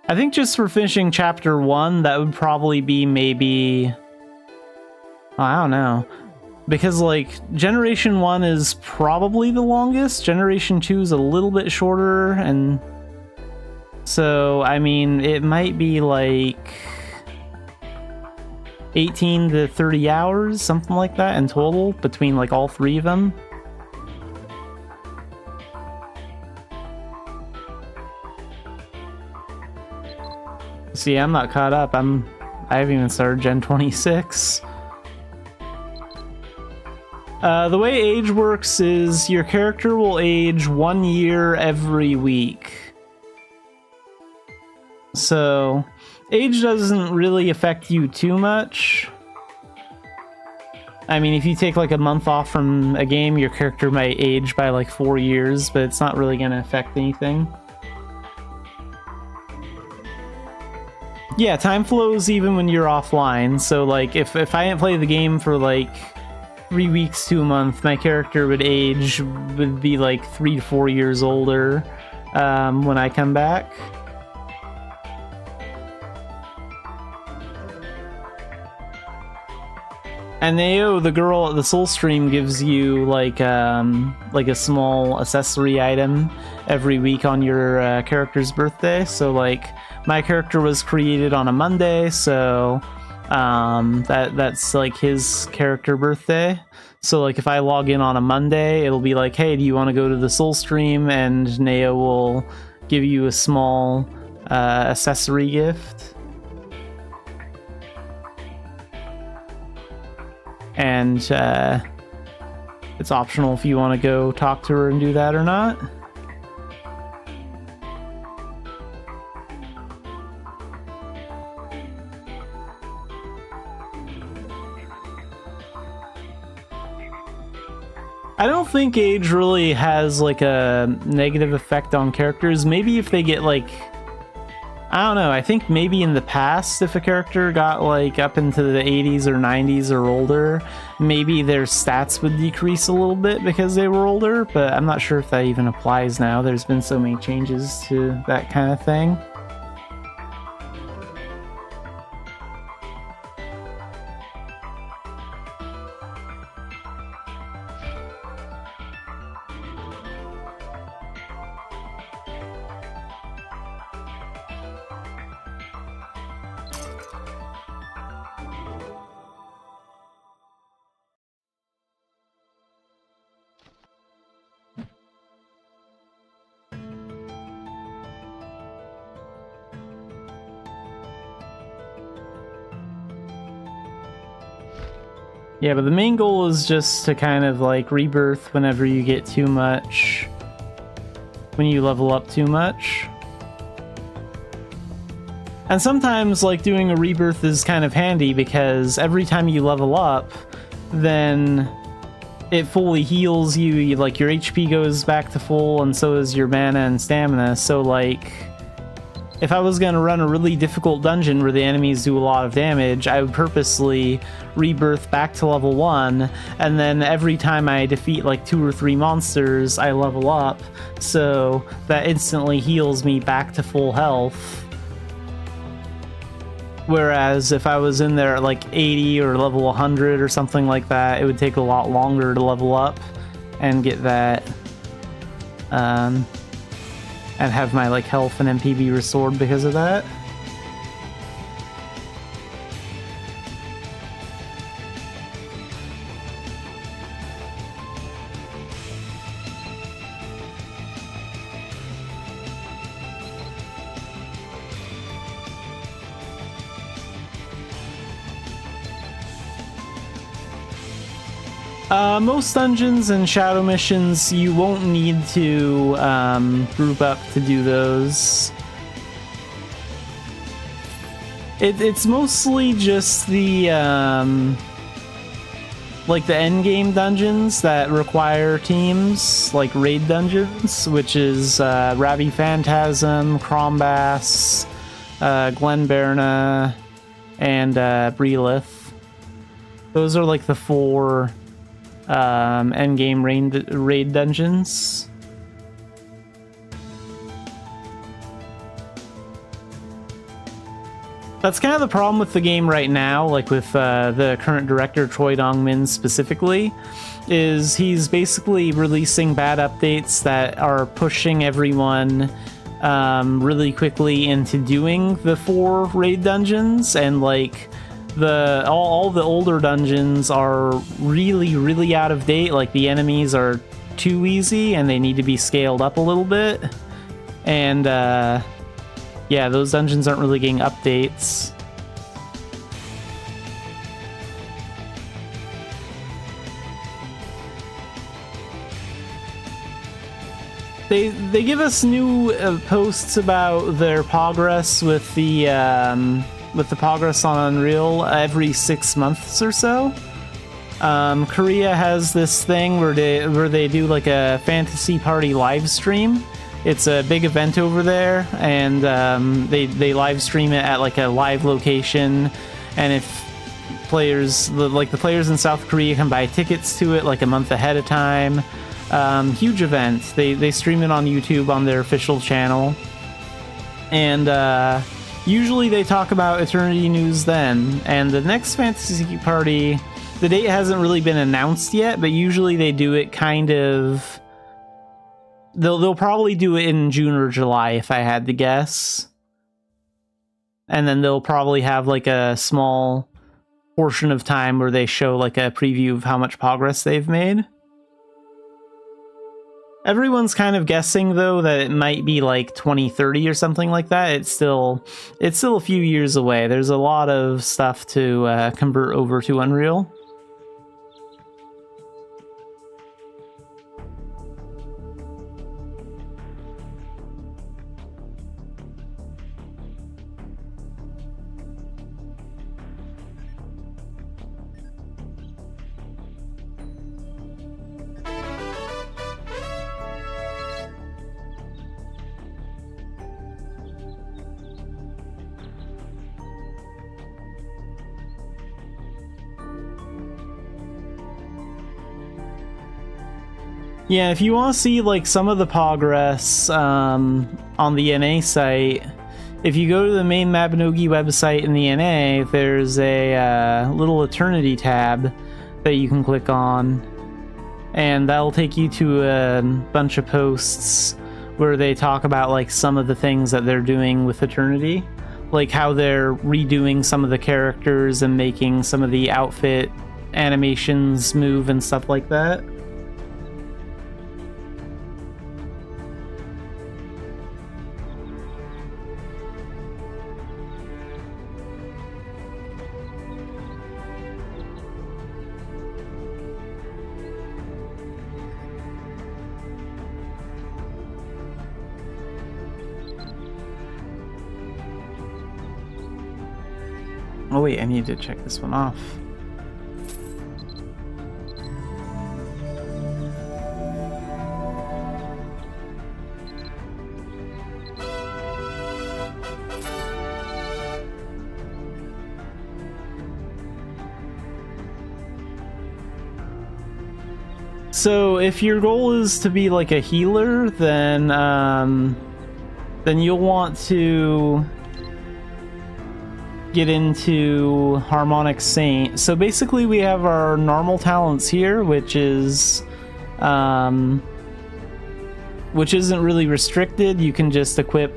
Speaker 1: I think just for finishing chapter 1, that would probably be maybe... I don't know. Because, like, Generation 1 is probably the longest. Generation 2 is a little bit shorter, and... So, I mean, it might be, like... 18 to 30 hours, something like that, in total, between, like, all 3 of them. See, I'm not caught up. I haven't even started Gen 26. The way age works is your character will age 1 year every week. So, age doesn't really affect you too much. I mean, if you take like a month off from a game, your character might age by like 4 years, but it's not really going to affect anything. Yeah, time flows even when you're offline. So like, if I didn't play the game for like 3 weeks to a month, my character would be like 3 to 4 years older when I come back. And the girl at the Soul Stream gives you like a small accessory item every week on your character's birthday. So like my character was created on a Monday, so that's like his character birthday. So like if I log in on a Monday, it'll be like, hey, do you want to go to the Soul Stream? And Neo will give you a small accessory gift. And it's optional if you want to go talk to her and do that or not. I don't think age really has like a negative effect on characters. Maybe if they get like, I don't know, I think maybe in the past, if a character got like up into the 80s or 90s or older, maybe their stats would decrease a little bit because they were older, but I'm not sure if that even applies now. There's been so many changes to that kind of thing. Yeah, but the main goal is just to kind of like rebirth whenever you get too much, when you level up too much. And sometimes like doing a rebirth is kind of handy because every time you level up, then it fully heals you, like your HP goes back to full and so does your mana and stamina. So like, if I was going to run a really difficult dungeon where the enemies do a lot of damage, I would purposely rebirth back to level 1, and then every time I defeat like 2 or 3 monsters, I level up, so that instantly heals me back to full health. Whereas if I was in there at like 80 or level 100 or something like that, it would take a lot longer to level up and get that, and have my like health and MP be restored because of that. Most dungeons and shadow missions, you won't need to group up to do those. It's mostly just the like the endgame dungeons that require teams, like raid dungeons, which is Ravi Phantasm, Crombass, Glenberna, and Breelith. Those are like the 4 endgame raid dungeons. That's kind of the problem with the game right now, like with the current director, Choi Dong-min specifically, is he's basically releasing bad updates that are pushing everyone really quickly into doing the 4 raid dungeons, and like all the older dungeons are really out of date. Like the enemies are too easy and they need to be scaled up a little bit, and yeah, those dungeons aren't really getting updates. They give us new posts about their progress with the progress on Unreal every 6 months or so. Korea has this thing where they do like a fantasy party live stream. It's a big event over there, and they live stream it at like a live location, and if players, like the players in South Korea, can buy tickets to it like a month ahead of time. Huge event. They stream it on YouTube on their official channel, and usually they talk about Eternity news then. And the next fantasy party, the date hasn't really been announced yet, but usually they do it kind of... They'll probably do it in June or July, if I had to guess. And then they'll probably have like a small portion of time where they show like a preview of how much progress they've made. Everyone's kind of guessing though that it might be like 2030 or something like that. It's still a few years away. There's a lot of stuff to convert over to Unreal. Yeah, if you want to see like some of the progress on the NA site, if you go to the main Mabinogi website in the NA, there's a little Eternity tab that you can click on, and that'll take you to a bunch of posts where they talk about like some of the things that they're doing with Eternity, like how they're redoing some of the characters and making some of the outfit animations move and stuff like that. Oh wait, I need to check this one off. So if your goal is to be like a healer, then you'll want to get into Harmonic Saint. So basically we have our normal talents here, which isn't really restricted. You can just equip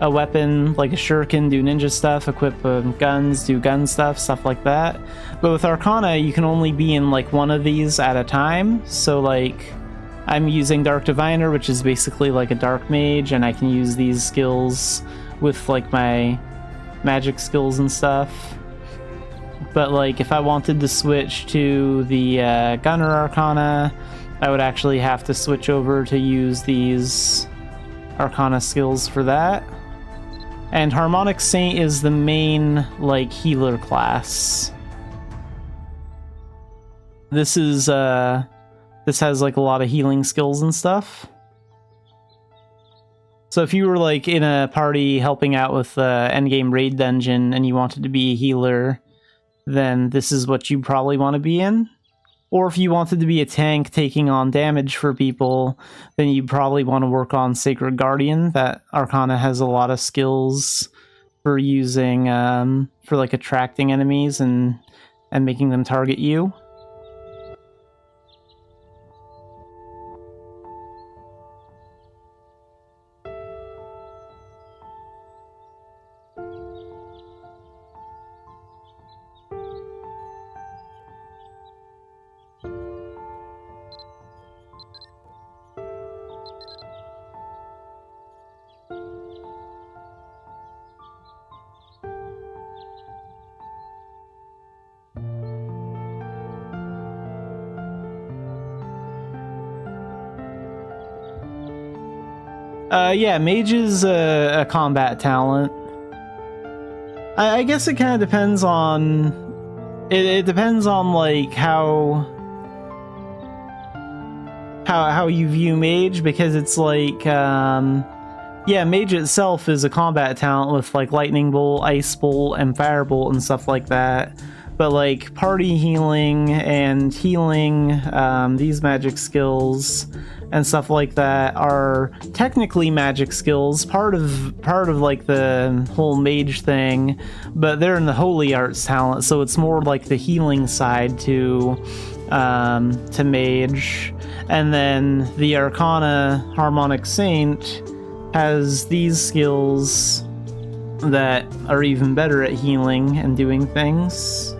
Speaker 1: a weapon like a shuriken, do ninja stuff, equip guns, do gun stuff like that. But with Arcana, you can only be in like one of these at a time. So like I'm using Dark Diviner, which is basically like a dark mage, and I can use these skills with like my magic skills and stuff. But like if I wanted to switch to the Gunner Arcana, I would actually have to switch over to use these Arcana skills for that. And Harmonic Saint is the main like healer class. This has like a lot of healing skills and stuff. So if you were like in a party helping out with the endgame raid dungeon and you wanted to be a healer, then this is what you probably want to be in. Or if you wanted to be a tank taking on damage for people, then you probably want to work on Sacred Guardian. That Arcana has a lot of skills for using for like attracting enemies and making them target you. Yeah, mage is a combat talent. I guess it kind of depends on... It depends on, like, how you view mage, because it's like, yeah, mage itself is a combat talent with, like, lightning bolt, ice bolt, and firebolt and stuff like that. But, like, party healing and healing, these magic skills and stuff like that are technically magic skills, part of like the whole mage thing, but they're in the holy arts talent, so it's more like the healing side to mage. And then the Arcana Harmonic Saint has these skills that are even better at healing and doing things.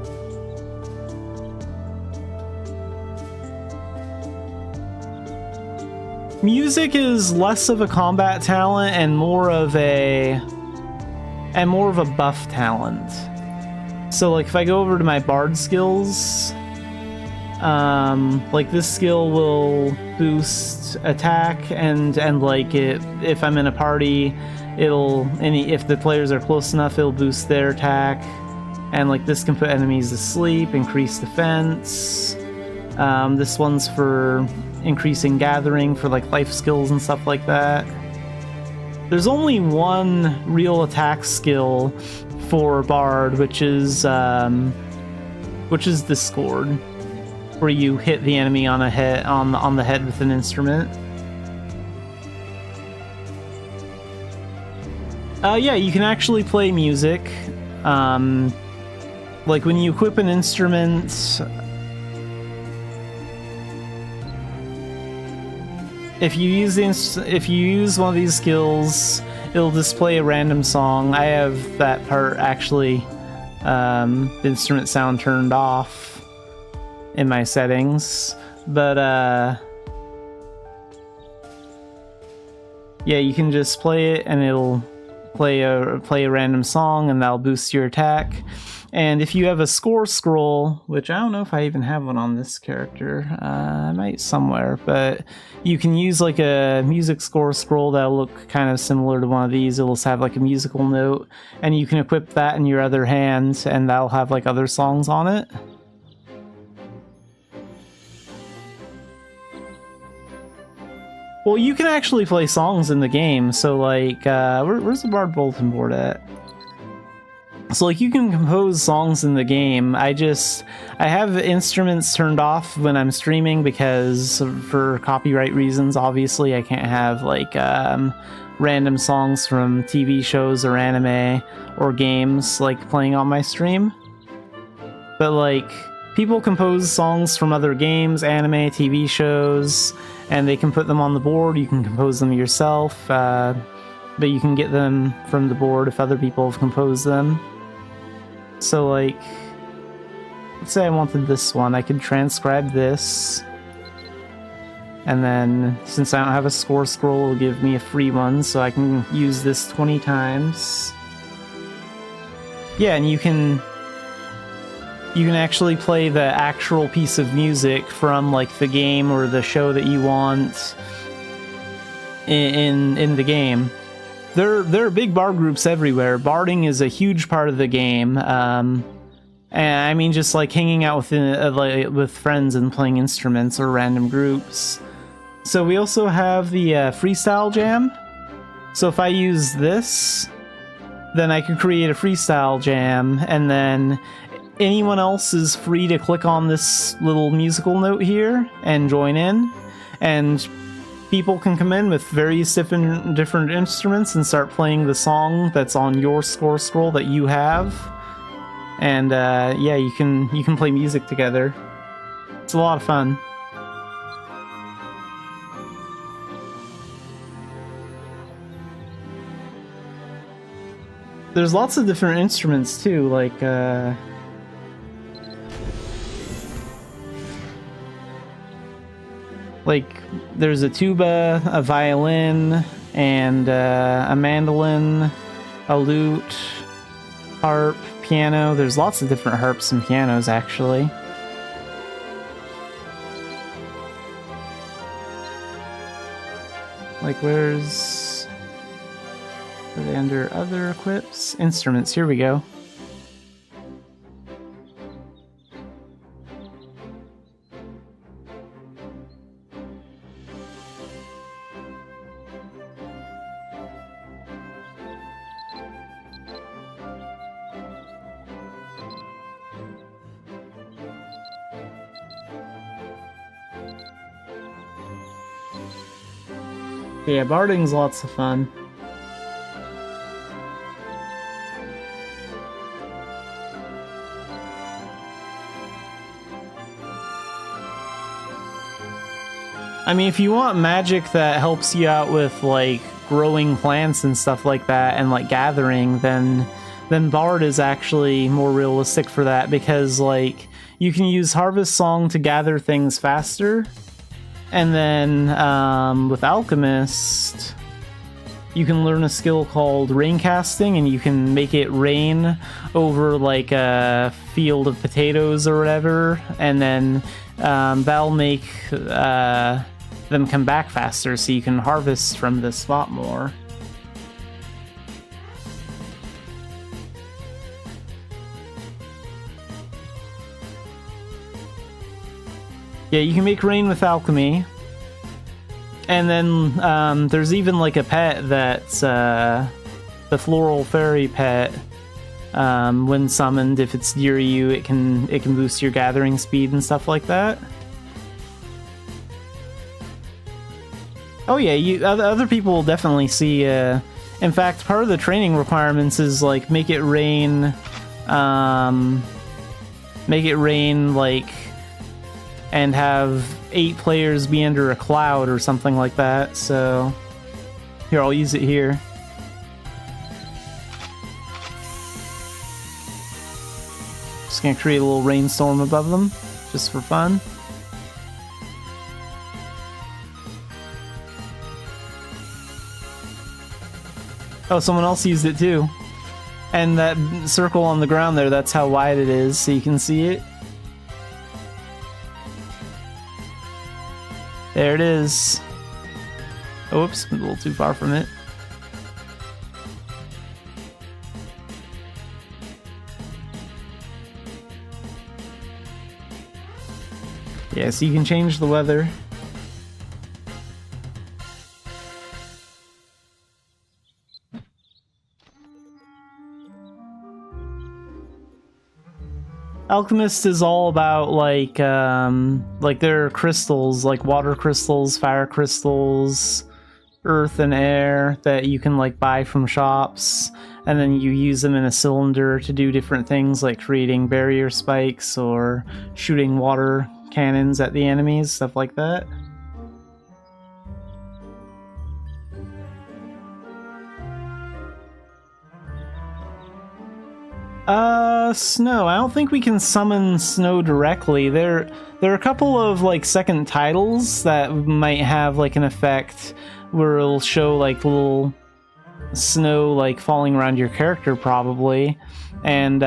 Speaker 1: Music is less of a combat talent and more of a buff talent. So like if I go over to my bard skills, like this skill will boost attack and like if I'm in a party, if the players are close enough, it'll boost their attack. And like this can put enemies to sleep, increase defense. This one's for increasing gathering for like life skills and stuff like that. There's only one real attack skill for Bard, which is Discord, where you hit the enemy on the head with an instrument. Yeah, you can actually play music. Like when you equip an instrument, if you use one of these skills, it'll display a random song. I have that part actually, the instrument sound turned off in my settings, but yeah, you can just play it and it'll play a random song, and that'll boost your attack. And if you have a score scroll, which I don't know if I even have one on this character, I might somewhere, but you can use like a music score scroll that'll look kind of similar to one of these. It'll have like a musical note, and you can equip that in your other hand, and that'll have like other songs on it. Well, you can actually play songs in the game, so like, where's the Bard bulletin board at? So like you can compose songs in the game. I have instruments turned off when I'm streaming because for copyright reasons, obviously I can't have like random songs from TV shows or anime or games like playing on my stream. But like people compose songs from other games, anime, TV shows, and they can put them on the board. You can compose them yourself, but you can get them from the board if other people have composed them. So like, let's say I wanted this one, I could transcribe this, and then since I don't have a score scroll, it'll give me a free one, so I can use this 20 times. Yeah, and you can actually play the actual piece of music from like the game or the show that you want in the game. There are big bard groups everywhere. Barding is a huge part of the game. And I mean, just like hanging out with friends and playing instruments or random groups. So we also have the freestyle jam. So if I use this, then I can create a freestyle jam, and then anyone else is free to click on this little musical note here and join in. And people can come in with various different instruments and start playing the song that's on your score scroll that you have. And yeah, you can play music together. It's a lot of fun. There's lots of different instruments too, like there's a tuba, a violin, and a mandolin, a lute, harp, piano. There's lots of different harps and pianos, actually. Like, where's... Are they under other equips? Instruments, here we go. Yeah, barding's lots of fun. I mean, if you want magic that helps you out with, like, growing plants and stuff like that, and, like, gathering, then Bard is actually more realistic for that, because, like, you can use Harvest Song to gather things faster, and then, with Alchemist, you can learn a skill called Rain Casting, and you can make it rain over, like, a field of potatoes or whatever, and then that'll make them come back faster, so you can harvest from this spot more. Yeah, you can make rain with alchemy. And then there's even like a pet that's the floral fairy pet. When summoned, if it's near you, it can boost your gathering speed and stuff like that. Oh yeah, other people will definitely see. In fact, part of the training requirements is like make it rain like, and have 8 players be under a cloud or something like that. So here, I'll use it here. Just gonna create a little rainstorm above them, just for fun. Oh, someone else used it too. And that circle on the ground there, that's how wide it is, so you can see it. There it is. Oh, whoops, a little too far from it. Yeah, so you can change the weather. Alchemist is all about like there are crystals, like water crystals, fire crystals, earth and air that you can like buy from shops, and then you use them in a cylinder to do different things like creating barrier spikes or shooting water cannons at the enemies, stuff like that. Snow. I don't think we can summon snow directly. There are a couple of like second titles that might have like an effect where it'll show like little snow like falling around your character probably, and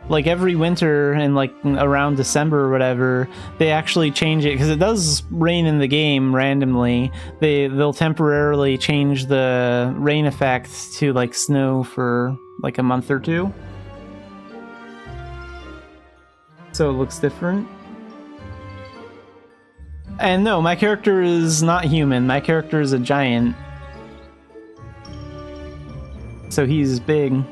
Speaker 1: like every winter and like around December or whatever, they actually change it because it does rain in the game randomly. They'll temporarily change the rain effect to like snow for like a month or two, so it looks different. And no, my character is not human. My character is a giant, so he's big.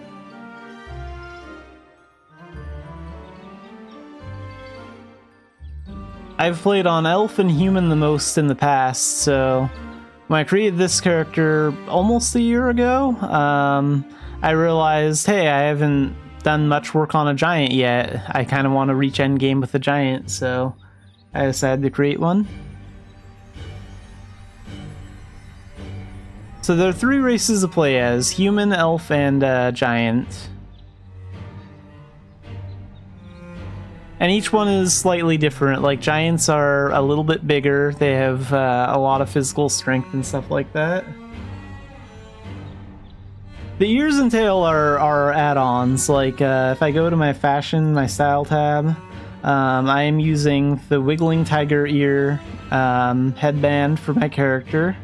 Speaker 1: I've played on elf and human the most in the past, so when I created this character almost a year ago, I realized, hey, I haven't done much work on a giant yet. I kind of want to reach endgame with a giant, so I decided to create one. So there are 3 races to play as: human, elf, and giant. And each one is slightly different. Like, giants are a little bit bigger. They have a lot of physical strength and stuff like that. The ears and tail are add-ons. Like, if I go to my fashion, my style tab, I am using the wiggling tiger ear headband for my character,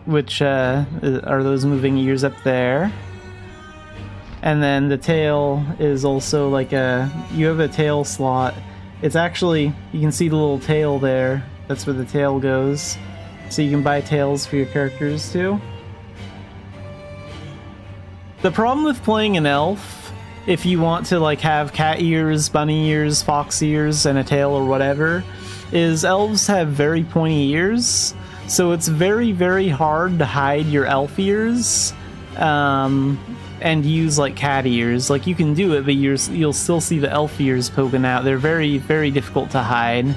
Speaker 1: which are those moving ears up there. And then the tail is also like you have a tail slot. It's actually, you can see the little tail there. That's where the tail goes. So you can buy tails for your characters too. The problem with playing an elf, if you want to like have cat ears, bunny ears, fox ears, and a tail or whatever, is elves have very pointy ears. So it's very, very hard to hide your elf ears. And use like cat ears. Like, you can do it, but you'll still see the elf ears poking out. They're very, very difficult to hide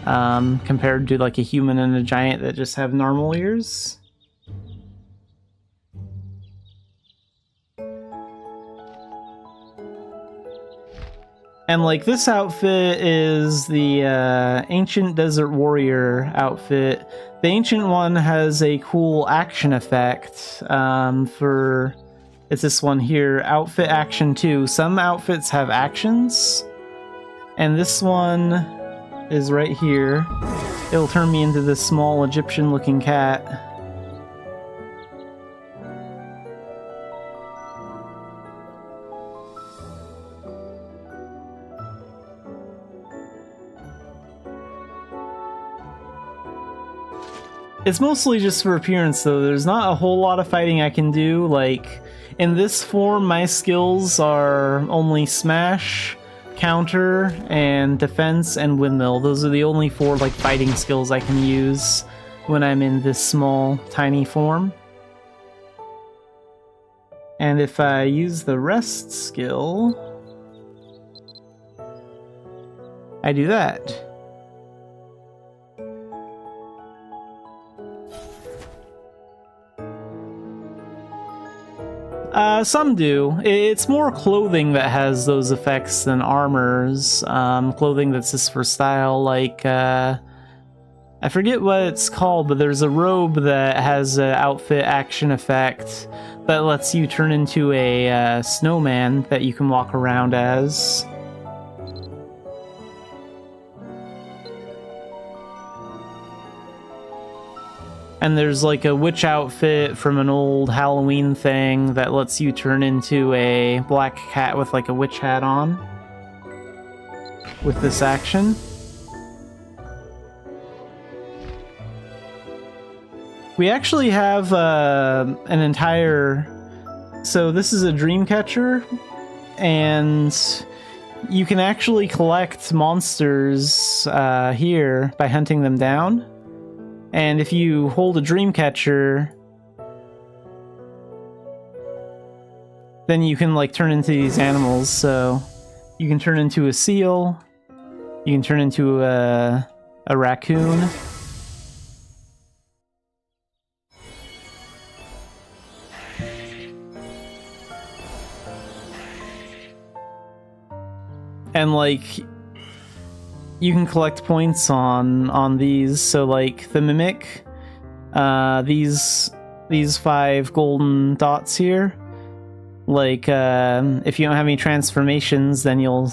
Speaker 1: compared to like a human and a giant that just have normal ears. And like, this outfit is the Ancient Desert Warrior outfit. The Ancient one has a cool action effect for... It's this one here, Outfit Action 2. Some outfits have actions, and this one is right here. It'll turn me into this small Egyptian-looking cat. It's mostly just for appearance, though. There's not a whole lot of fighting I can do. Like, in this form, my skills are only smash, counter, and defense, and windmill. Those are the only 4 like fighting skills I can use when I'm in this small, tiny form. And if I use the rest skill, I do that. Some do. It's more clothing that has those effects than armors. Clothing that's just for style, like, I forget what it's called, but there's a robe that has an outfit action effect that lets you turn into a snowman that you can walk around as. And there's like a witch outfit from an old Halloween thing that lets you turn into a black cat with like a witch hat on with this action. We actually have an entire... So this is a dream catcher, and you can actually collect monsters here by hunting them down. And if you hold a dream catcher, then you can like turn into these animals. So you can turn into a seal, you can turn into a raccoon. And like, you can collect points on these. So like the mimic, these 5 golden dots here, like if you don't have any transformations, then you'll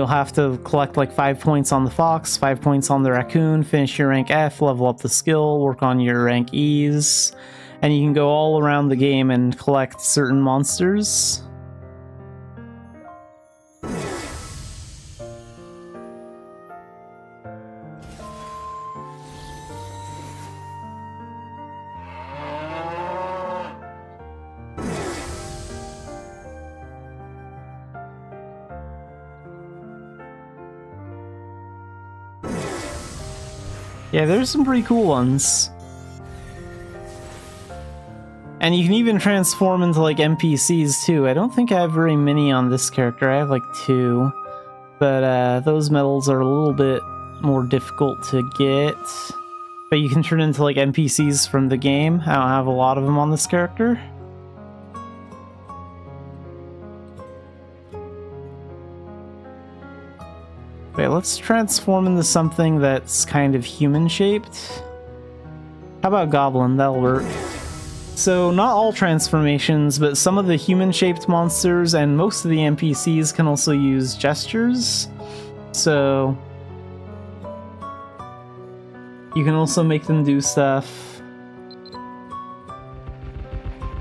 Speaker 1: have to collect like 5 points on the fox, 5 points on the raccoon, finish your rank F, level up the skill, work on your rank E's, and you can go all around the game and collect certain monsters. Yeah, there's some pretty cool ones. And you can even transform into like NPCs too. I don't think I have very many on this character. I have like 2. But those medals are a little bit more difficult to get. But you can turn into like NPCs from the game. I don't have a lot of them on this character. Okay, let's transform into something that's kind of human-shaped. How about Goblin? That'll work. So, not all transformations, but some of the human-shaped monsters and most of the NPCs can also use gestures. So, you can also make them do stuff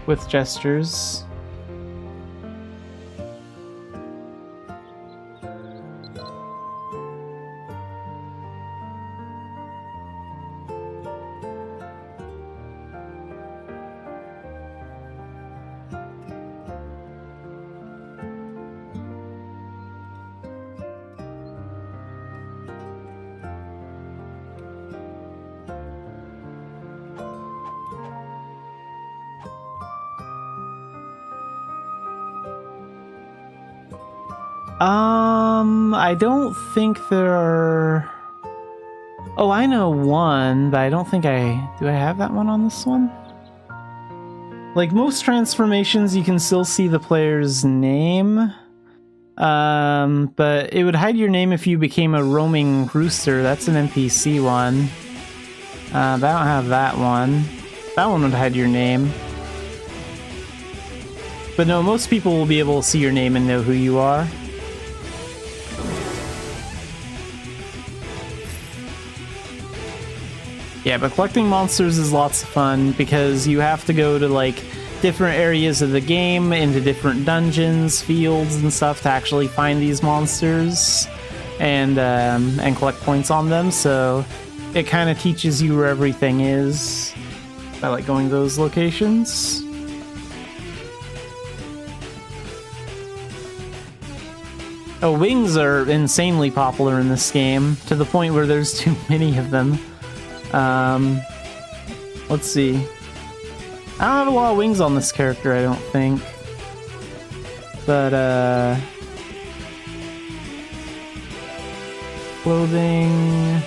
Speaker 1: with gestures. I don't think there are... Oh, I know one, but I don't think I... Do I have that one on this one? Like, most transformations, you can still see the player's name. But it would hide your name if you became a roaming rooster. That's an NPC one. But I don't have that one. That one would hide your name. But no, most people will be able to see your name and know who you are. Yeah, but collecting monsters is lots of fun because you have to go to like different areas of the game, into different dungeons, fields, and stuff to actually find these monsters and collect points on them. So it kind of teaches you where everything is by like going to those locations. Oh, wings are insanely popular in this game to the point where there's too many of them. Let's see. I don't have a lot of wings on this character, I don't think. But, clothing...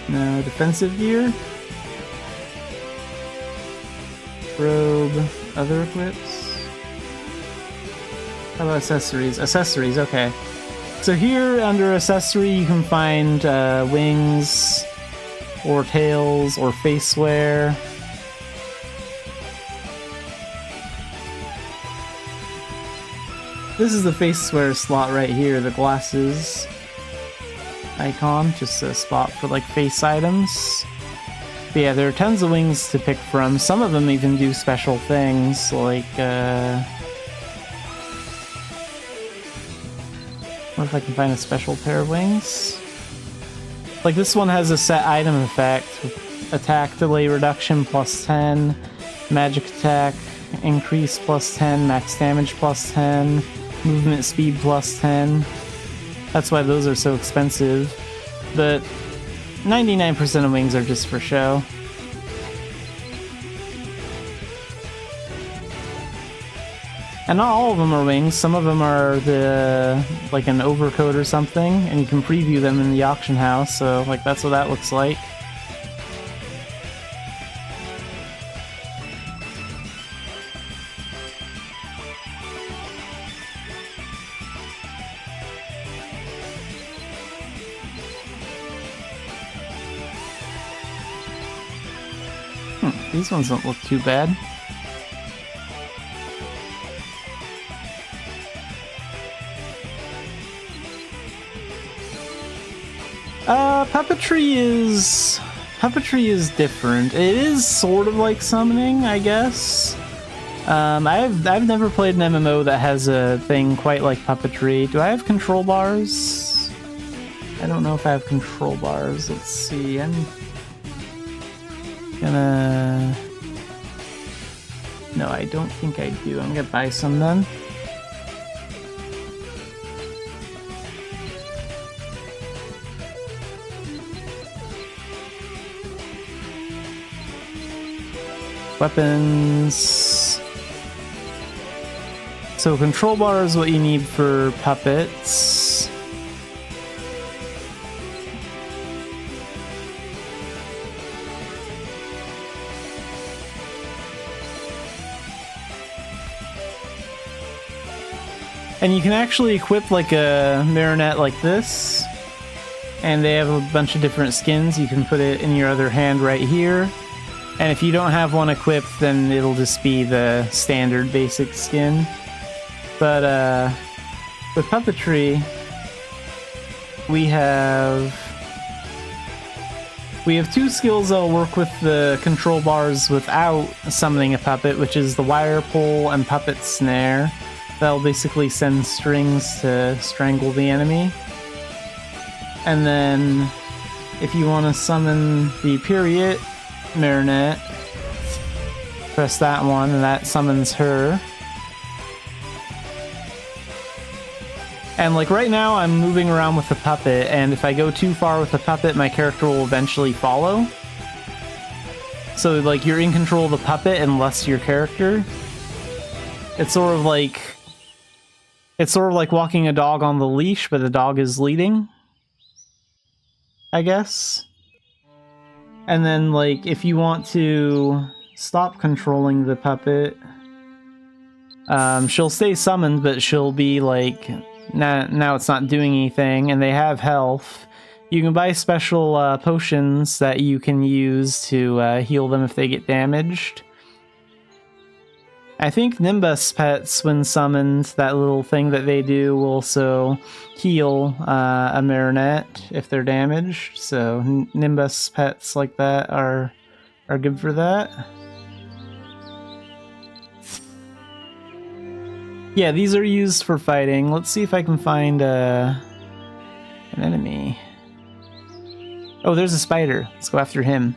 Speaker 1: No, defensive gear? Robe, other equips? How about accessories? Accessories, okay. So here, under accessory, you can find, wings, or tails, or face wear. This is the face wear slot right here, the glasses icon, just a spot for like face items. But yeah, there are tons of wings to pick from. Some of them even do special things, like, what if I can find a special pair of wings? Like this one has a set item effect. Attack delay reduction plus 10, magic attack increase plus 10, max damage plus 10, movement speed plus 10. That's why those are so expensive. But 99% of wings are just for show. And not all of them are wings, some of them are like an overcoat or something, and you can preview them in the auction house, so like that's what that looks like. These ones don't look too bad. Puppetry is different. It is sort of like summoning, I guess. I've never played an MMO that has a thing quite like puppetry. Do I have control bars? I don't know if I have control bars. Let's see. I'm gonna... No, I don't think I do. I'm gonna buy some then. weapons. So control bar is what you need for puppets. And you can actually equip like a marionette like this. And they have a bunch of different skins. You can put it in your other hand right here. And if you don't have one equipped, then it'll just be the standard basic skin. But with puppetry, we have two skills that'll work with the control bars without summoning a puppet, which is the wire pull and puppet snare. That'll basically send strings to strangle the enemy. And then, if you want to summon the Period Marionette, press that one, and that summons her. And like right now, I'm moving around with the puppet, and if I go too far with the puppet, my character will eventually follow. So like you're in control of the puppet and less your character. It's sort of like walking a dog on the leash, but the dog is leading, I guess. And then, like, if you want to stop controlling the puppet, she'll stay summoned, but she'll be, like, now it's not doing anything, and they have health. You can buy special potions that you can use to heal them if they get damaged. I think Nimbus pets, when summoned, that little thing that they do will also heal a marionette if they're damaged. So Nimbus pets like that are good for that. Yeah, these are used for fighting. Let's see if I can find an enemy. Oh, there's a spider. Let's go after him.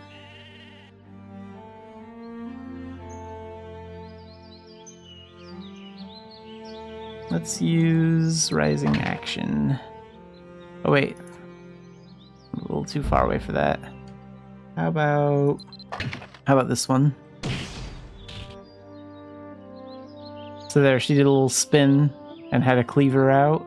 Speaker 1: Let's use Rising Action. Oh wait, I'm a little too far away for that. How about this one? So there, she did a little spin and had a cleaver out.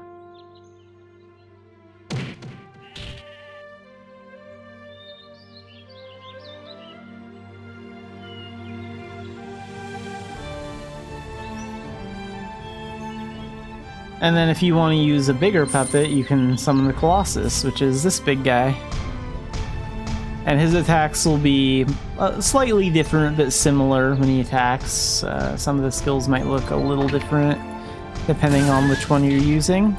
Speaker 1: And then if you want to use a bigger puppet, you can summon the Colossus, which is this big guy. And his attacks will be slightly different, but similar when he attacks. Some of the skills might look a little different, depending on which one you're using.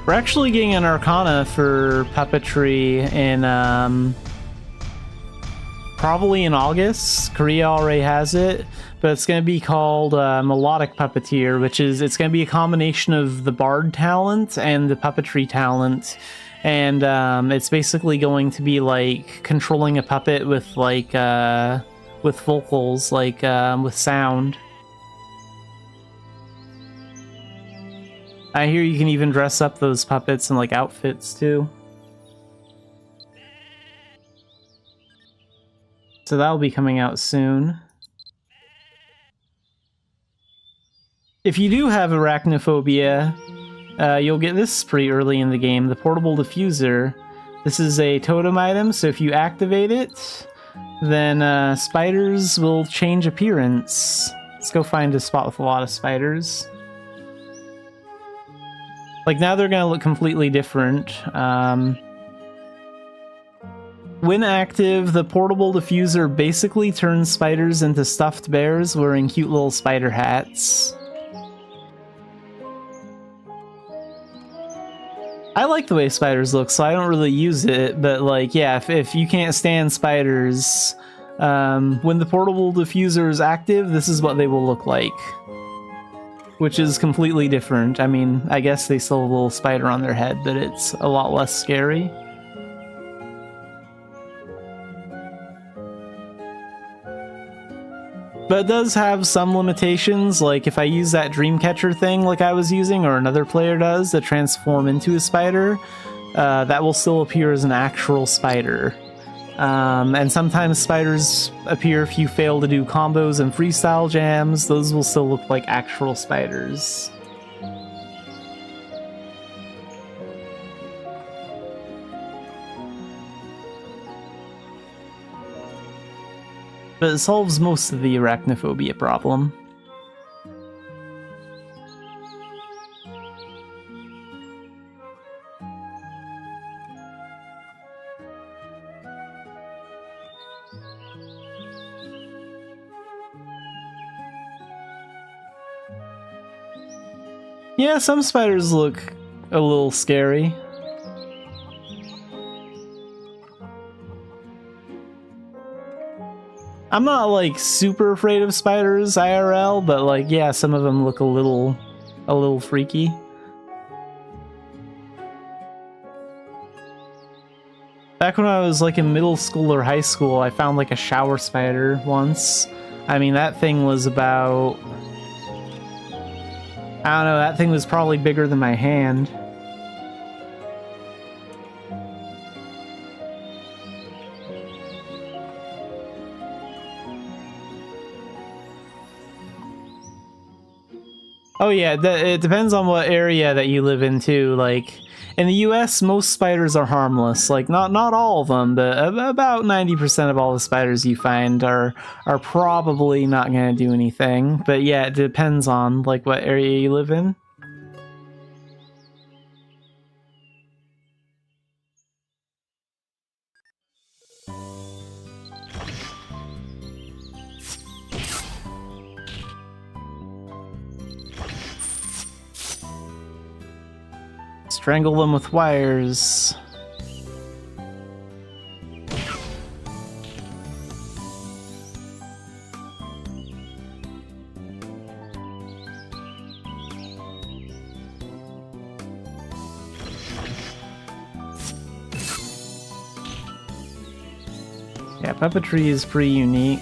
Speaker 1: We're actually getting an Arcana for puppetry in... probably in August. Korea already has it, but it's going to be called Melodic Puppeteer, which is, it's going to be a combination of the bard talent and the puppetry talent, and it's basically going to be like controlling a puppet with like with vocals, like with sound. I hear you can even dress up those puppets in like outfits too. So that'll be coming out soon. If you do have arachnophobia, you'll get this pretty early in the game, the Portable Diffuser. This is a totem item, so if you activate it, then spiders will change appearance. Let's go find a spot with a lot of spiders. Like now they're gonna look completely different. When active, the Portable Diffuser basically turns spiders into stuffed bears wearing cute little spider hats. I like the way spiders look, so I don't really use it, but like, yeah, if you can't stand spiders, when the Portable Diffuser is active, this is what they will look like. Which is completely different. I mean, I guess they still have a little spider on their head, but it's a lot less scary. But it does have some limitations, like if I use that Dreamcatcher thing like I was using, or another player does, to transform into a spider, that will still appear as an actual spider. And sometimes spiders appear if you fail to do combos and freestyle jams. Those will still look like actual spiders. But it solves most of the arachnophobia problem. Yeah, some spiders look a little scary. I'm not like super afraid of spiders IRL, but like yeah, some of them look a little freaky. Back when I was like in middle school or high school, I found like a shower spider once. I mean, that thing was about, I don't know, that thing was probably bigger than my hand. Oh yeah, it depends on what area that you live in too. Like, in the US, most spiders are harmless. Like, not all of them, but about 90% of all the spiders you find are probably not gonna do anything. But yeah, it depends on, like, what area you live in. Strangle them with wires. Yeah, puppetry is pretty unique.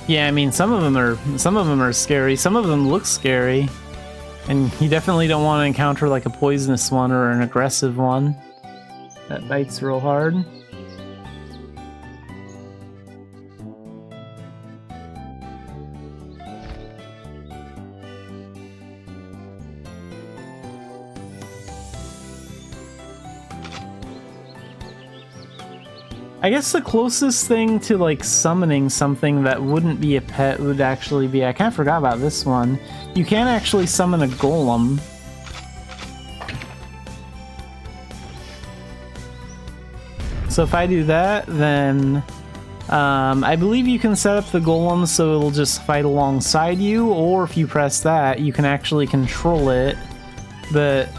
Speaker 1: Yeah, I mean, some of them are scary. Some of them look scary, and you definitely don't want to encounter like a poisonous one or an aggressive one that bites real hard. I guess the closest thing to like summoning something that wouldn't be a pet would actually be, I kind of forgot about this one. You can actually summon a golem. So if I do that, then I believe you can set up the golem so it'll just fight alongside you, or if you press that, you can actually control it. But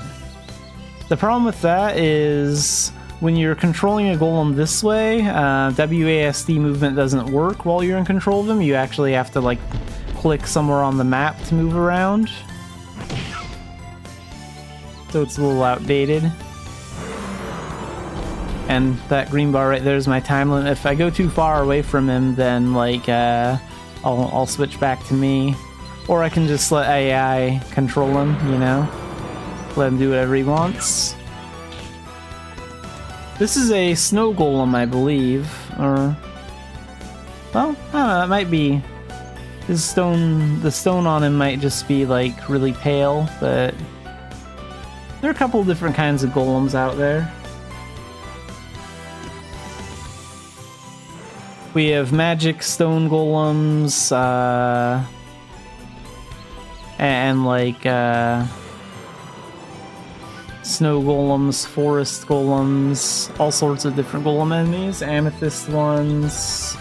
Speaker 1: the problem with that is, when you're controlling a golem this way, WASD movement doesn't work while you're in control of them. You actually have to like click somewhere on the map to move around. So it's a little outdated. And that green bar right there is my time limit. If I go too far away from him, then like I'll switch back to me. Or I can just let AI control him, you know? Let him do whatever he wants. This is a snow golem, I believe, or, well, I don't know, it might be, the stone on him might just be, like, really pale, but there are a couple different kinds of golems out there. We have magic stone golems, and, like, snow golems, forest golems, all sorts of different golem enemies, amethyst ones.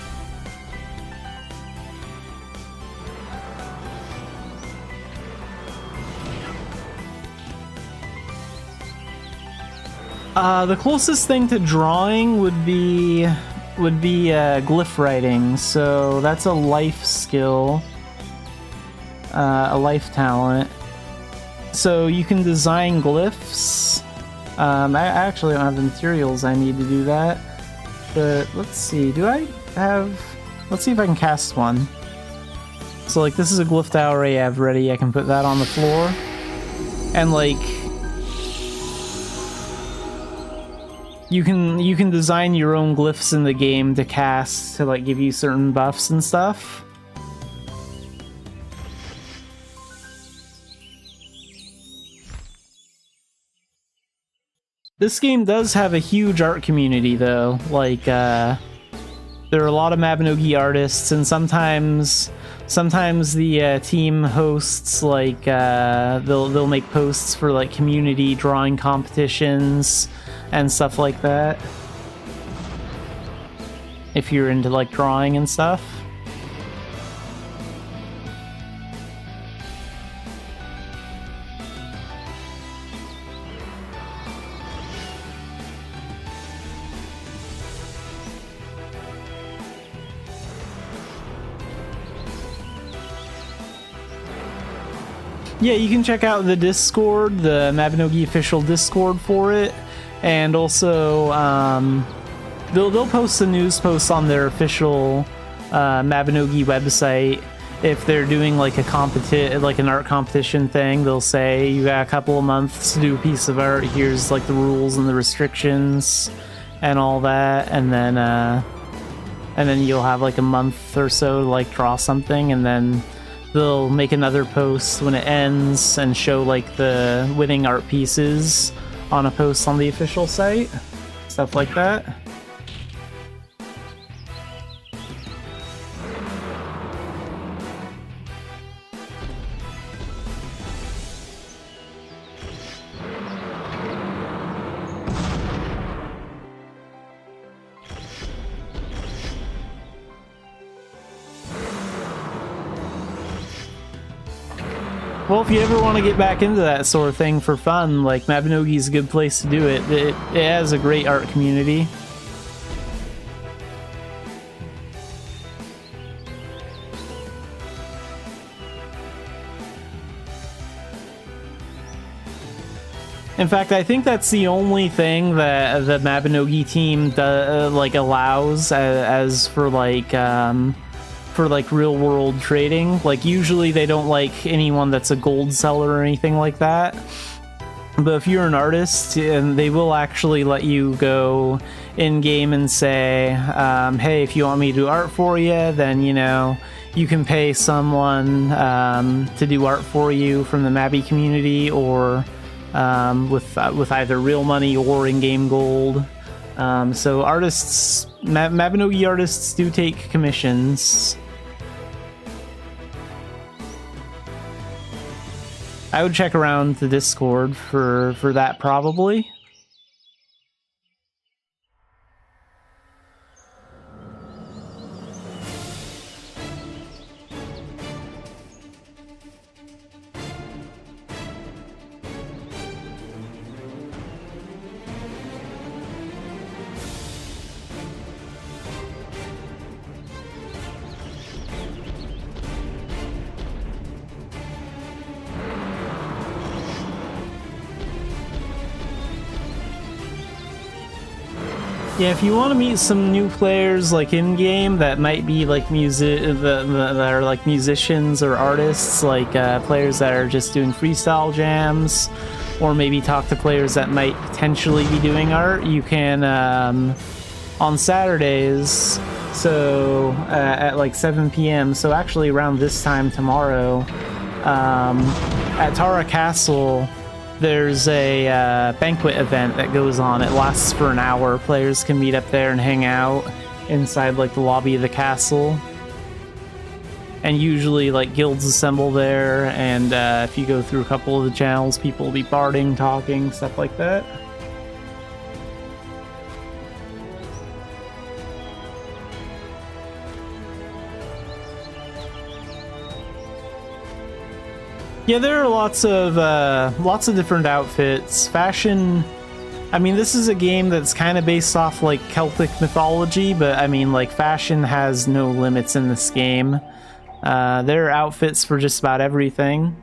Speaker 1: The closest thing to drawing would be glyph writing. So that's a life skill, a life talent. So you can design glyphs. I actually don't have the materials I need to do that. But let's see, let's see if I can cast one. So like this is a glyph tower I have ready, I can put that on the floor. And like you can design your own glyphs in the game to cast to like give you certain buffs and stuff. This game does have a huge art community, though. Like, there are a lot of Mabinogi artists, and sometimes the team hosts like they'll make posts for like community drawing competitions and stuff like that. If you're into like drawing and stuff. Yeah, you can check out the Discord, the Mabinogi official Discord for it, and also they'll post the news posts on their official Mabinogi website. If they're doing like an art competition thing, they'll say you got a couple of months to do a piece of art. Here's like the rules and the restrictions and all that, and then you'll have like a month or so to like draw something, and then they'll make another post when it ends and show like the winning art pieces on a post on the official site, stuff like that. Well, if you ever want to get back into that sort of thing for fun, like Mabinogi is a good place to do it. It has a great art community. In fact, I think that's the only thing that the Mabinogi team allows as for real world trading. Like usually they don't like anyone that's a gold seller or anything like that. But if you're an artist, and they will actually let you go in game and say, hey, if you want me to do art for you, then you can pay someone to do art for you from the Mabby community, or with either real money or in-game gold. So artists, Mabinogi artists do take commissions. I would check around the Discord for that probably. Yeah, if you want to meet some new players like in game that might be like that are like musicians or artists, like players that are just doing freestyle jams, or maybe talk to players that might potentially be doing art, you can on Saturdays, so at like 7 p.m. so actually around this time tomorrow, at Tara Castle, there's a banquet event that goes on. It lasts for an hour. Players can meet up there and hang out inside like the lobby of the castle. And usually like guilds assemble there, and if you go through a couple of the channels, people will be barding, talking, stuff like that. Yeah, there are lots of different outfits. Fashion I mean, this is a game that's kind of based off like Celtic mythology, but I mean, like, fashion has no limits in this game. There are outfits for just about everything.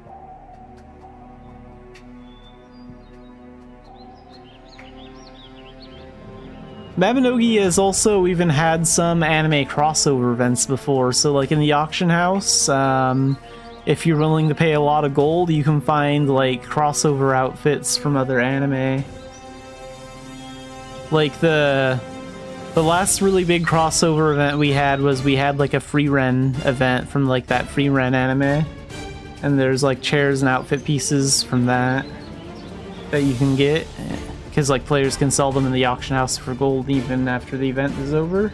Speaker 1: Mabinogi has also even had some anime crossover events before, so like in the auction house, if you're willing to pay a lot of gold, you can find like crossover outfits from other anime. Like the last really big crossover event we had was like a free ren event from like that free ren anime, and there's like chairs and outfit pieces from that you can get. Because like players can sell them in the auction house for gold even after the event is over.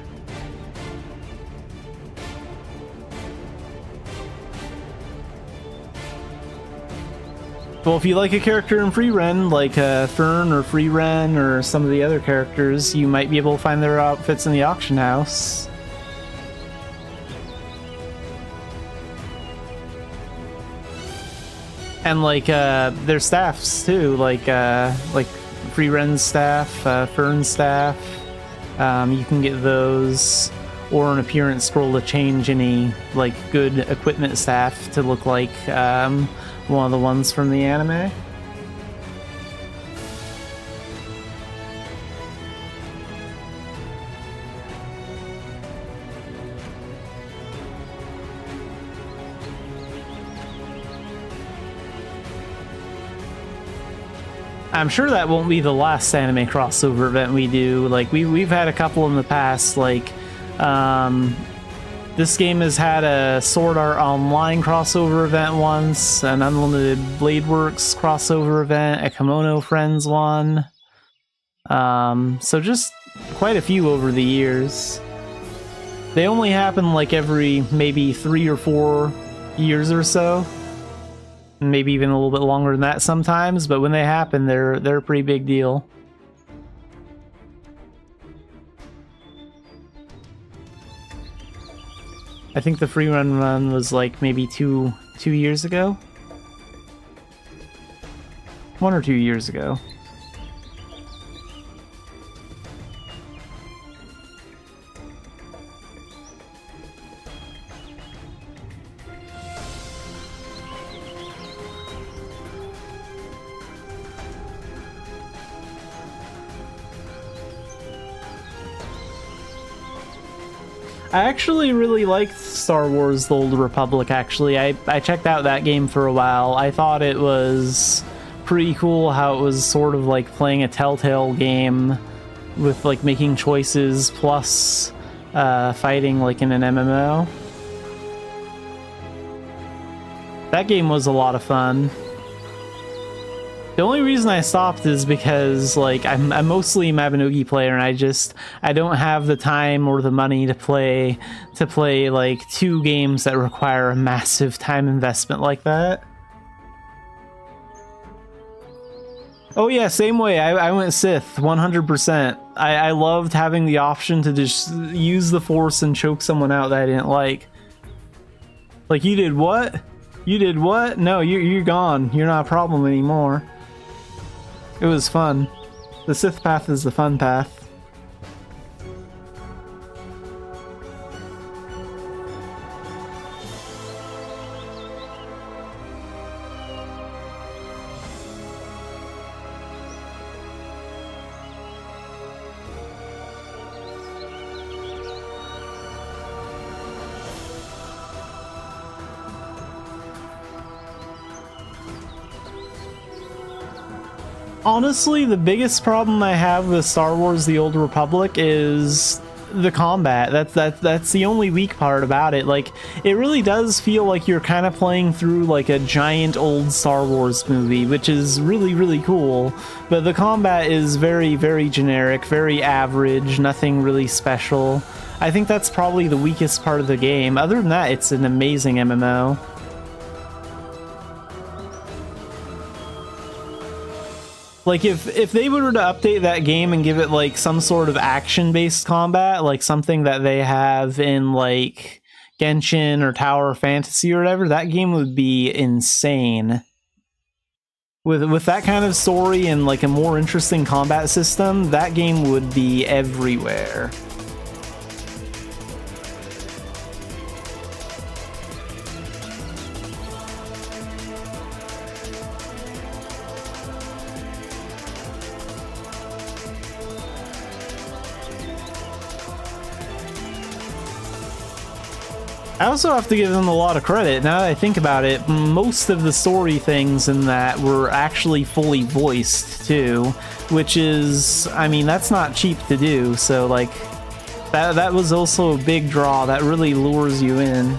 Speaker 1: Well, if you like a character in Free Ren, like Fern or Free Ren or some of the other characters, you might be able to find their outfits in the auction house. And like their staffs too, like Free Ren's staff, Fern's staff. You can get those, or an appearance scroll to change any like good equipment staff to look like one of the ones from the anime. I'm sure that won't be the last anime crossover event we do. Like we've had a couple in the past. Like this game has had a Sword Art Online crossover event once, an Unlimited Blade Works crossover event, a Kimono Friends one. So just quite a few over the years. They only happen like every maybe 3 or 4 years or so. Maybe even a little bit longer than that sometimes, but when they happen, they're a pretty big deal. I think the free run was like maybe two years ago? 1 or 2 years ago. I actually really liked Star Wars The Old Republic, actually. I checked out that game for a while. I thought it was pretty cool how it was sort of like playing a Telltale game with like making choices plus fighting like in an MMO. That game was a lot of fun. The only reason I stopped is because like I'm mostly a Mabinogi player, and I don't have the time or the money to play like 2 games that require a massive time investment like that. Oh yeah, same way. I went Sith 100%. I loved having the option to just use the Force and choke someone out that I didn't like. Like, you did what? You did what? No, you're gone. You're not a problem anymore. It was fun. The Sith path is the fun path. Honestly, the biggest problem I have with Star Wars The Old Republic is the combat. That's the only weak part about it. Like, it really does feel like you're kind of playing through like a giant old Star Wars movie, which is really, really cool. But the combat is very, very generic, very average, nothing really special. I think that's probably the weakest part of the game. Other than that, it's an amazing MMO. Like, if they were to update that game and give it, like, some sort of action-based combat, like something that they have in, like, Genshin or Tower Fantasy or whatever, that game would be insane. With that kind of story and like a more interesting combat system, that game would be everywhere. I also have to give them a lot of credit. Now that I think about it, most of the story things in that were actually fully voiced too, which is, I mean, that's not cheap to do. So like, that was also a big draw that really lures you in.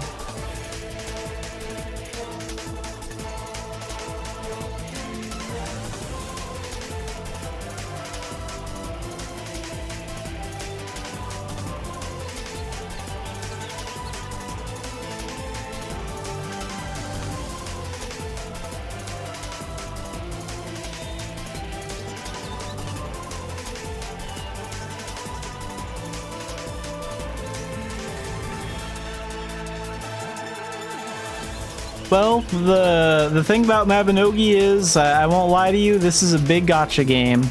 Speaker 1: Well, the thing about Mabinogi is, I won't lie to you, this is a big gacha game.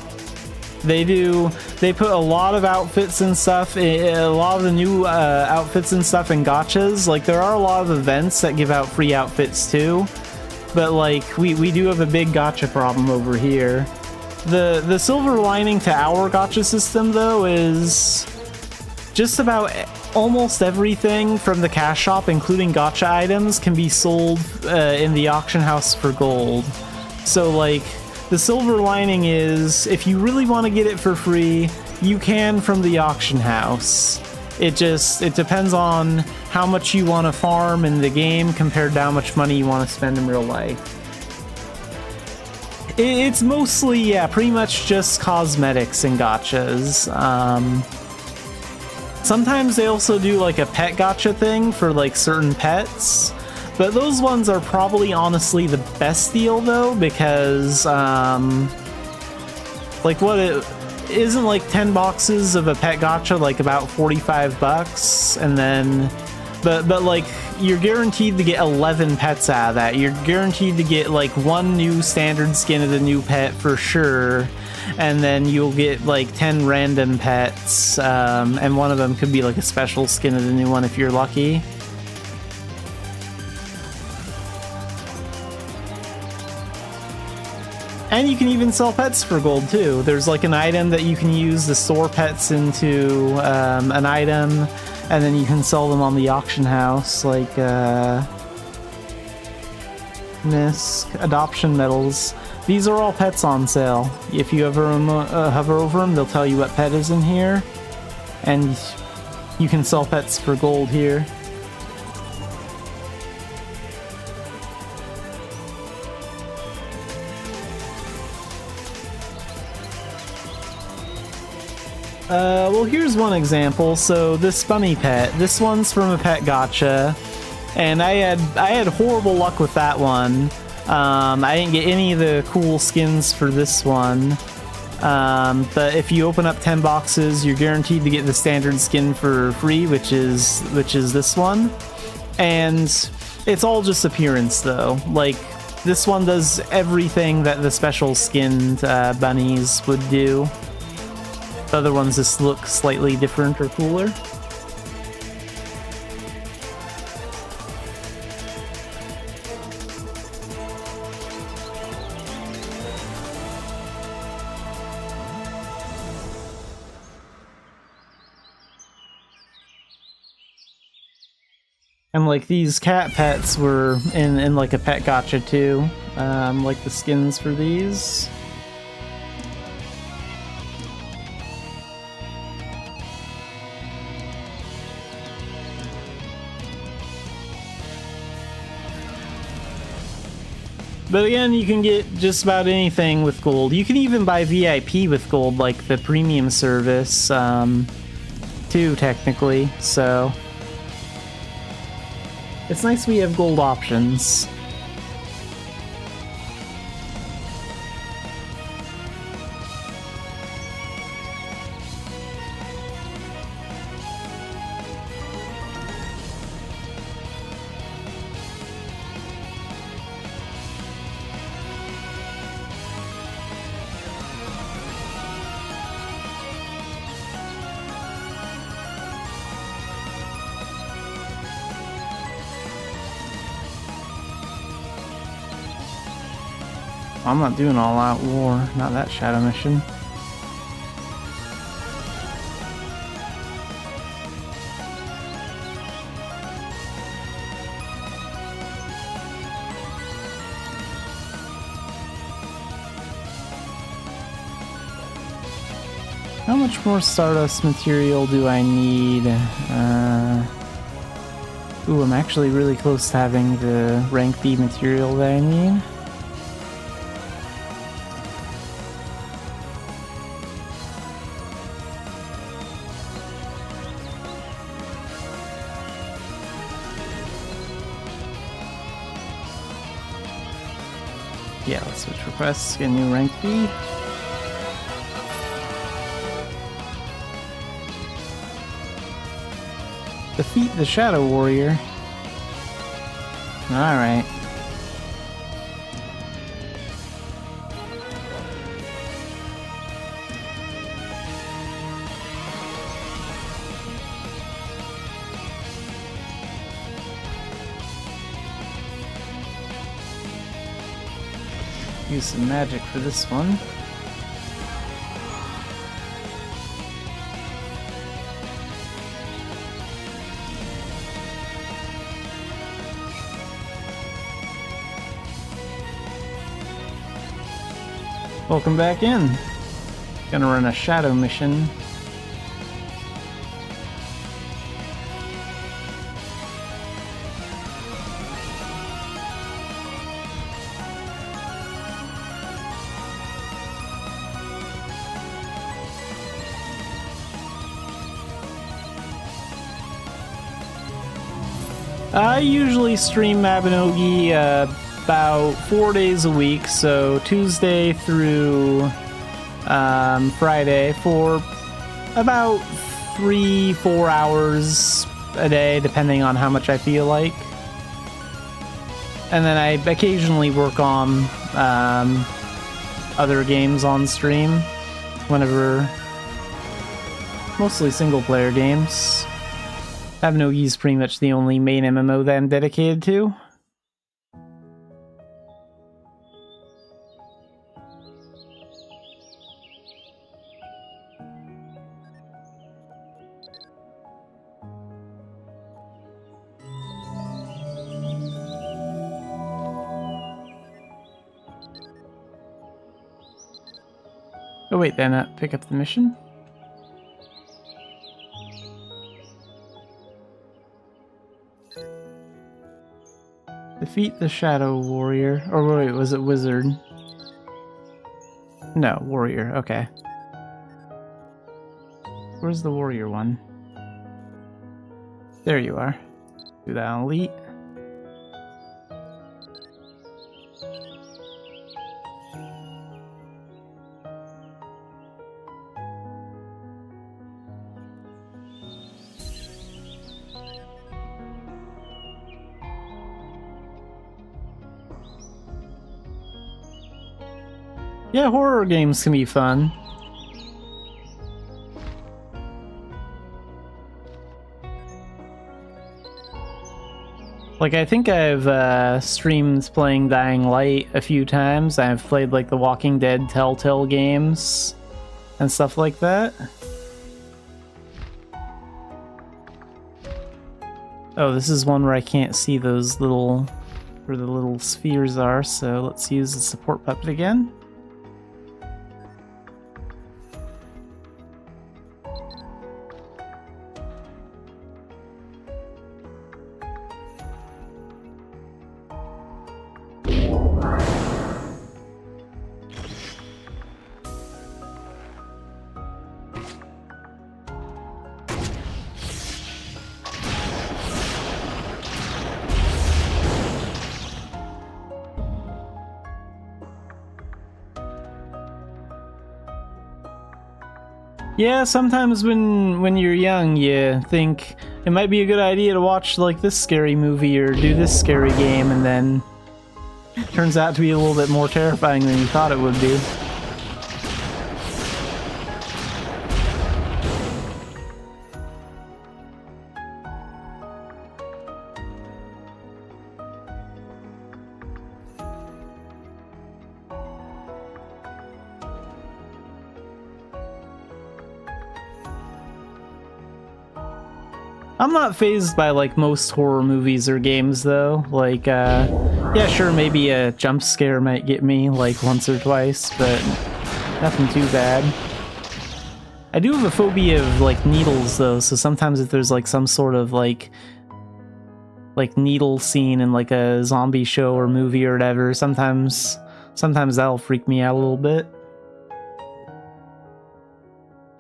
Speaker 1: They put a lot of outfits and stuff, a lot of the new outfits and stuff in gachas. Like, there are a lot of events that give out free outfits too, but like, we do have a big gacha problem over here. The silver lining to our gacha system though is just about almost everything from the cash shop, including gacha items, can be sold in the auction house for gold. So like, the silver lining is, if you really want to get it for free, you can from the auction house. It depends on how much you want to farm in the game compared to how much money you want to spend in real life. It's mostly, yeah, pretty much just cosmetics and gachas. Sometimes they also do like a pet gacha thing for like certain pets, but those ones are probably honestly the best deal though, because like what it isn't, like 10 boxes of a pet gacha like about 45 bucks, and then but like you're guaranteed to get 11 pets out of that. You're guaranteed to get like one new standard skin of the new pet for sure, and then you'll get like 10 random pets, and one of them could be like a special skin of the new one if you're lucky. And you can even sell pets for gold too. There's like an item that you can use to store pets into an item, and then you can sell them on the auction house, like Misk, adoption medals. These are all pets on sale. If you ever hover over them, they'll tell you what pet is in here, and you can sell pets for gold here. Well, here's one example. So this bunny pet, this one's from a pet gacha, and I had horrible luck with that one. I didn't get any of the cool skins for this one, but if you open up 10 boxes, you're guaranteed to get the standard skin for free, which is this one. And it's all just appearance though. Like, this one does everything that the special skinned bunnies would do. The other ones just look slightly different or cooler. And like these cat pets were in like a pet gacha too, like the skins for these. But again, you can get just about anything with gold. You can even buy VIP with gold, like the premium service, too, technically. So it's nice we have gold options. I'm not doing all out war, not that shadow mission. How much more Stardust material do I need? Ooh, I'm actually really close to having the rank B material that I need. Yeah, let's switch requests, get a new rank B. Defeat the Shadow Warrior. Alright. Use some magic for this one. Welcome back in. Gonna run a shadow mission. I usually stream Mabinogi about 4 days a week, so Tuesday through Friday for about 3-4 hours a day, depending on how much I feel like. And then I occasionally work on other games on stream, whenever, mostly single player games. Mabinogi is pretty much the only main MMO that I'm dedicated to. Oh wait, then pick up the mission. Defeat the Shadow Warrior. Or wait, was it Wizard? No, Warrior, okay. Where's the Warrior one? There you are. Do that on Elite. Yeah, horror games can be fun. Like, I think I've streamed playing Dying Light a few times. I've played, like, the Walking Dead Telltale games and stuff like that. Oh, this is one where I can't see those little, where the little spheres are, so let's use the support puppet again. Yeah, sometimes when you're young, you think it might be a good idea to watch like this scary movie or do this scary game, and then it turns out to be a little bit more terrifying than you thought it would be. I'm not fazed by like most horror movies or games though. Like, yeah, sure, maybe a jump scare might get me like once or twice, but nothing too bad. I do have a phobia of like needles though, so sometimes if there's like some sort of like needle scene in like a zombie show or movie or whatever, sometimes that'll freak me out a little bit.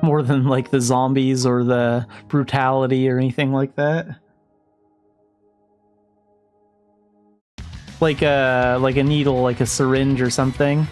Speaker 1: More than like the zombies or the brutality or anything like that. Like a needle, like a syringe or something.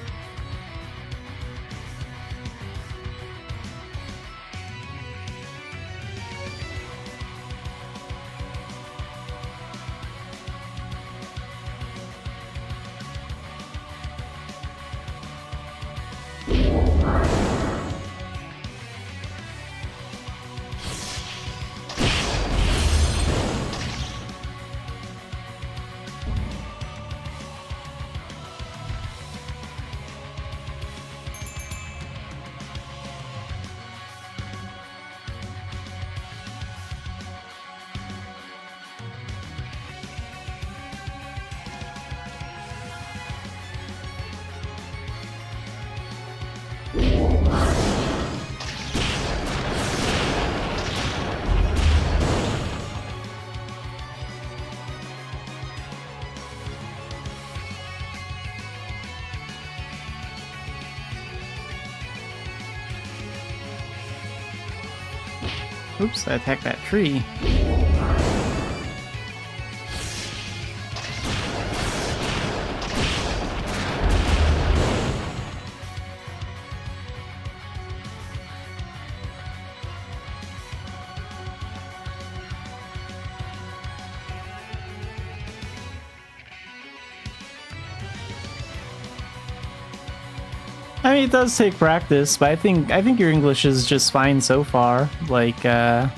Speaker 1: Oops, I attacked that tree. I mean, it does take practice, but I think your English is just fine so far. Like, I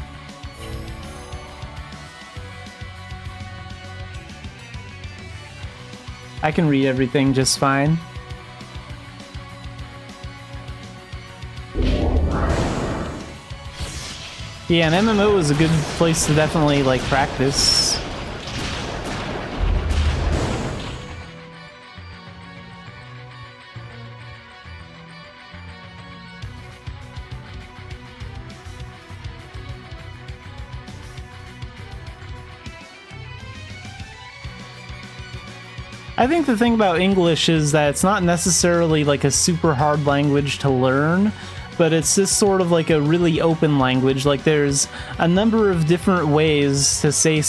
Speaker 1: can read everything just fine. Yeah, an MMO is a good place to definitely, like, practice. I think the thing about English is that it's not necessarily like a super hard language to learn, but it's just sort of like a really open language. Like there's a number of different ways to say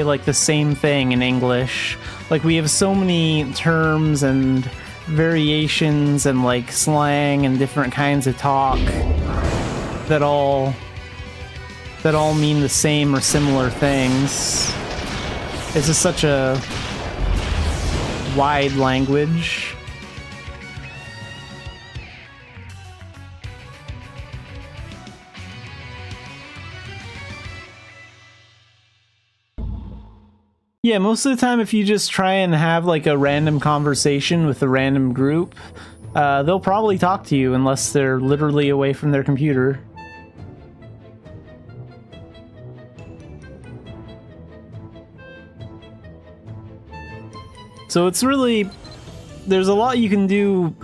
Speaker 1: like the same thing in English. Like we have so many terms and variations and like slang and different kinds of talk that all mean the same or similar things. It's just such a wide language. Yeah, most of the time if you just try and have like a random conversation with a random group, they'll probably talk to you unless they're literally away from their computer. So it's really, there's a lot you can do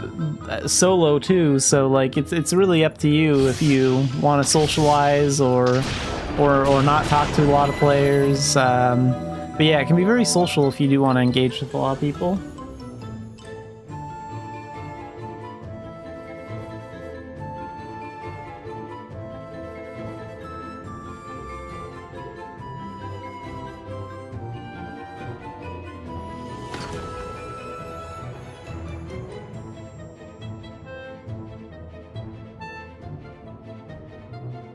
Speaker 1: solo too, so like it's really up to you if you want to socialize or not talk to a lot of players. But yeah, it can be very social if you do want to engage with a lot of people.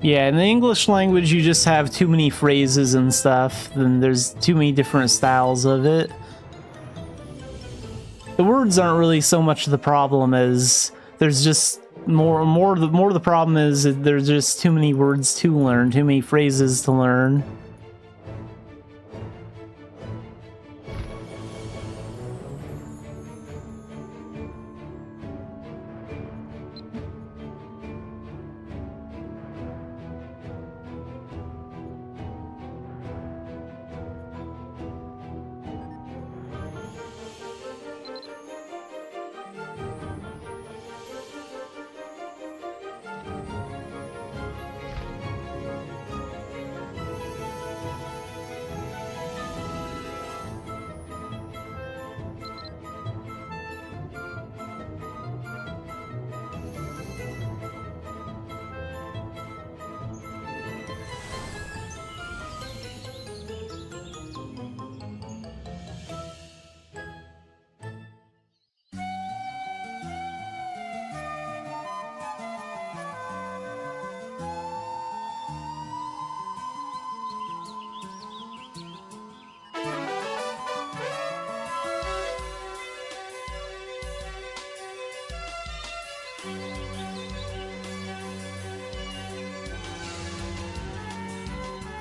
Speaker 1: Yeah, in the English language, you just have too many phrases and stuff, and there's too many different styles of it. The words aren't really so much the problem as there's just more the problem is that there's just too many words to learn, too many phrases to learn.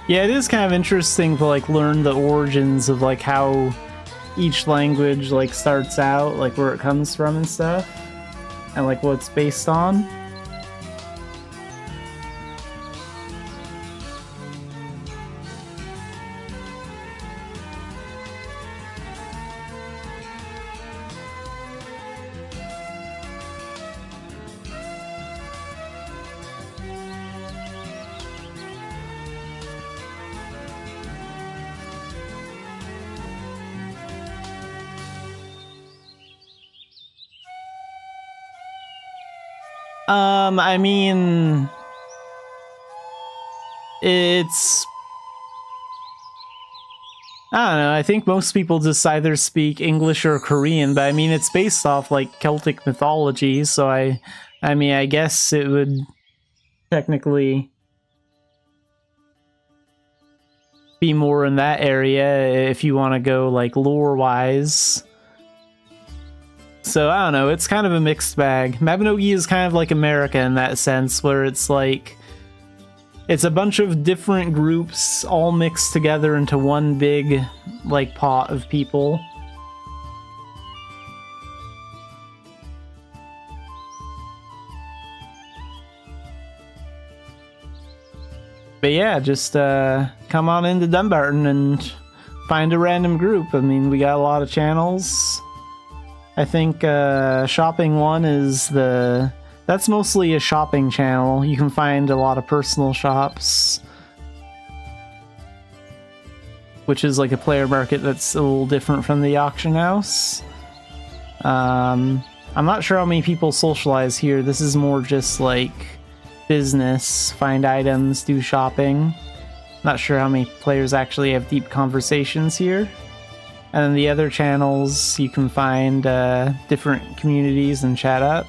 Speaker 1: Yeah, it is kind of interesting to like learn the origins of like how each language like starts out, like where it comes from and stuff, and like what it's based on. I mean, it's... I don't know, I think most people just either speak English or Korean, but I mean, it's based off, like, Celtic mythology, so I mean, I guess it would technically be more in that area if you want to go, like, lore-wise. So, I don't know, it's kind of a mixed bag. Mabinogi is kind of like America in that sense, where it's like... It's a bunch of different groups all mixed together into one big, like, pot of people. But yeah, just come on into Dumbarton and find a random group. I mean, we got a lot of channels. I think Shopping One is the... That's mostly a shopping channel. You can find a lot of personal shops, which is like a player market that's a little different from the auction house. I'm not sure how many people socialize here. This is more just like business, find items, do shopping. Not sure how many players actually have deep conversations here. And then the other channels, you can find different communities and chat up.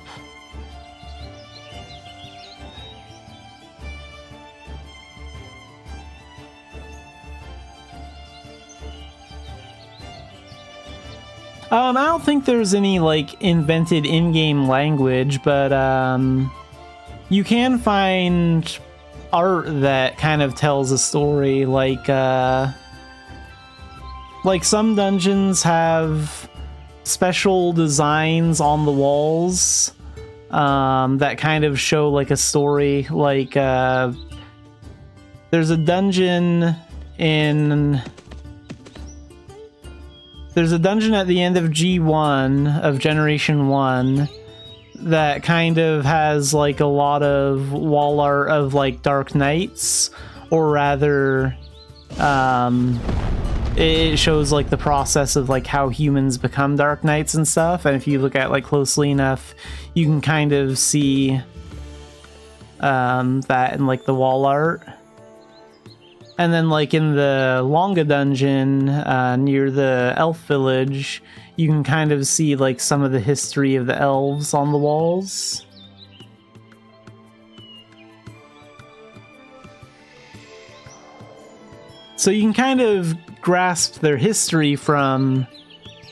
Speaker 1: I don't think there's any, like, invented in-game language, but, you can find art that kind of tells a story, like some dungeons have special designs on the walls, that kind of show, like, a story, like, there's a dungeon in... There's a dungeon at the end of G1, of Generation 1, that kind of has, like, a lot of wall art of, like, Dark Knights, or rather, it shows, like, the process of, like, how humans become Dark Knights and stuff, and if you look at, like, closely enough, you can kind of see, that in, like, the wall art. And then, like, in the Longa dungeon, near the elf village, you can kind of see, like, some of the history of the elves on the walls. So you can kind of grasp their history from,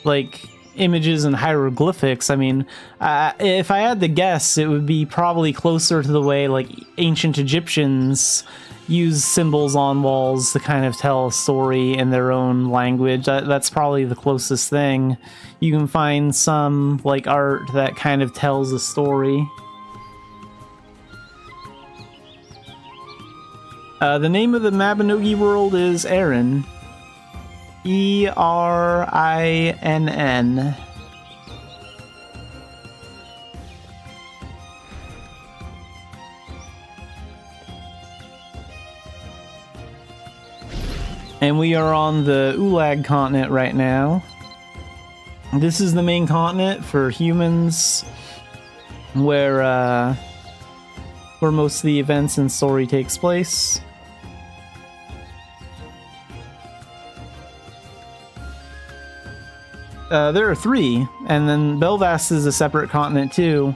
Speaker 1: like, images and hieroglyphics. I mean, if I had to guess, it would be probably closer to the way, like, ancient Egyptians use symbols on walls to kind of tell a story in their own language. That's probably the closest thing. You can find some, like, art that kind of tells a story. The name of the Mabinogi world is Erin. E-R-I-N-N. And we are on the Ulag continent right now. This is the main continent for humans, where most of the events and story takes place. There are 3, and then Belvast is a separate continent too.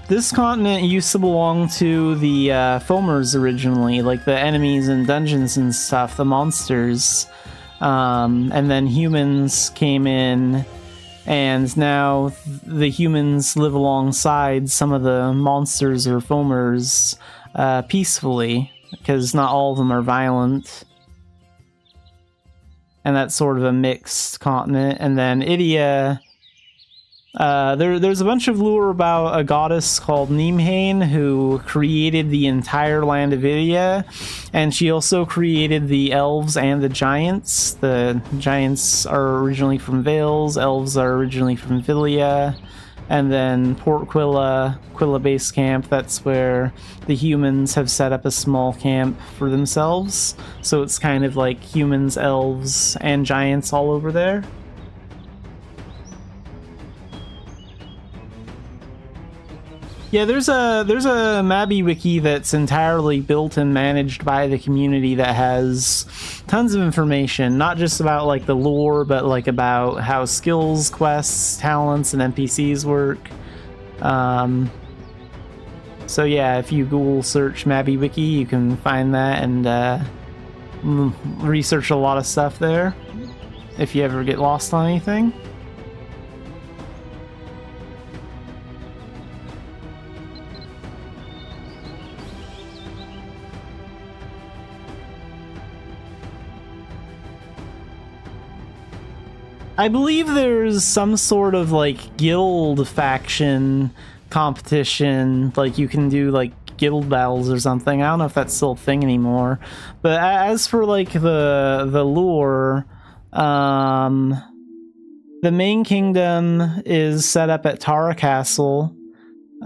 Speaker 1: This continent used to belong to the Foamers originally, like the enemies and dungeons and stuff, the monsters. And then humans came in and now the humans live alongside some of the monsters or foamers peacefully, because not all of them are violent. And that's sort of a mixed continent. And then Idia, there's a bunch of lore about a goddess called Nimhain who created the entire land of Idia, and she also created the elves and the giants. The giants are originally from Vales, elves are originally from Vilia, and then Port Quilla Base Camp, that's where the humans have set up a small camp for themselves. So it's kind of like humans, elves, and giants all over there. Yeah, there's a Mabby wiki that's entirely built and managed by the community that has tons of information, not just about like the lore, but like about how skills, quests, talents, and NPCs work. So yeah, if you Google search Mabby wiki, you can find that and research a lot of stuff there if you ever get lost on anything. I believe there's some sort of like guild faction competition, like you can do like guild battles or something. I don't know if that's still a thing anymore. But as for like the lore, the main kingdom is set up at Tara Castle,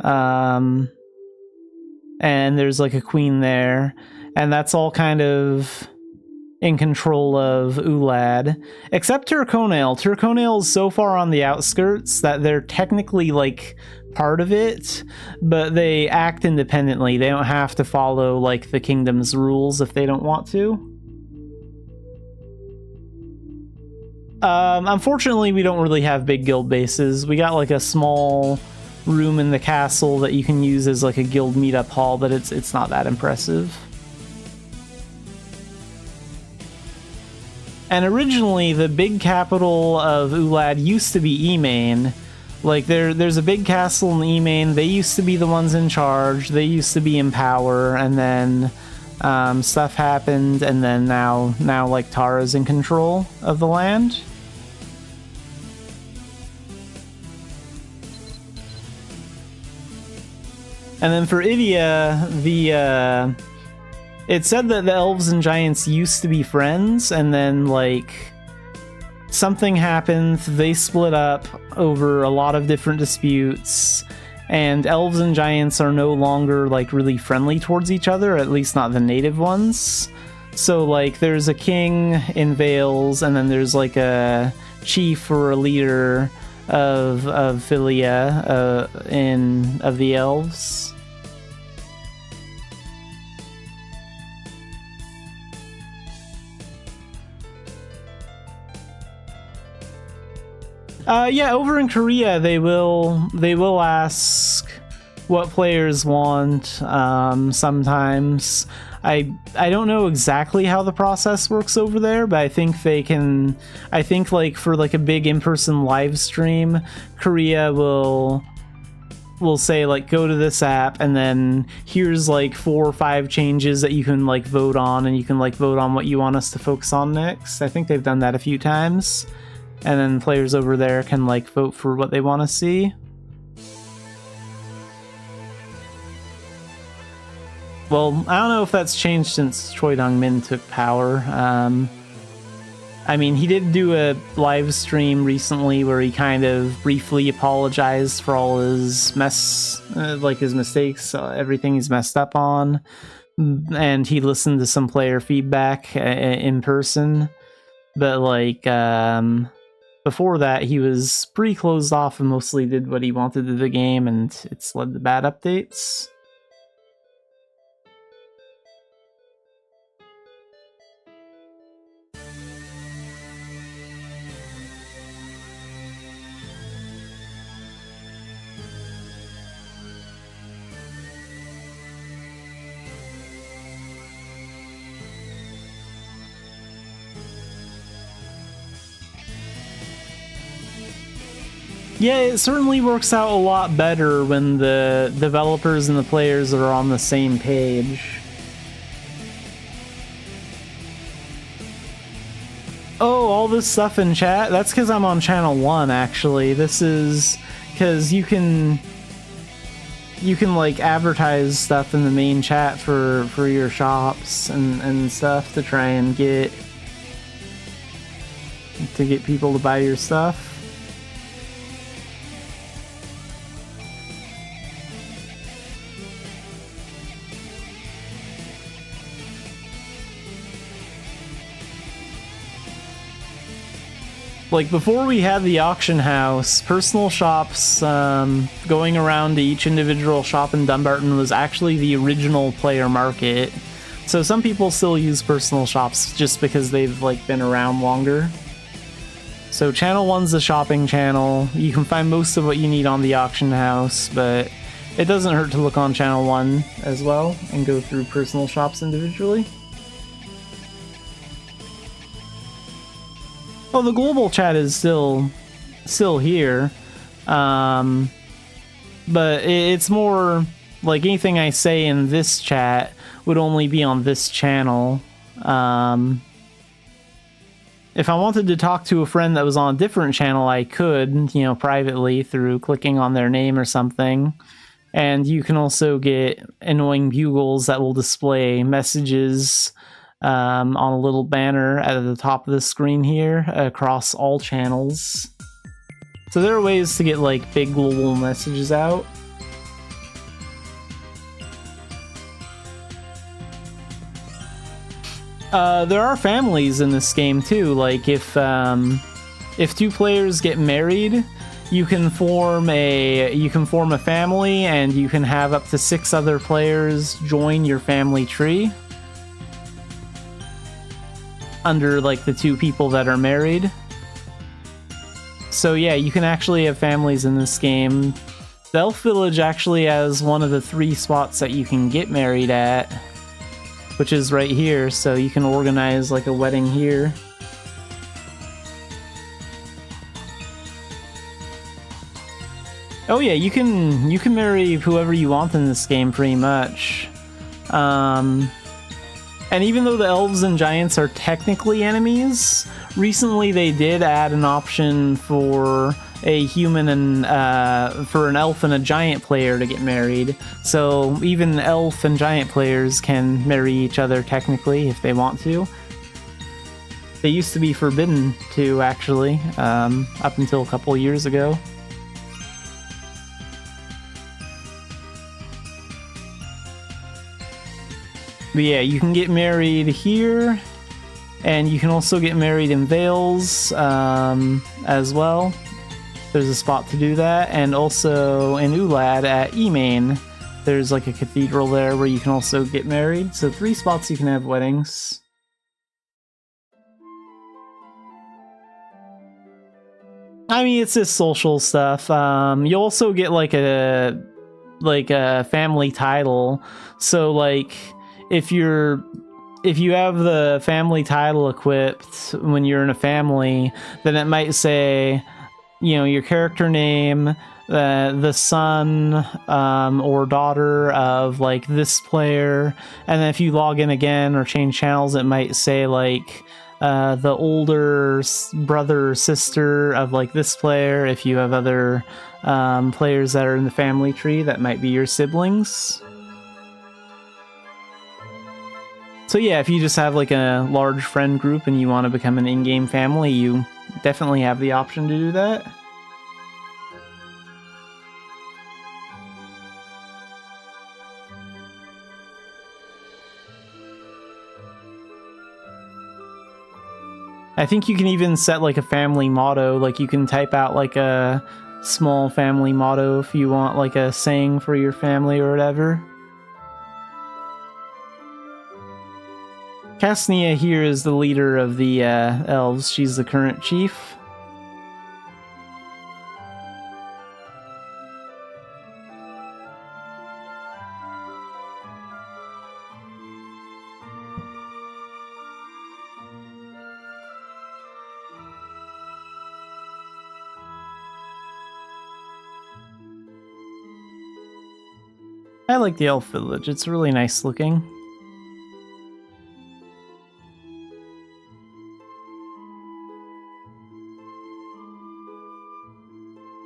Speaker 1: and there's like a queen there, and that's all kind of in control of Ulad, except Turconail. Turconail is so far on the outskirts that they're technically like part of it, but they act independently. They don't have to follow like the kingdom's rules if they don't want to. Unfortunately, we don't really have big guild bases. We got like a small room in the castle that you can use as like a guild meetup hall, but it's not that impressive. And originally, the big capital of Ulad used to be Emain. Like, there's a big castle in Emain. They used to be the ones in charge. They used to be in power, and then stuff happened, and then now like Tara's in control of the land. And then for Idia, it said that the elves and giants used to be friends, and then, like, something happened, they split up over a lot of different disputes, and elves and giants are no longer, like, really friendly towards each other, at least not the native ones. So, like, there's a king in Vales, and then there's, like, a chief or a leader of Philia, of the elves. Yeah, over in Korea, they will ask what players want. Sometimes I don't know exactly how the process works over there, but I think they can. I think like for like a big in-person live stream, Korea will say like go to this app and then here's like 4 or 5 changes that you can like vote on, and you can like vote on what you want us to focus on next. I think they've done that a few times. And then players over there can like vote for what they want to see. Well, I don't know if that's changed since Choi Dong-min took power. I mean, he did do a live stream recently where he kind of briefly apologized for all his his mistakes, everything he's messed up on. And he listened to some player feedback in person. But like, before that, he was pretty closed off and mostly did what he wanted to the game, and it's led to bad updates. Yeah, it certainly works out a lot better when the developers and the players are on the same page. Oh, all this stuff in chat? That's because I'm on channel 1, actually. This is because you can like advertise stuff in the main chat for your shops and stuff to try and get people to buy your stuff. Like, before we had the auction house, personal shops, going around to each individual shop in Dumbarton was actually the original player market. So some people still use personal shops just because they've, like, been around longer. So channel 1's the shopping channel. You can find most of what you need on the auction house, but it doesn't hurt to look on channel 1 as well and go through personal shops individually. Oh, the global chat is still here, but it's more like anything I say in this chat would only be on this channel. If I wanted to talk to a friend that was on a different channel, I could, you know, privately through clicking on their name or something. And you can also get annoying bugles that will display messages on a little banner at the top of the screen here across all channels. So there are ways to get like big global messages out. There are families in this game too. Like if 2 players get married, you can form a family, and you can have up to 6 other players join your family tree under like the 2 people that are married. So yeah, you can actually have families in this game. The Elf Village actually has one of the 3 spots that you can get married at, which is right here, so you can organize like a wedding here. Oh yeah, you can marry whoever you want in this game pretty much. And even though the elves and giants are technically enemies, recently they did add an option for a human and for an elf and a giant player to get married. So even elf and giant players can marry each other technically if they want to. They used to be forbidden to, actually, up until a couple years ago. But yeah, you can get married here, and you can also get married in Vales as well. There's a spot to do that, and also in Ulad at Emain, there's like a cathedral there where you can also get married. So 3 spots you can have weddings. I mean, it's just social stuff. You also get like a family title. So like, if you have the family title equipped when you're in a family, then it might say, you know, your character name, the son or daughter of like this player, and then if you log in again or change channels, it might say like the older brother or sister of like this player. If you have other players that are in the family tree, that might be your siblings. So yeah, if you just have like a large friend group and you want to become an in-game family, you definitely have the option to do that. I think you can even set like a family motto, like you can type out like a small family motto if you want like a saying for your family or whatever. Casnia here is the leader of the elves. She's the current chief. I like the elf village, it's really nice looking.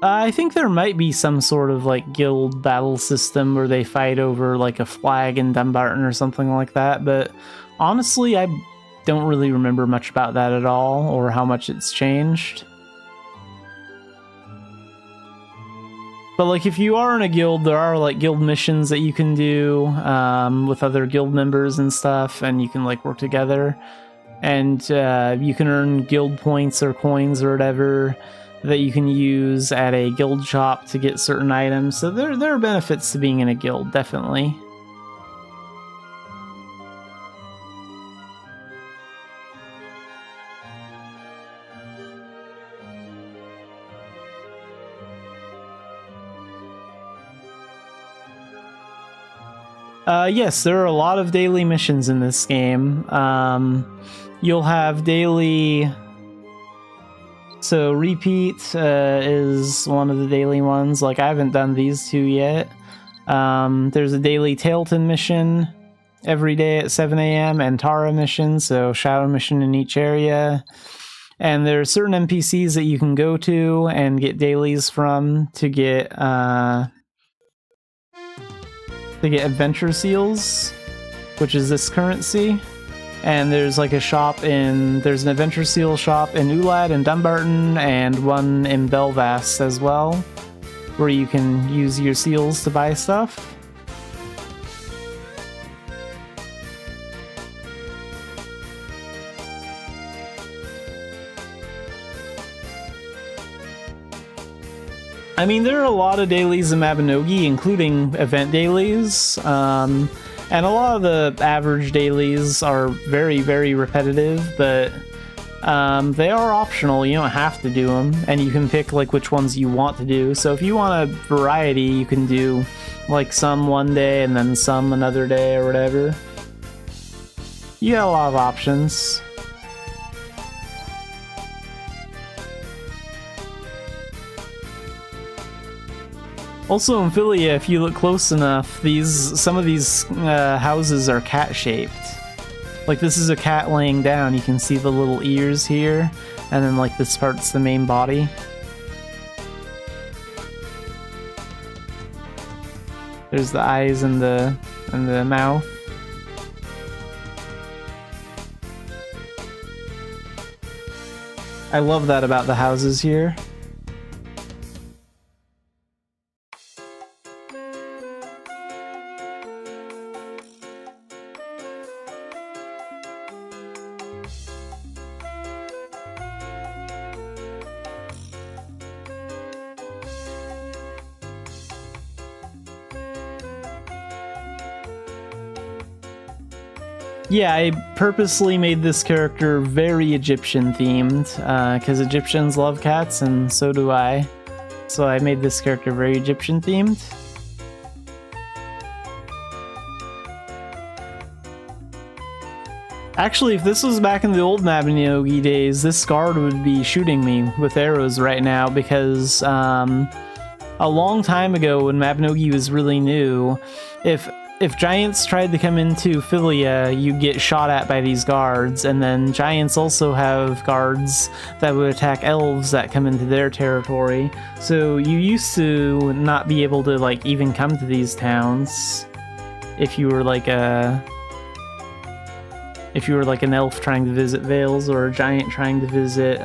Speaker 1: I think there might be some sort of like guild battle system where they fight over like a flag in Dumbarton or something like that, but honestly I don't really remember much about that at all or how much it's changed. But like if you are in a guild, there are like guild missions that you can do with other guild members and stuff, and you can like work together, and you can earn guild points or coins or whatever that you can use at a guild shop to get certain items. So there are benefits to being in a guild, definitely. Yes, there are a lot of daily missions in this game. You'll have daily... So repeat is one of the daily ones. Like, I haven't done these two yet. There's a daily Tailton mission every day at 7 a.m. and Tara mission, so shadow mission in each area. And there are certain NPCs that you can go to and get dailies from to get adventure seals, which is this currency. And there's like a shop there's an adventure seal shop in Ulad and Dumbarton, and one in Belfast as well, where you can use your seals to buy stuff. I mean, there are a lot of dailies in Mabinogi, including event dailies, and a lot of the average dailies are very, very repetitive, but they are optional. You don't have to do them, and you can pick like which ones you want to do. So if you want a variety, you can do like some one day and then some another day or whatever. You got a lot of options. Also in Philia, if you look close enough, some of these houses are cat-shaped. Like this is a cat laying down, you can see the little ears here, and then like this part's the main body. There's the eyes and the mouth. I love that about the houses here. Yeah, I purposely made this character very Egyptian themed, because Egyptians love cats, and so do I. So I made this character very Egyptian themed. Actually, if this was back in the old Mabinogi days, this guard would be shooting me with arrows right now, because a long time ago when Mabinogi was really new, if giants tried to come into Philia, you'd get shot at by these guards, and then giants also have guards that would attack elves that come into their territory. So you used to not be able to like even come to these towns if you were like an elf trying to visit Vales or a giant trying to visit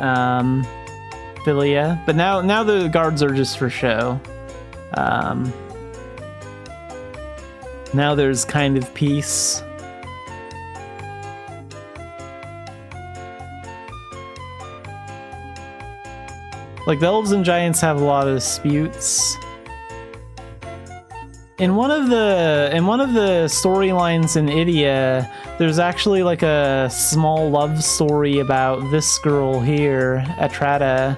Speaker 1: Philia. But now the guards are just for show. Now there's kind of peace. Like, the elves and giants have a lot of disputes. In one of the storylines in Idia, there's actually like a small love story about this girl here, Atrata.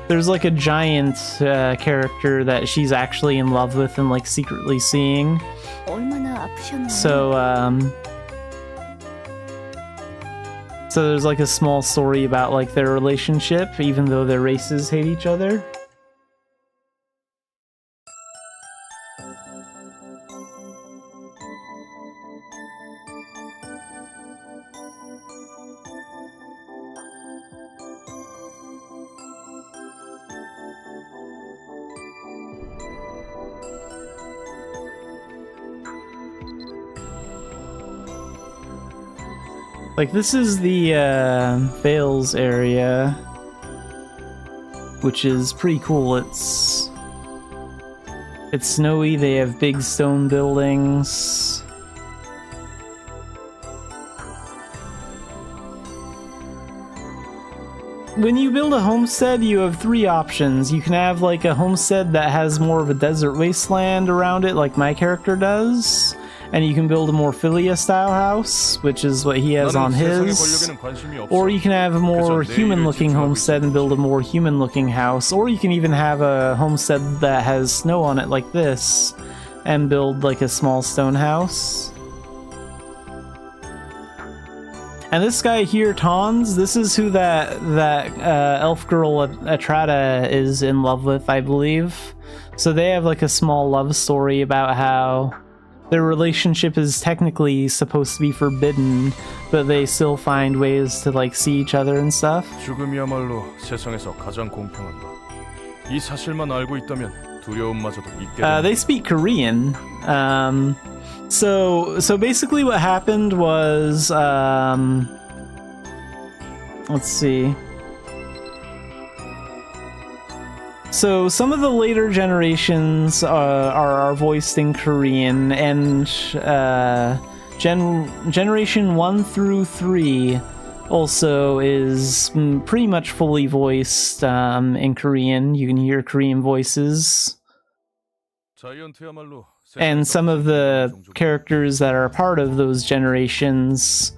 Speaker 1: There's like a giant character that she's actually in love with and like secretly seeing. So there's like a small story about like their relationship, even though their races hate each other. Like, this is the Vales area, which is pretty cool. It's snowy, they have big stone buildings. When you build a homestead, you have three options. You can have like a homestead that has more of a desert wasteland around it, like my character does. And you can build a more Philia-style house, which is what he has on his. Or you can have a more human-looking homestead and build a more human-looking house. Or you can even have a homestead that has snow on it like this, and build like a small stone house. And this guy here, Tons, this is who that elf girl Atrata is in love with, I believe. So they have like a small love story about how their relationship is technically supposed to be forbidden, but they still find ways to like see each other and stuff.
Speaker 2: 죽음이야말로 세상에서 가장 공평한다. 이 사실만 알고 있다면 두려움마저도 잊게 된다.
Speaker 1: They speak Korean. So basically what happened was let's see. So some of the later generations are voiced in Korean, and generation 1 through 3 also is pretty much fully voiced in Korean. You can hear Korean voices. And some of the characters that are a part of those generations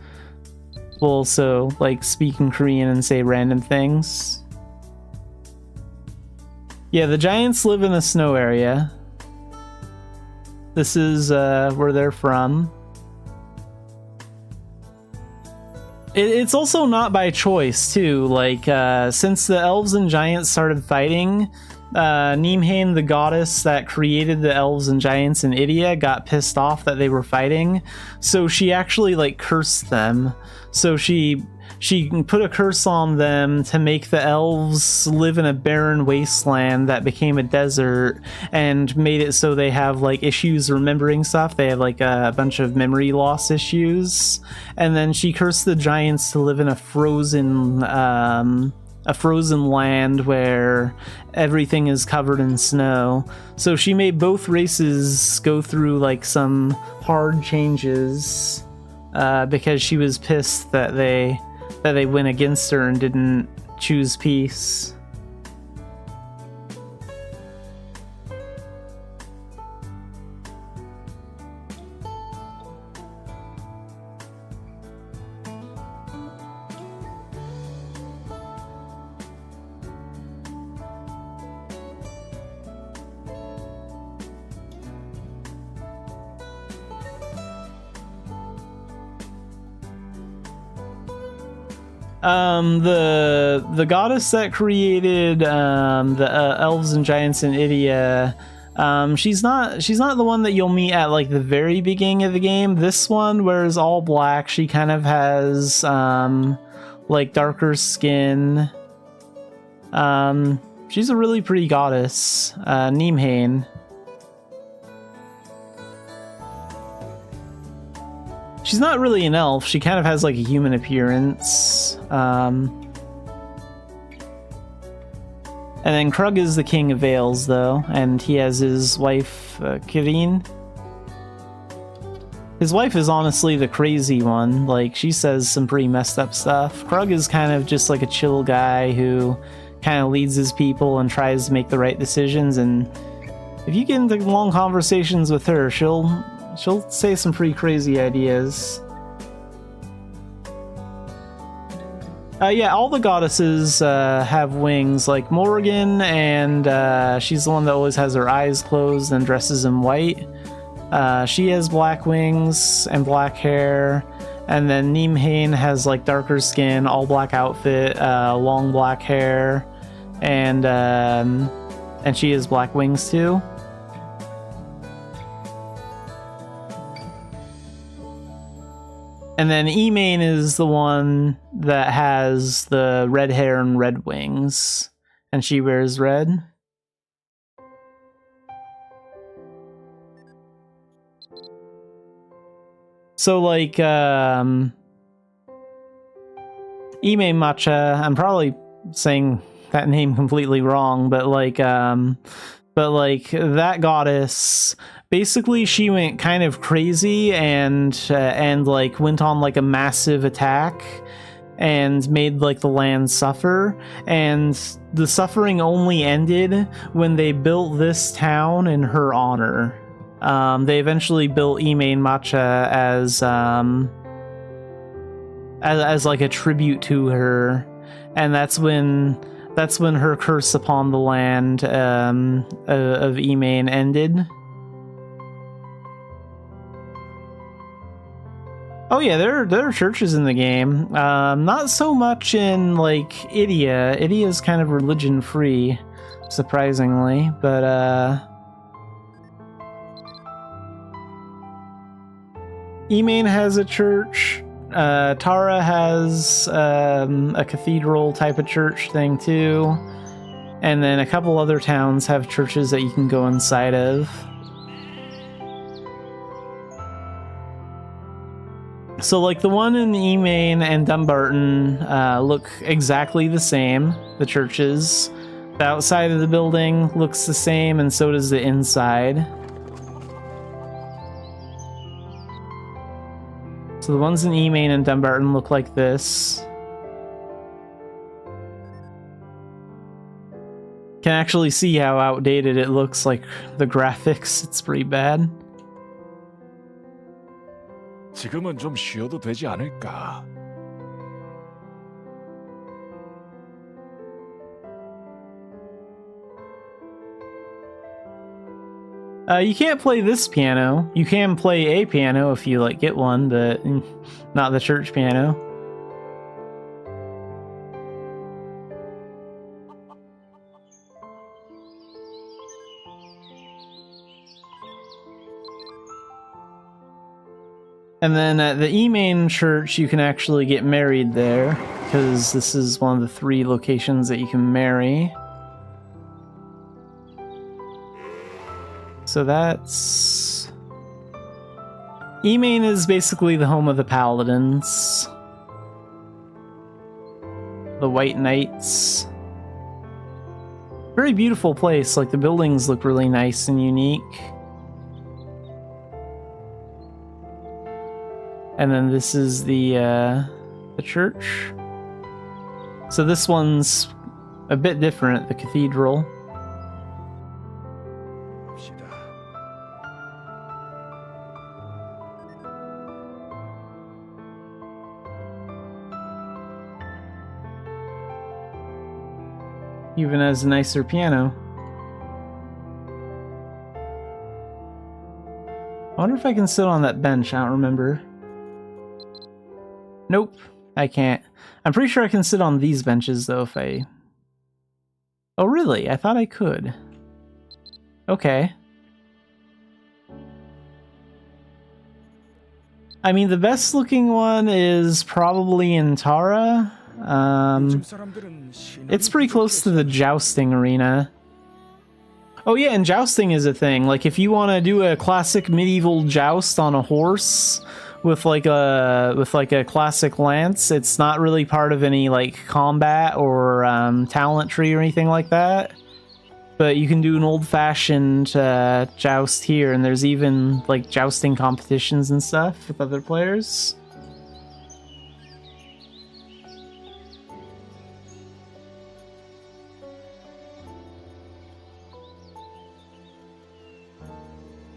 Speaker 1: will also like speak in Korean and say random things. Yeah, the giants live in the snow area. This is where they're from. It's also not by choice, too. Like, since the elves and giants started fighting, Nimhain, the goddess that created the elves and giants in Idia, got pissed off that they were fighting. So she actually, like, cursed them. So she put a curse on them to make the elves live in a barren wasteland that became a desert, and made it so they have like issues remembering stuff. They have like a bunch of memory loss issues. And then she cursed the giants to live in a frozen land where everything is covered in snow. So she made both races go through like some hard changes because she was pissed that they went against her and didn't choose peace. The goddess that created the elves and giants in Idia, she's not the one that you'll meet at like the very beginning of the game. This one wears all black. She kind of has like darker skin. She's a really pretty goddess, Nimhain. She's not really an elf. She kind of has like a human appearance. And then Krug is the king of Vales, though, and he has his wife, Kirin. His wife is honestly the crazy one. Like, she says some pretty messed up stuff. Krug is kind of just like a chill guy who kind of leads his people and tries to make the right decisions, and if you get into long conversations with her, she'll say some pretty crazy ideas. Yeah, all the goddesses have wings, like Morrigan, and she's the one that always has her eyes closed and dresses in white. She has black wings and black hair, and then Nimhain has like darker skin, all black outfit, long black hair, and she has black wings too. And then Emain is the one that has the red hair and red wings. And she wears red. So, like, Ime Matcha, I'm probably saying that name completely wrong, but that goddess, basically she went kind of crazy and like went on like a massive attack and made like the land suffer, and the suffering only ended when they built this town in her honor. They eventually built Ime Matcha as like a tribute to her, and that's when her curse upon the land of Emain ended. Oh yeah, there are churches in the game. Not so much in like Idia. Idia's kind of religion free, surprisingly, but Emain has a church. Tara has a cathedral type of church thing too, and then a couple other towns have churches that you can go inside of. So like the one in Emain and Dumbarton look exactly the same, the churches. The outside of the building looks the same, and so does the inside. So the ones in Emain and Dumbarton look like this. Can actually see how outdated it looks, like the graphics. It's pretty bad.
Speaker 3: 지금은 좀 쉬어도 되지 않을까?
Speaker 1: You can't play this piano. You can play a piano if you like get one, but not the church piano. And then at the Emain church, you can actually get married there, because this is one of the 3 locations that you can marry. So that's... Emain is basically the home of the paladins. The White Knights. Very beautiful place, like the buildings look really nice and unique. And then this is the church. So this one's a bit different, the cathedral. Even has a nicer piano. I wonder if I can sit on that bench, I don't remember. Nope, I can't. I'm pretty sure I can sit on these benches though if I... Oh really? I thought I could. Okay. I mean, the best looking one is probably in Tara. It's pretty close to the jousting arena. Oh yeah, and jousting is a thing. Like if you want to do a classic medieval joust on a horse with like a classic lance, it's not really part of any like combat or talent tree or anything like that. But you can do an old-fashioned joust here, and there's even like jousting competitions and stuff with other players.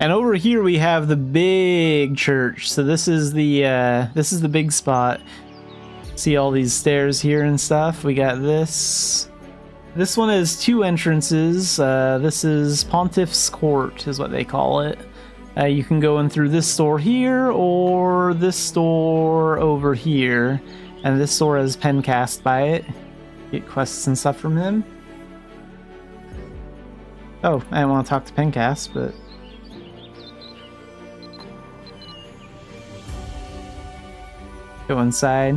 Speaker 1: And over here we have the big church. So this is the big spot. See all these stairs here and stuff. We got this. This one has 2 entrances. This is Pontiff's Court is what they call it. You can go in through this door here or this door over here. And this door has pen cast by it. Get quests and stuff from him. Oh, I didn't want to talk to Pencast, but... Go inside.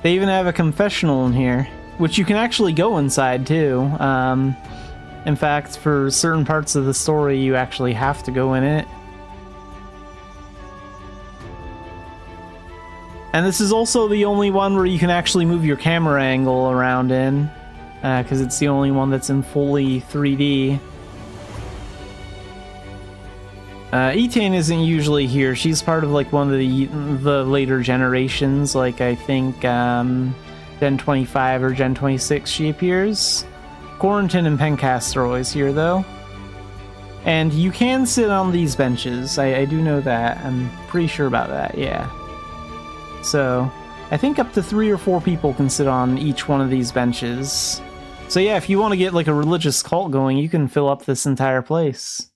Speaker 1: They even have a confessional in here, which you can actually go inside too. In fact, for certain parts of the story, you actually have to go in it. And this is also the only one where you can actually move your camera angle around in, because it's the only one that's in fully 3D. Etane isn't usually here. She's part of like one of the later generations, like I think Gen 25 or Gen 26 she appears. Quarantine and Pencast are always here though. And you can sit on these benches. I do know that. I'm pretty sure about that, yeah. So, I think up to 3 or 4 people can sit on each one of these benches. So yeah, if you want to get like a religious cult going, you can fill up this entire place.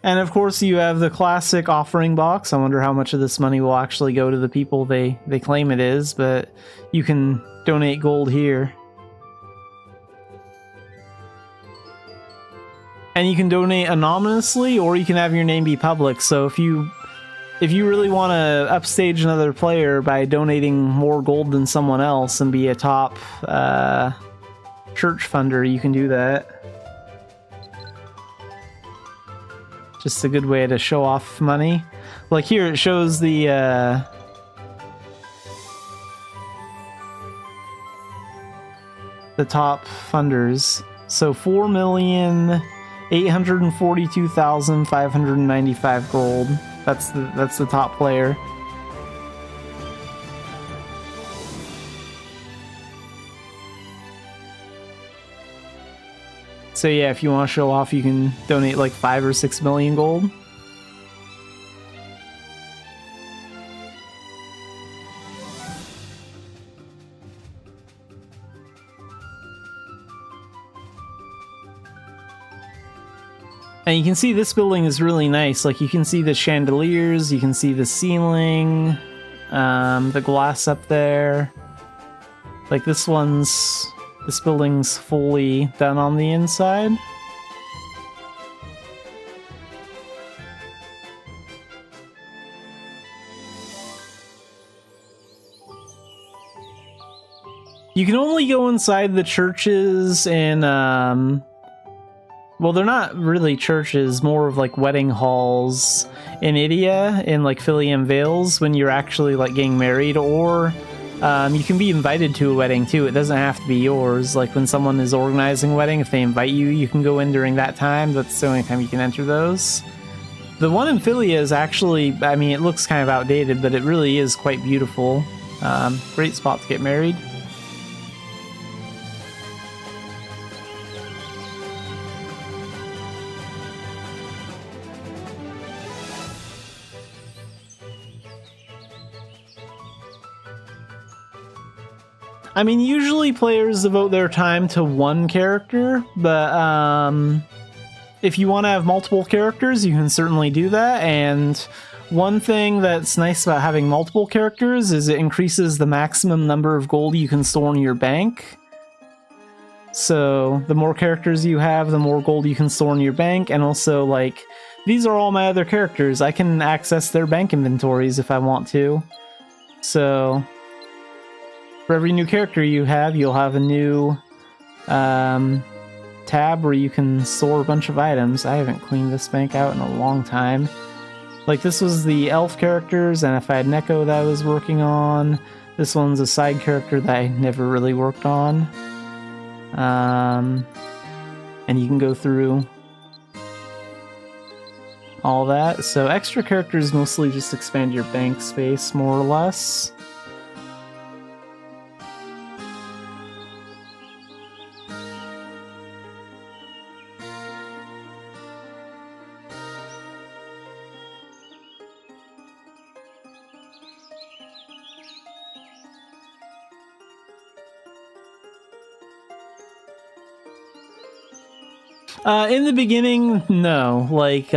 Speaker 1: And of course you have the classic offering box. I wonder how much of this money will actually go to the people they claim it is, but you can donate gold here. And you can donate anonymously, or you can have your name be public. So if you really want to upstage another player by donating more gold than someone else and be a top church funder, you can do that. Just a good way to show off money. Like here, it shows the top funders. So 4,842,595 gold. That's the top player. So yeah, if you want to show off, you can donate like 5 or 6 million gold. And you can see this building is really nice. Like you can see the chandeliers, you can see the ceiling, the glass up there. Like this building's fully done on the inside. You can only go inside the churches and, well, they're not really churches, more of like wedding halls in Idia, in like Philium Vales, when you're actually like getting married, or you can be invited to a wedding too. It doesn't have to be yours. Like when someone is organizing a wedding, if they invite you, you can go in during that time. That's the only time you can enter those. The one in Philia is actually, I mean, it looks kind of outdated, but it really is quite beautiful. Great spot to get married. I mean, usually players devote their time to one character, but if you want to have multiple characters, you can certainly do that. And one thing that's nice about having multiple characters is it increases the maximum number of gold you can store in your bank. So the more characters you have, the more gold you can store in your bank. And also, like, these are all my other characters. I can access their bank inventories if I want to. So for every new character you have, you'll have a new tab where you can store a bunch of items. I haven't cleaned this bank out in a long time. Like, this was the elf characters, and if I had Neko that I was working on. This one's a side character that I never really worked on. And you can go through all that. So extra characters mostly just expand your bank space, more or less. In the beginning, no. Like,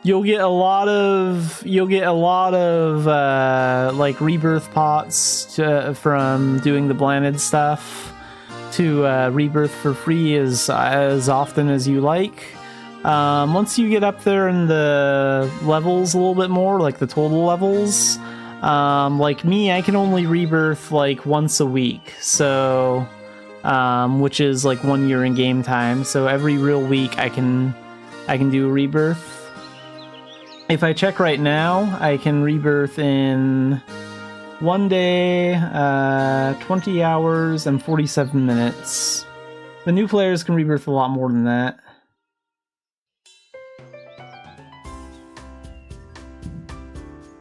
Speaker 1: you'll get a lot of like rebirth pots from doing the blanded stuff to rebirth for free as often as you like. Once you get up there in the levels a little bit more, like the total levels, like me, I can only rebirth like once a week, so which is like 1 year in game time. So every real week I can do a rebirth. If I check right now, I can rebirth in 1 day, 20 hours, and 47 minutes. The new players can rebirth a lot more than that.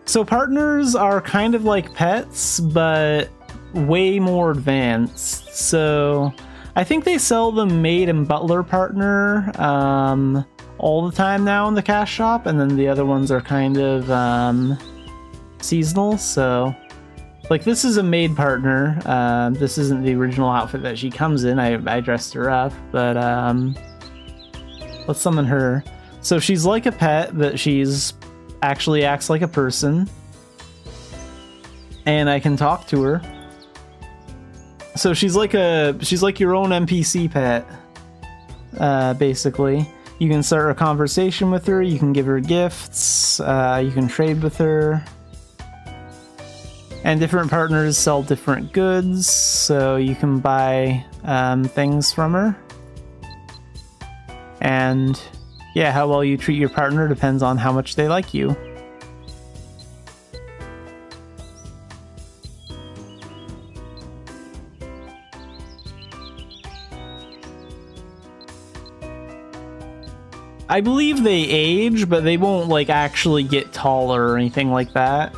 Speaker 1: So partners are kind of like pets, but way more advanced. So I think they sell the maid and butler partner all the time now in the cash shop, and then the other ones are kind of seasonal. So like this is a maid partner. This isn't the original outfit that she comes in. I dressed her up, but let's summon her. So she's like a pet, but she's actually acts like a person, and I can talk to her. So she's like your own NPC pet, basically. You can start a conversation with her, you can give her gifts, you can trade with her. And different partners sell different goods, so you can buy things from her. And yeah, how well you treat your partner depends on how much they like you. I believe they age, but they won't like actually get taller or anything like that.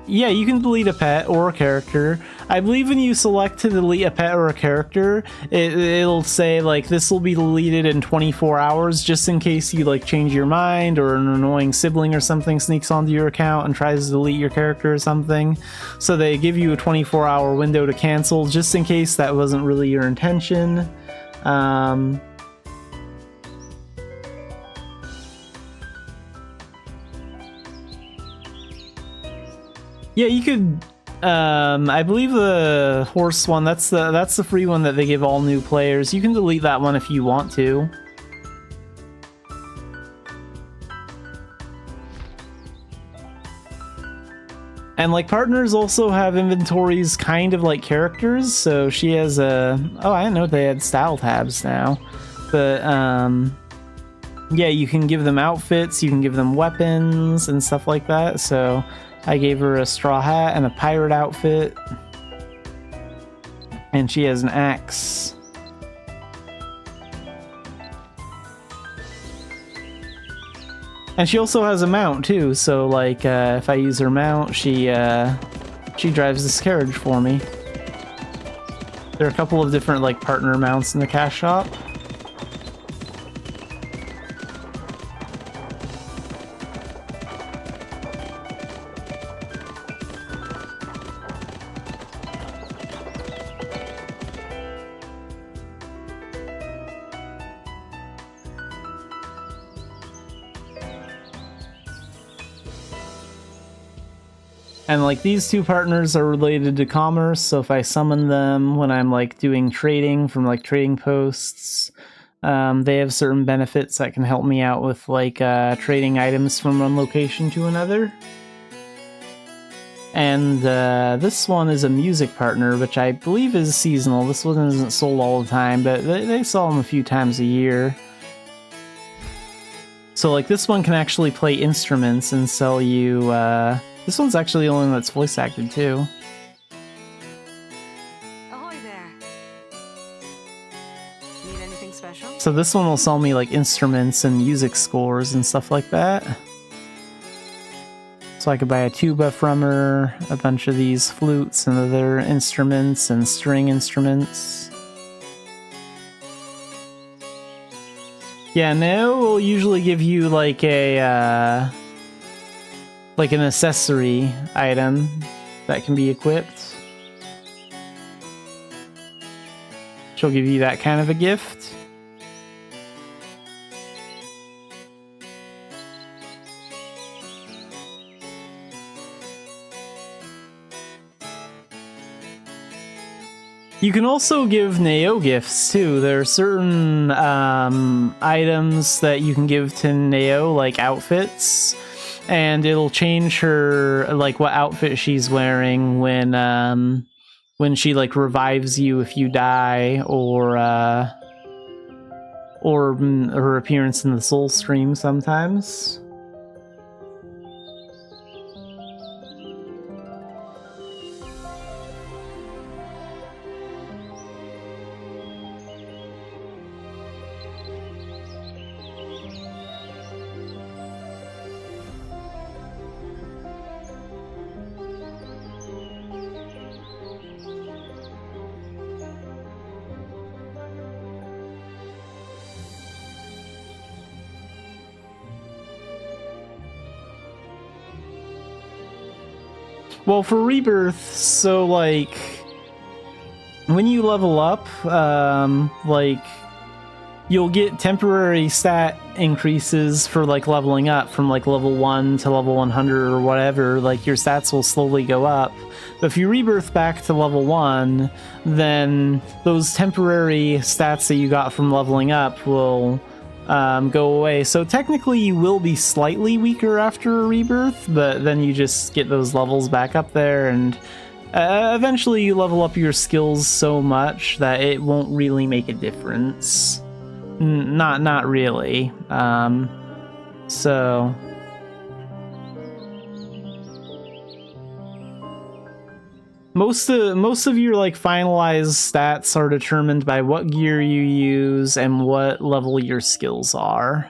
Speaker 1: Yeah, you can delete a pet or a character. I believe when you select to delete a pet or a character, it'll say like this will be deleted in 24 hours just in case you like change your mind or an annoying sibling or something sneaks onto your account and tries to delete your character or something. So they give you a 24-hour window to cancel just in case that wasn't really your intention. Yeah, you could. I believe the horse one. That's the free one that they give all new players. You can delete that one if you want to. And like partners also have inventories kind of like characters. So she has a. Oh, I didn't know they had style tabs now, but yeah, you can give them outfits. You can give them weapons and stuff like that. So I gave her a straw hat and a pirate outfit. And she has an axe. And she also has a mount too, so like if I use her mount, she drives this carriage for me. There are a couple of different like partner mounts in the cash shop. And like these two partners are related to commerce, so if I summon them when I'm like doing trading from like trading posts, they have certain benefits that can help me out with like trading items from one location to another. And this one is a music partner, which I believe is seasonal. This one isn't sold all the time, but they sell them a few times a year. So like this one can actually play instruments and sell you this one's actually the only one that's voice acted too.
Speaker 4: Ahoy there. Need anything special?
Speaker 1: So this one will sell me like instruments and music scores and stuff like that. So I could buy a tuba from her, a bunch of these flutes and other instruments and string instruments. Yeah, now we'll usually give you like a like an accessory item that can be equipped. She'll give you that kind of a gift. You can also give Neo gifts too. There are certain items that you can give to Neo, like outfits, and it'll change her, like, what outfit she's wearing when she, like, revives you if you die, or her appearance in the Soul Stream sometimes. Well, for Rebirth, so, like, when you level up, like, you'll get temporary stat increases for, like, leveling up from, like, level 1 to level 100 or whatever. Like, your stats will slowly go up. But if you rebirth back to level 1, then those temporary stats that you got from leveling up will go away. So technically you will be slightly weaker after a rebirth, but then you just get those levels back up there, and eventually you level up your skills so much that it won't really make a difference. Not really. So most of your, like, finalized stats are determined by what gear you use and what level your skills are.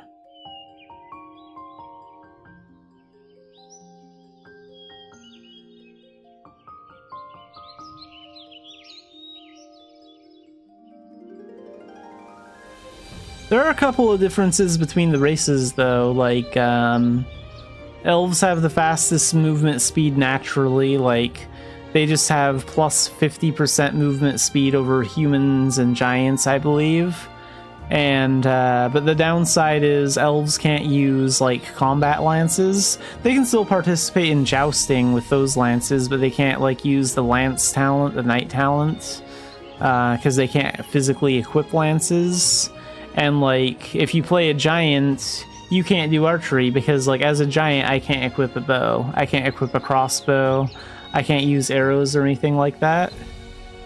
Speaker 1: There are a couple of differences between the races, though. Like, elves have the fastest movement speed naturally. Like, they just have plus 50% movement speed over humans and giants, I believe. And but the downside is elves can't use, like, combat lances. They can still participate in jousting with those lances, but they can't, like, use the lance talent, the knight talent, because they can't physically equip lances. And, like, if you play a giant, you can't do archery because, like, as a giant, I can't equip a bow. I can't equip a crossbow. I can't use arrows or anything like that.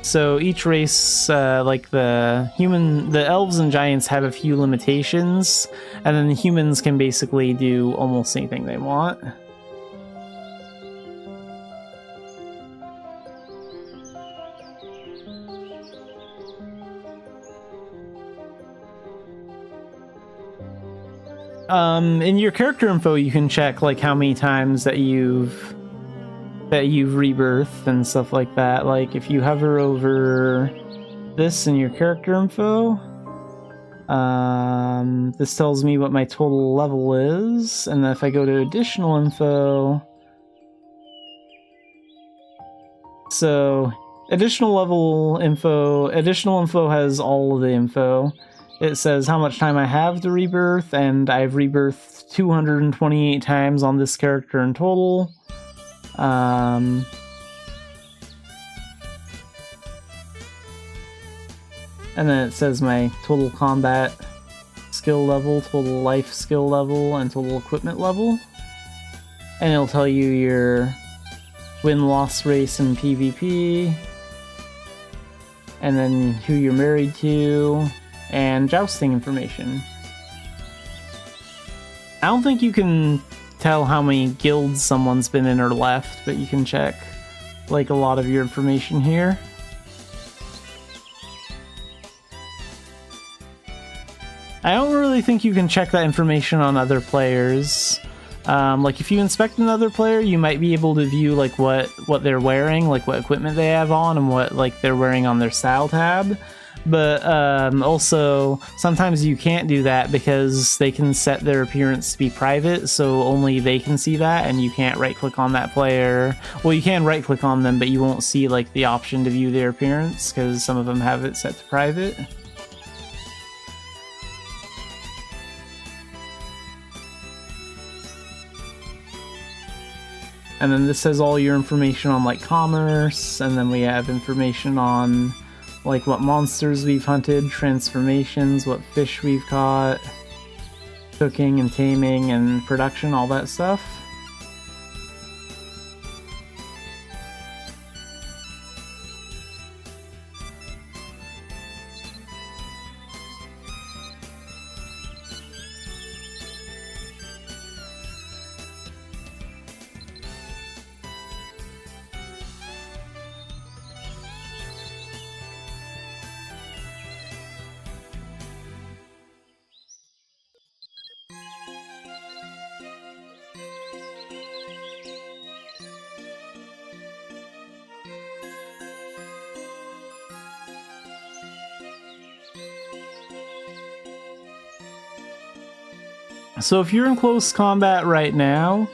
Speaker 1: So each race, like the elves and giants have a few limitations, and then the humans can basically do almost anything they want. In your character info, you can check, like, how many times that you've rebirthed and stuff like that. Like, if you hover over this in your character info, this tells me what my total level is, and then if I go to additional info, so additional info has all of the info. It says how much time I have to rebirth, and I've rebirthed 228 times on this character in total. And then it says my total combat skill level, total life skill level, and total equipment level. And it'll tell you your win-loss race in PvP, and then who you're married to, and jousting information. I don't think you can tell how many guilds someone's been in or left, but you can check, like, a lot of your information here. I don't really think you can check that information on other players. Like, if you inspect another player, you might be able to view, like, what they're wearing, like what equipment they have on, and what, like, they're wearing on their style tab. But also, sometimes you can't do that because they can set their appearance to be private, so only they can see that, and you can't right-click on that player. Well, you can right-click on them, but you won't see, like, the option to view their appearance, because some of them have it set to private. And then this has all your information on, like, commerce, and then we have information on, like what monsters we've hunted, transformations, what fish we've caught, cooking and taming and production, all that stuff. So if you're in close combat right now,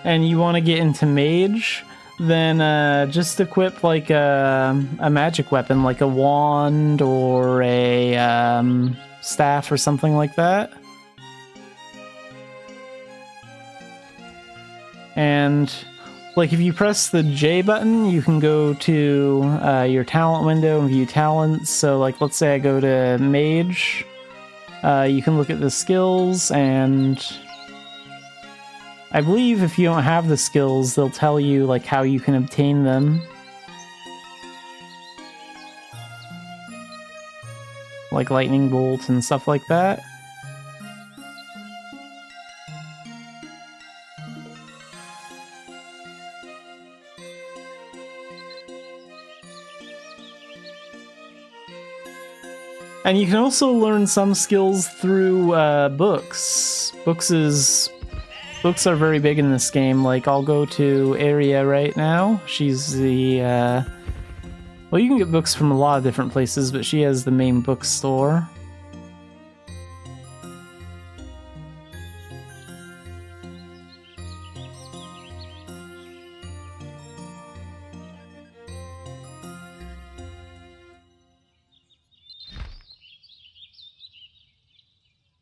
Speaker 1: and you want to get into mage, then just equip like a magic weapon, like a wand or a staff or something like that. And like if you press the J button, you can go to your talent window and view talents. So like let's say I go to mage. You can look at the skills, and I believe if you don't have the skills, they'll tell you like how you can obtain them. Like lightning bolt and stuff like that. And you can also learn some skills through books. Books are very big in this game. Like, I'll go to Aria right now. She's the... well, you can get books from a lot of different places, but she has the main bookstore.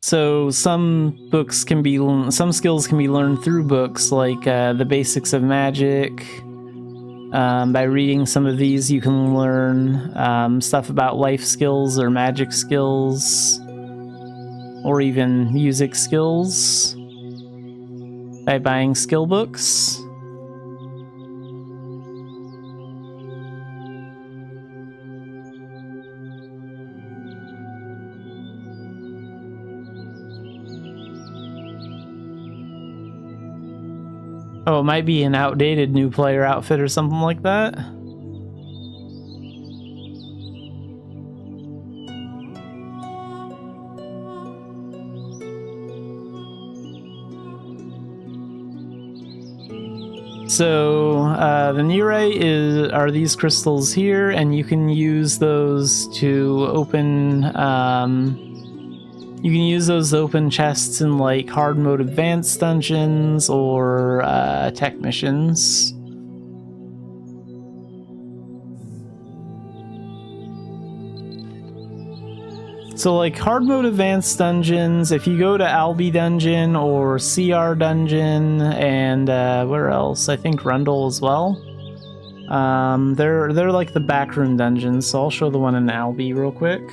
Speaker 1: So some skills can be learned through books, like the basics of magic. By reading some of these, you can learn stuff about life skills or magic skills, or even music skills by buying skill books. Oh, it might be an outdated new player outfit or something like that. So the nearite are these crystals here, and you can use those to open chests in like hard mode advanced dungeons or tech missions. So like hard mode advanced dungeons, if you go to Albi dungeon or CR dungeon and where else? I think Rundle as well. They're like the backroom dungeons, so I'll show the one in Albi real quick.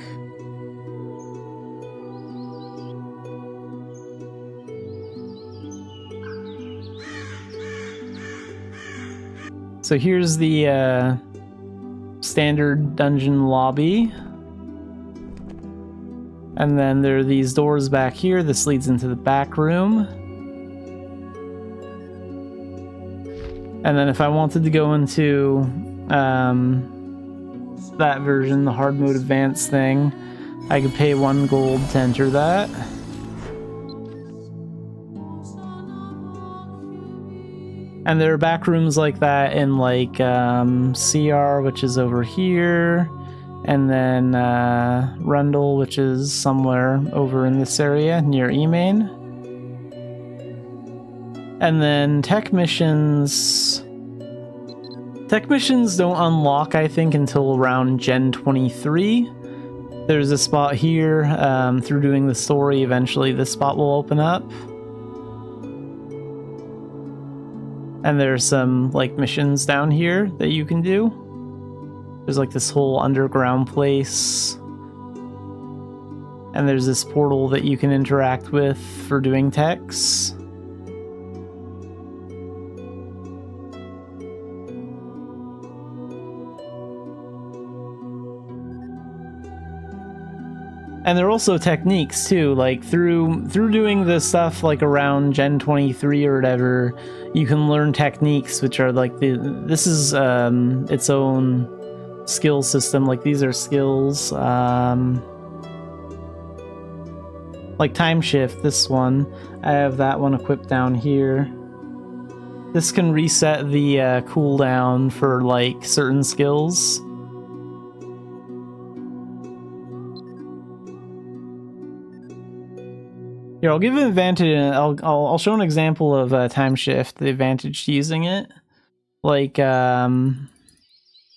Speaker 1: So here's the standard dungeon lobby. And then there are these doors back here. This leads into the back room. And then if I wanted to go into that version, the hard mode advanced thing, I could pay 1 gold to enter that. And there are back rooms like that in like CR, which is over here, and then Rundle, which is somewhere over in this area near Emain. And then tech missions don't unlock, I think, until around Gen 23. There's a spot here, through doing the story, eventually this spot will open up. And there's some like missions down here that you can do. There's like this whole underground place. And there's this portal that you can interact with for doing techs. And there are also techniques too, like through doing this stuff like around Gen 23 or whatever, you can learn techniques which are like this is its own skill system. Like these are skills, like time shift. This one, I have that one equipped down here. This can reset the cooldown for like certain skills. Here, I'll give an advantage. I'll show an example of time shift. The advantage to using it, like I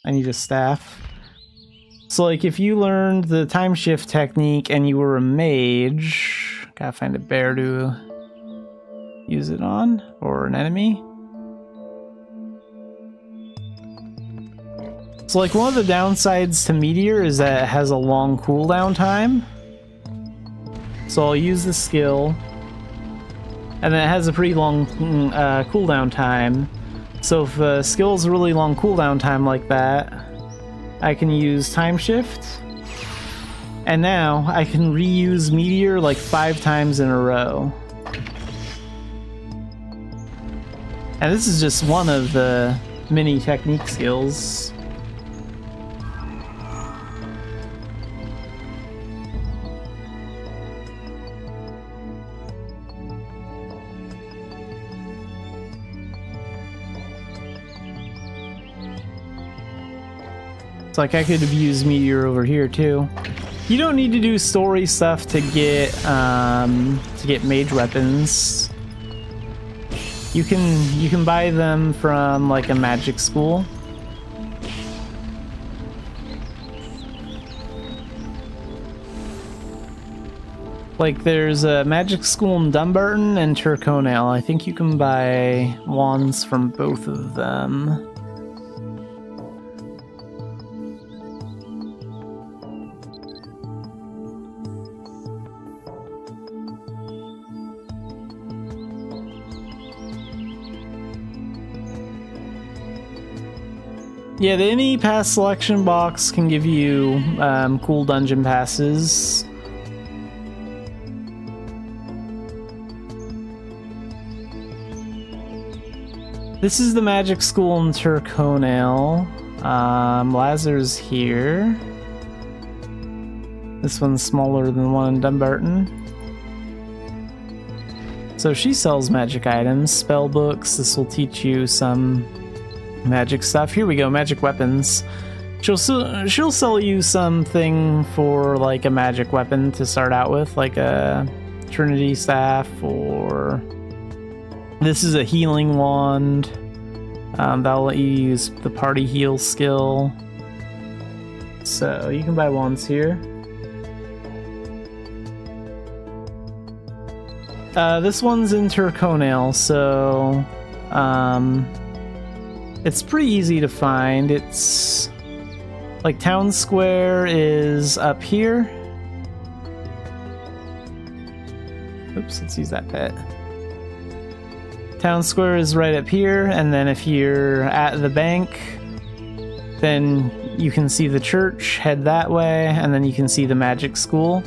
Speaker 1: need a staff. So, like, if you learned the time shift technique and you were a mage, gotta find a bear to use it on, or an enemy. So, like, one of the downsides to Meteor is that it has a long cooldown time. So I'll use the skill, and then it has a pretty long cooldown time. So if a skill is a really long cooldown time like that, I can use time shift, and now I can reuse Meteor like 5 times in a row. And this is just one of the many technique skills. It's like I could have used Meteor over here too. You don't need to do story stuff to get mage weapons. You can buy them from like a magic school. Like there's a magic school in Dumbarton and Tyrconale. I think you can buy wands from both of them. Yeah, the any pass selection box can give you cool dungeon passes. This is the magic school in Tyrconale. Lazar's here. This one's smaller than the one in Dumbarton. So she sells magic items, spell books. This will teach you some magic stuff. Here we go, magic weapons. She'll sell you something for like a magic weapon to start out with, like a Trinity staff, or this is a healing wand. That'll let you use the party heal skill. So you can buy wands here. This one's in Tyrconale, so it's pretty easy to find. It's like Town Square is up here. Oops, let's use that pet. Town Square is right up here, and then if you're at the bank, then you can see the church, head that way, and then you can see the magic school.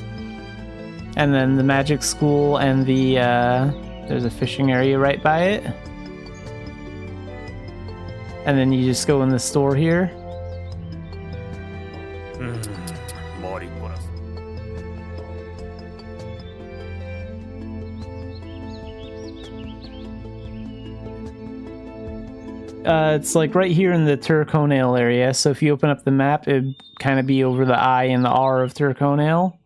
Speaker 1: And then the magic school and the there's a fishing area right by it. And then you just go in the store here. It's like right here in the Tyrconale area, so if you open up the map, it'd kind of be over the I and the R of Tyrconale.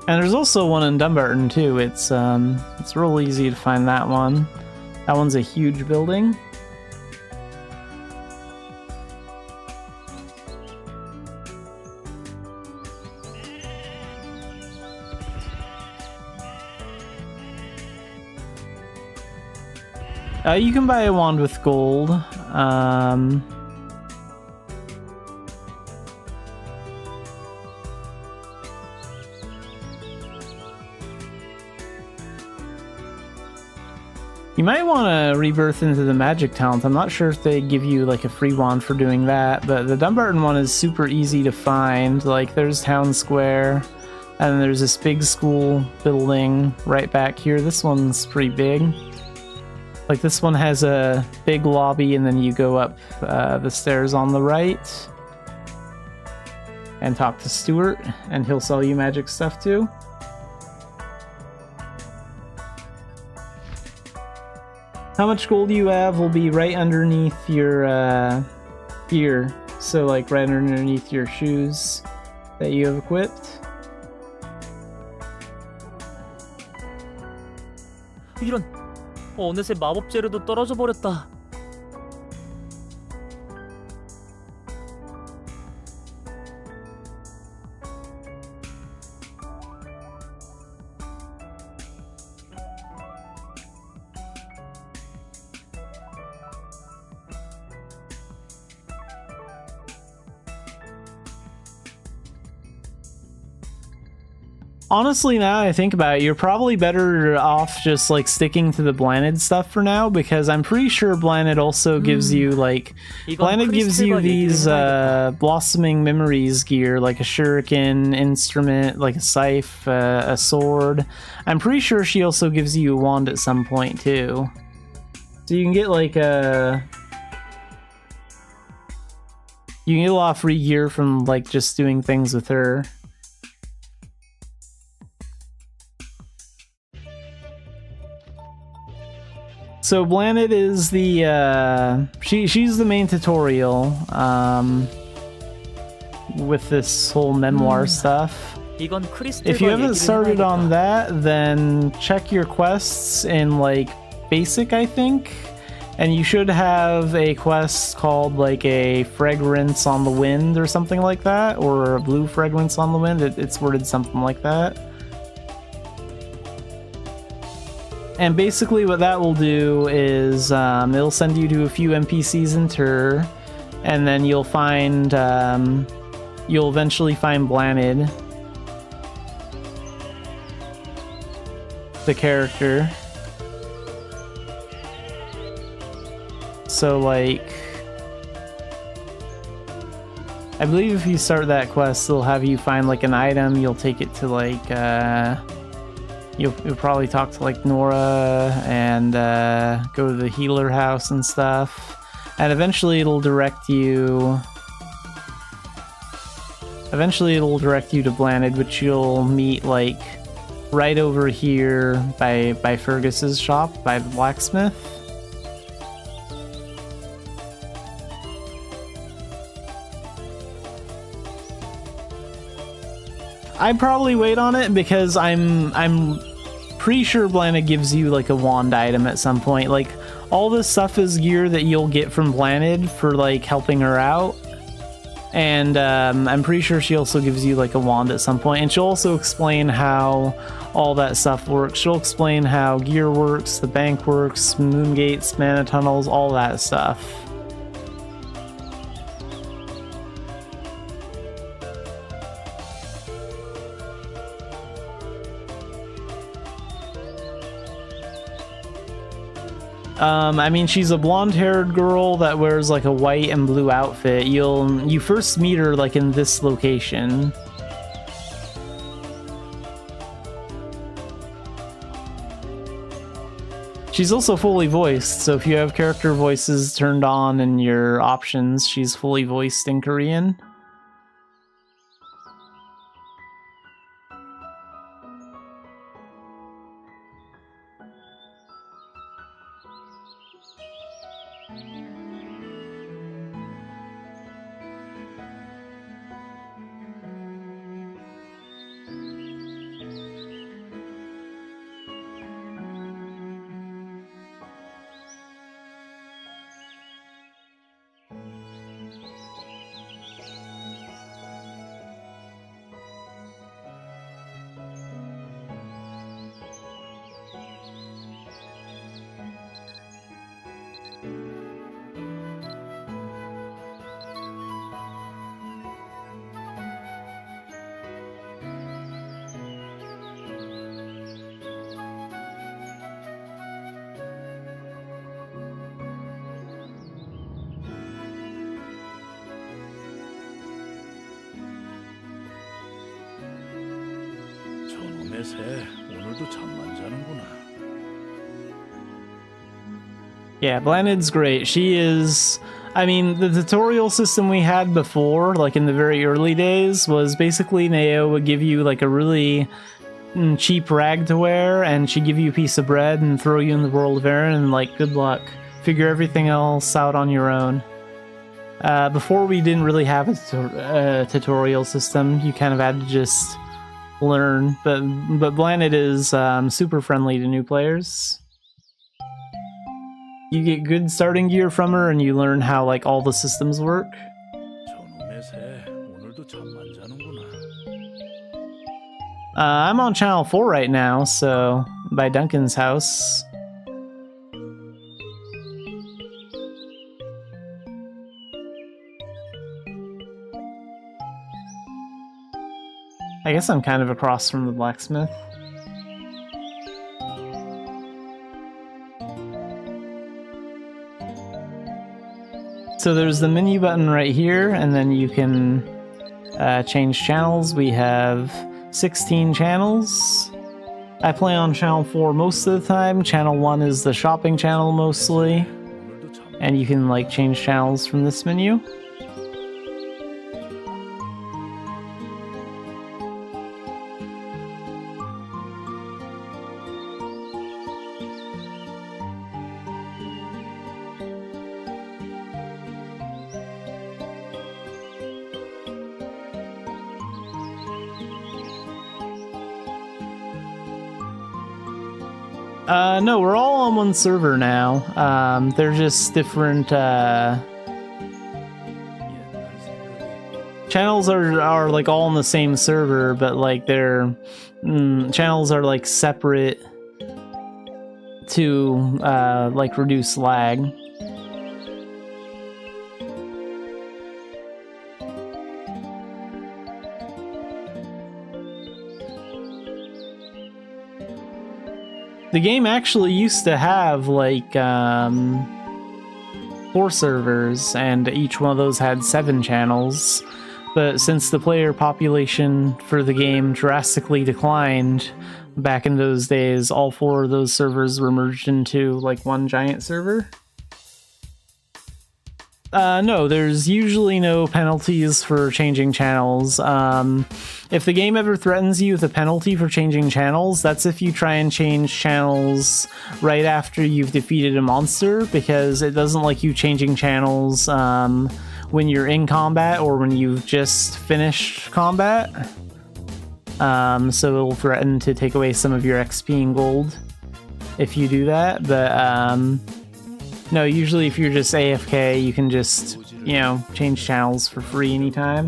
Speaker 1: And there's also one in Dumbarton too. It's real easy to find that one. That one's a huge building. You can buy a wand with gold. You might want to rebirth into the magic talent. I'm not sure if they give you like a free wand for doing that, but the Dumbarton one is super easy to find. Like there's Town Square, and then there's this big school building right back here. This one's pretty big. Like this one has a big lobby, and then you go up the stairs on the right and talk to Stuart, and he'll sell you magic stuff too. How much gold you have will be right underneath your gear. So like right underneath your shoes that you have equipped.
Speaker 5: 이런, 어느새 마법 재료도 떨어져 버렸다.
Speaker 1: Honestly, now that I think about it, you're probably better off just like sticking to the Blanid stuff for now, because I'm pretty sure Blanid also gives you like Blanid gives you these blossoming memories gear, like a shuriken instrument, like a scythe, a sword. I'm pretty sure she also gives you a wand at some point too, so you can get like a lot of free gear from like just doing things with her. So Blanid is the she's the main tutorial with this whole memoir stuff.
Speaker 5: 이건 크리스텔과
Speaker 1: If you haven't
Speaker 5: 얘기를
Speaker 1: started on
Speaker 5: 해봐야겠다.
Speaker 1: that, then check your quests in like basic, I think, and you should have a quest called like a fragrance on the wind or something like that, or a blue fragrance on the wind. It's worded something like that. And basically what that will do is it'll send you to a few NPCs in Tur, and then you'll find you'll eventually find Blanid, the character. So like, I believe if you start that quest, it'll have you find like an item. You'll take it to like You'll probably talk to like Nora and go to the healer house and stuff, and eventually it'll direct you. Eventually it'll direct you to Blanid, which you'll meet like right over here by Fergus's shop, by the blacksmith. I'd probably wait on it because I'm pretty sure Blanid gives you like a wand item at some point. Like all this stuff is gear that you'll get from Blanid for like helping her out, and I'm pretty sure she also gives you like a wand at some point, and she'll also explain how all that stuff works. She'll explain how gear works, the bank works, moon gates, mana tunnels, all that stuff. I mean, she's a blonde-haired girl that wears like a white and blue outfit. You first meet her like in this location. She's also fully voiced, so if you have character voices turned on in your options, she's fully voiced in Korean.
Speaker 3: 새 오늘도 잠만 자는구나.
Speaker 1: Yeah, Blanid's great. She is... I mean, the tutorial system we had before, like in the very early days, was basically Neo would give you like a really cheap rag to wear, and she'd give you a piece of bread and throw you in the world of Aaron, and like, good luck. Figure everything else out on your own. Before we didn't really have a tutorial system, you kind of had to just learn, but Blanid is super friendly to new players. You get good starting gear from her, and you learn how like all the systems work.
Speaker 3: 저놈의 새 오늘도 잠만 자는구나.
Speaker 1: I'm on channel 4 right now, so by Duncan's house. I guess I'm kind of across from the blacksmith. So there's the menu button right here, and then you can change channels. We have 16 channels. I play on channel 4 most of the time. Channel 1 is the shopping channel mostly. And you can like change channels from this menu. No, we're all on one server now. They're just different, channels are like all on the same server, but like their channels are like separate to like reduce lag. The game actually used to have like 4 servers, and each one of those had 7 channels. But since the player population for the game drastically declined back in those days, all 4 of those servers were merged into like one giant server. No, there's usually no penalties for changing channels. If the game ever threatens you with a penalty for changing channels, that's if you try and change channels right after you've defeated a monster, because it doesn't like you changing channels when you're in combat or when you've just finished combat. So it'll threaten to take away some of your XP and gold if you do that, but no, usually if you're just AFK, you can just, you know, change channels for free anytime.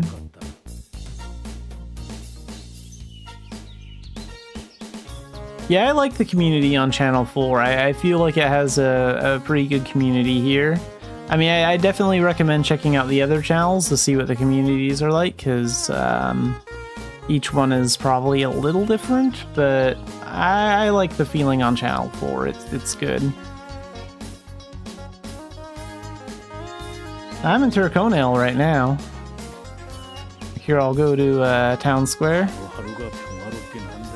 Speaker 1: Yeah, I like the community on Channel 4. I feel like it has a pretty good community here. I mean, I definitely recommend checking out the other channels to see what the communities are like, because each one is probably a little different, but I like the feeling on Channel 4. It's good. I'm in Turconale right now. Here, I'll go to Town Square.
Speaker 3: 하루가 평화롭긴 한데.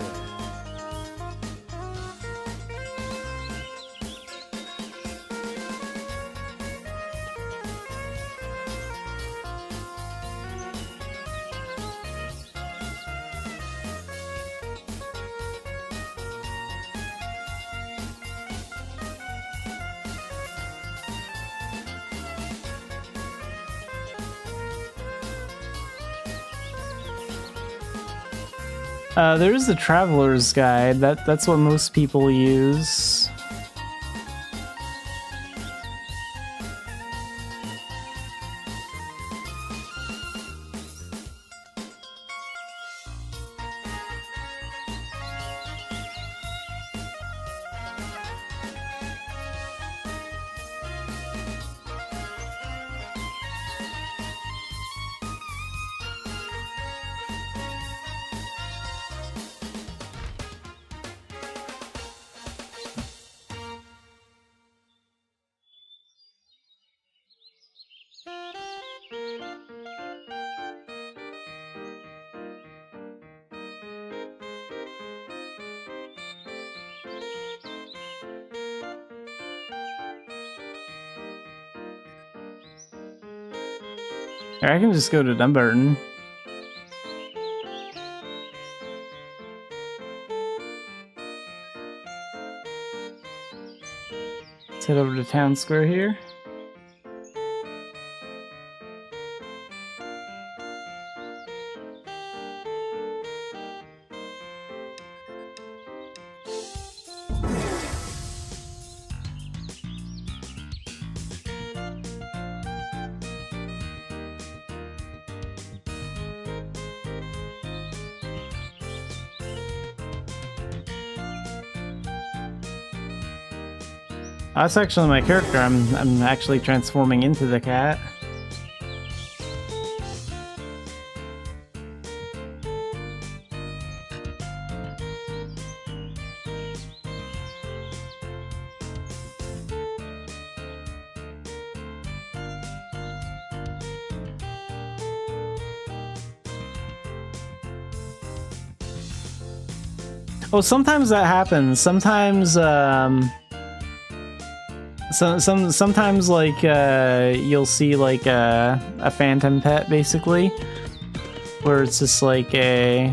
Speaker 1: There is the Traveler's Guide. That's what most people use. Or I can just go to Dumbarton. Let's head over to Town Square here. That's actually my character. I'm actually transforming into the cat. Oh, sometimes that happens. Sometimes, sometimes like you'll see like a phantom pet, basically, where it's just like a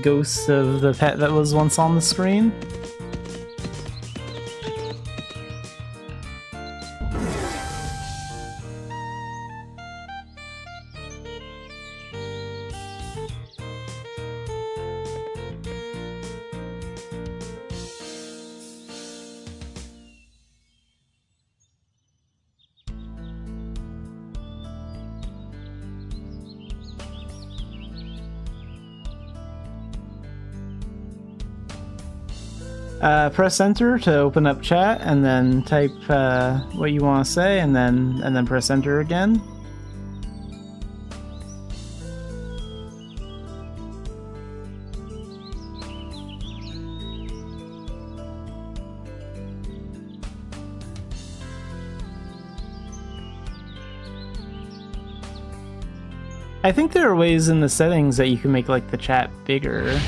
Speaker 1: ghost of the pet that was once on the screen. Press enter to open up chat, and then type what you want to say, and then press enter again. I think there are ways in the settings that you can make like the chat bigger.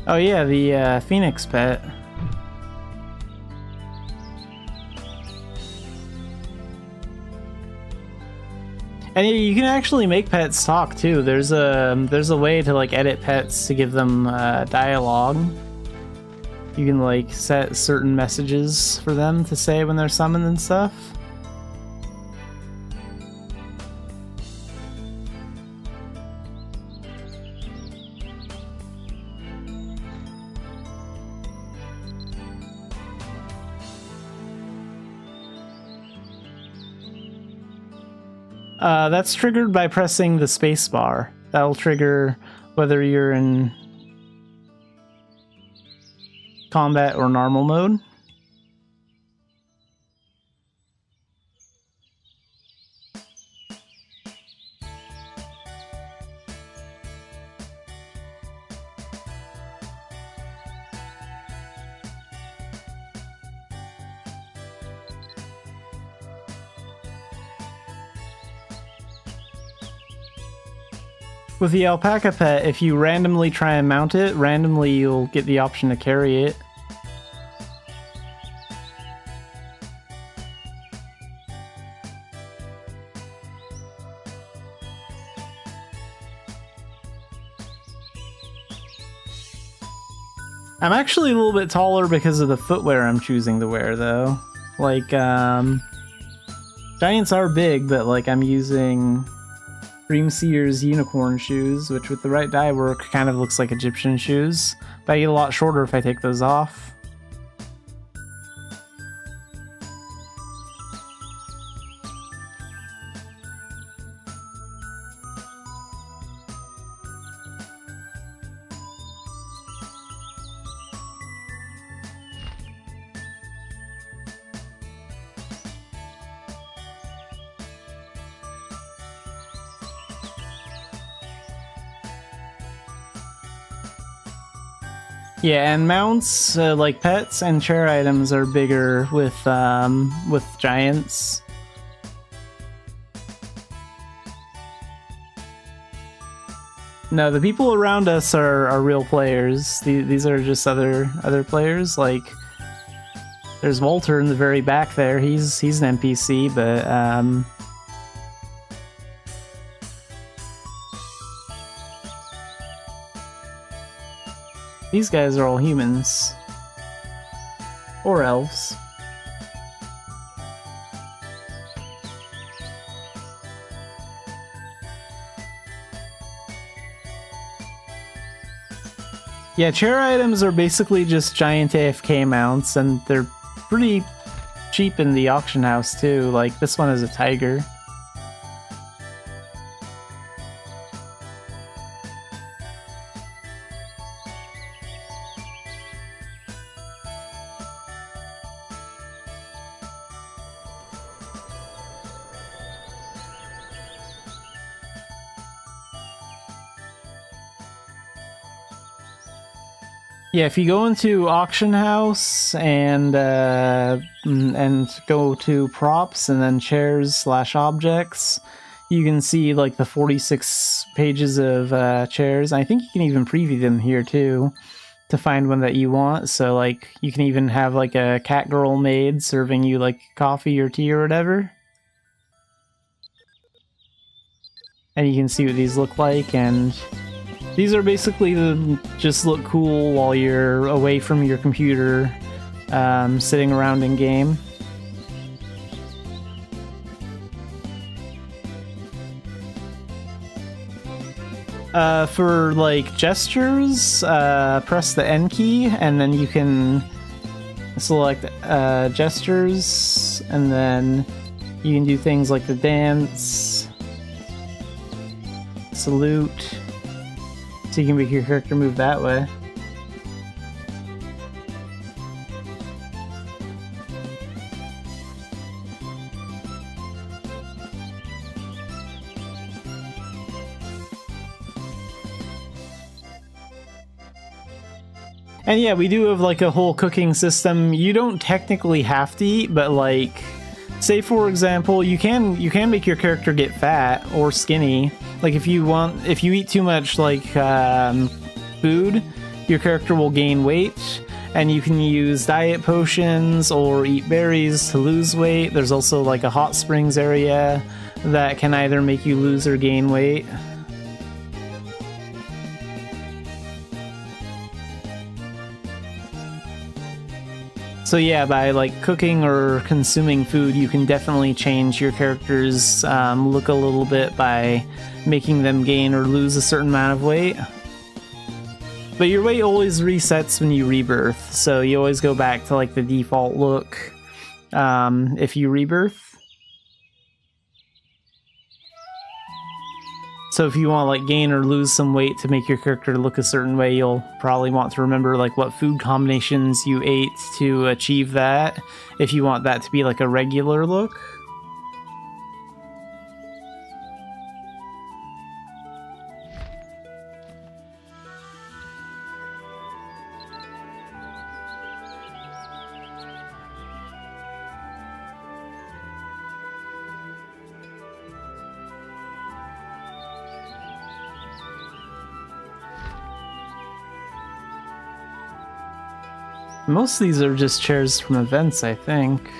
Speaker 1: Oh yeah, the Phoenix pet. And you can actually make pets talk too. There's a way to like edit pets to give them dialogue. You can like set certain messages for them to say when they're summoned and stuff. That's triggered by pressing the space bar. That'll trigger whether you're in combat or normal mode. With the alpaca pet, if you randomly try and mount it, randomly you'll get the option to carry it. I'm actually a little bit taller because of the footwear I'm choosing to wear, though. Like, giants are big, but like I'm using Dreamseer's unicorn shoes, which with the right dye work kind of looks like Egyptian shoes, but I get a lot shorter if I take those off. Yeah, and mounts, like pets and chair items, are bigger with giants. No, the people around us are real players. These are just other players. Like, there's Walter in the very back there. He's an NPC, but these guys are all humans. Or elves. Yeah, chair items are basically just giant AFK mounts, and they're pretty cheap in the auction house too. Like, this one is a tiger. Yeah, if you go into auction house and go to props and then chairs/objects, you can see like the 46 pages of chairs. I think you can even preview them here too to find one that you want. So like you can even have like a cat girl maid serving you like coffee or tea or whatever. And you can see what these look like, and these are basically just look cool while you're away from your computer, sitting around in game. For like gestures, press the N key, and then you can select gestures, and then you can do things like the dance, salute. So you can make your character move that way. And yeah, we do have like a whole cooking system. You don't technically have to eat, but like, say for example, you can make your character get fat or skinny. Like if you eat too much like food, your character will gain weight, and you can use diet potions or eat berries to lose weight. There's also like a hot springs area that can either make you lose or gain weight. So yeah, by like cooking or consuming food, you can definitely change your character's look a little bit by making them gain or lose a certain amount of weight. But your weight always resets when you rebirth, so you always go back to like the default look if you rebirth. So if you want to like gain or lose some weight to make your character look a certain way, you'll probably want to remember like what food combinations you ate to achieve that, if you want that to be like a regular look. Most of these are just chairs from events, I think.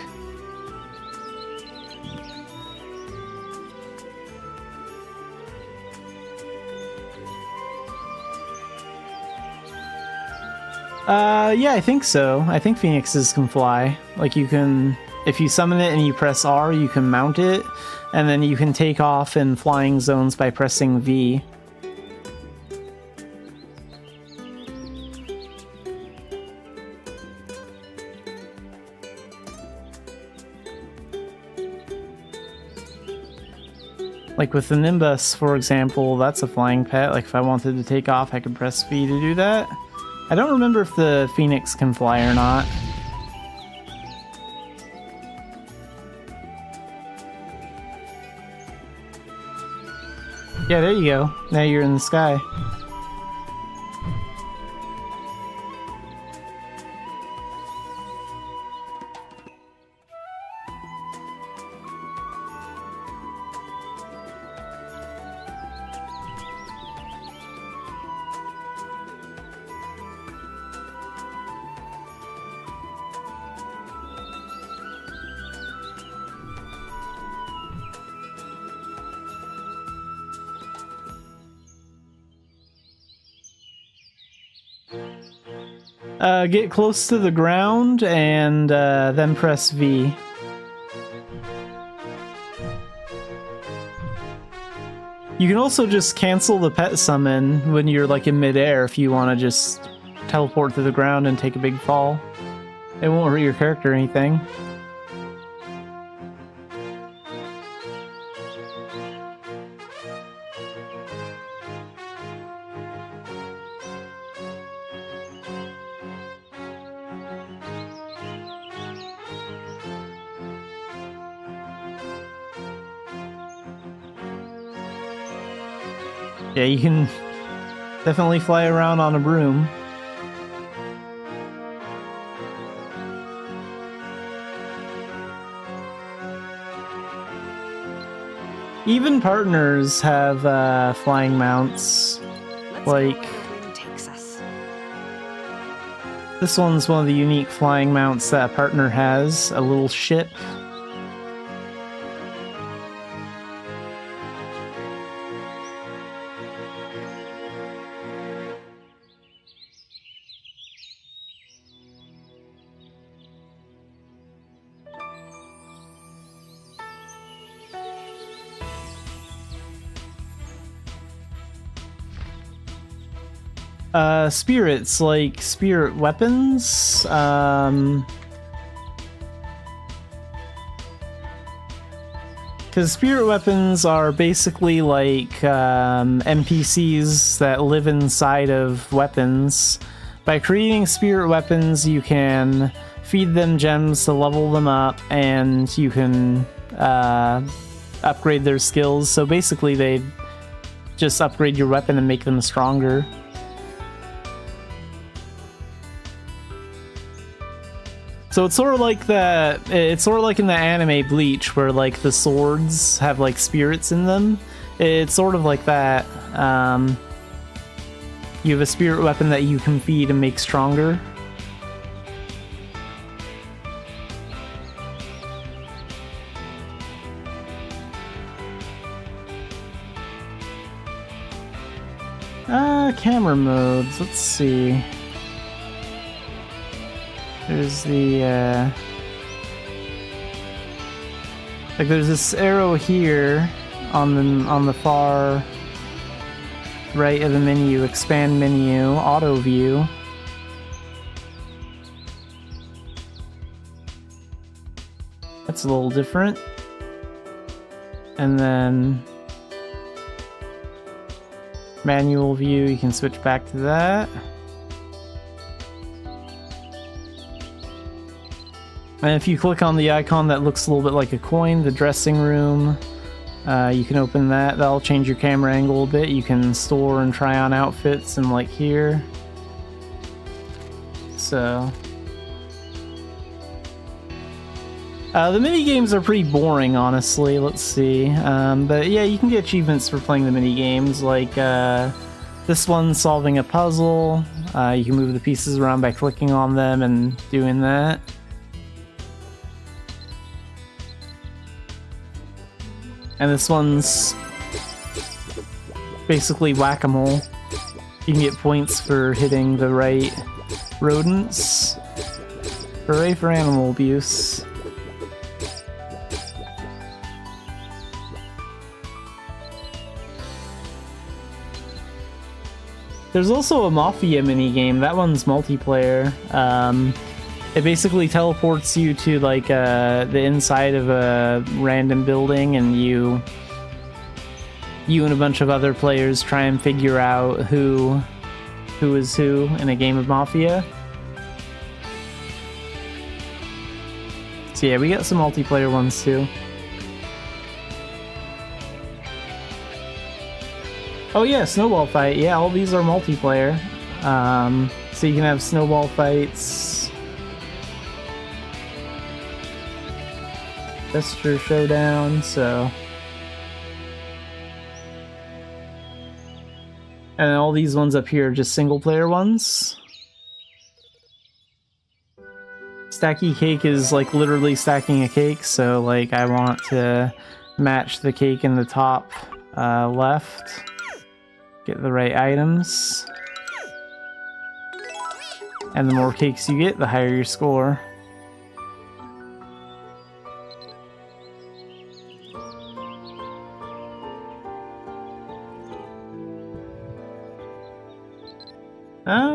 Speaker 1: Yeah, I think so. I think phoenixes can fly. Like you can, if you summon it and you press R, you can mount it, and then you can take off in flying zones by pressing V. Like with the Nimbus, for example, that's a flying pet. Like if I wanted to take off, I could press V to do that. I don't remember if the Phoenix can fly or not. Yeah, there you go. Now you're in the sky. Get close to the ground and then press V. You can also just cancel the pet summon when you're like in midair if you want to just teleport to the ground and take a big fall. It won't hurt your character or anything. Yeah, you can definitely fly around on a broom. Even partners have flying mounts.
Speaker 4: Let's
Speaker 1: Like,
Speaker 4: go where the wind takes us.
Speaker 1: this one's one of the unique flying mounts that a partner has, a little ship. Spirits, like spirit weapons, because spirit weapons are basically like NPCs that live inside of weapons. By creating spirit weapons, you can feed them gems to level them up, and you can upgrade their skills. So basically, they just upgrade your weapon and make them stronger. So it's sort of like that. It's sort of like in the anime Bleach, where like the swords have like spirits in them. It's sort of like that. You have a spirit weapon that you can feed and make stronger. Camera modes. Let's see. There's the, like there's this arrow here on the far right of the menu, expand menu, auto view. That's a little different. And then manual view, you can switch back to that. And if you click on the icon that looks a little bit like a coin, the dressing room, you can open that. That'll change your camera angle a bit. You can store and try on outfits and like here. So the mini games are pretty boring, honestly. Let's see. But yeah, you can get achievements for playing the mini games, like this one, solving a puzzle. You can move the pieces around by clicking on them and doing that. And this one's basically whack-a-mole. You can get points for hitting the right rodents. Hooray for animal abuse. There's also a Mafia minigame. That one's multiplayer. It basically teleports you to like the inside of a random building, and you and a bunch of other players try and figure out who is who in a game of Mafia. So yeah, we got some multiplayer ones too. Oh yeah, snowball fight. Yeah, all these are multiplayer. So you can have snowball fights. Gesture Showdown, so... And all these ones up here are just single-player ones. Stacky Cake is like literally stacking a cake, so like I want to match the cake in the top left. Get the right items. And the more cakes you get, the higher your score.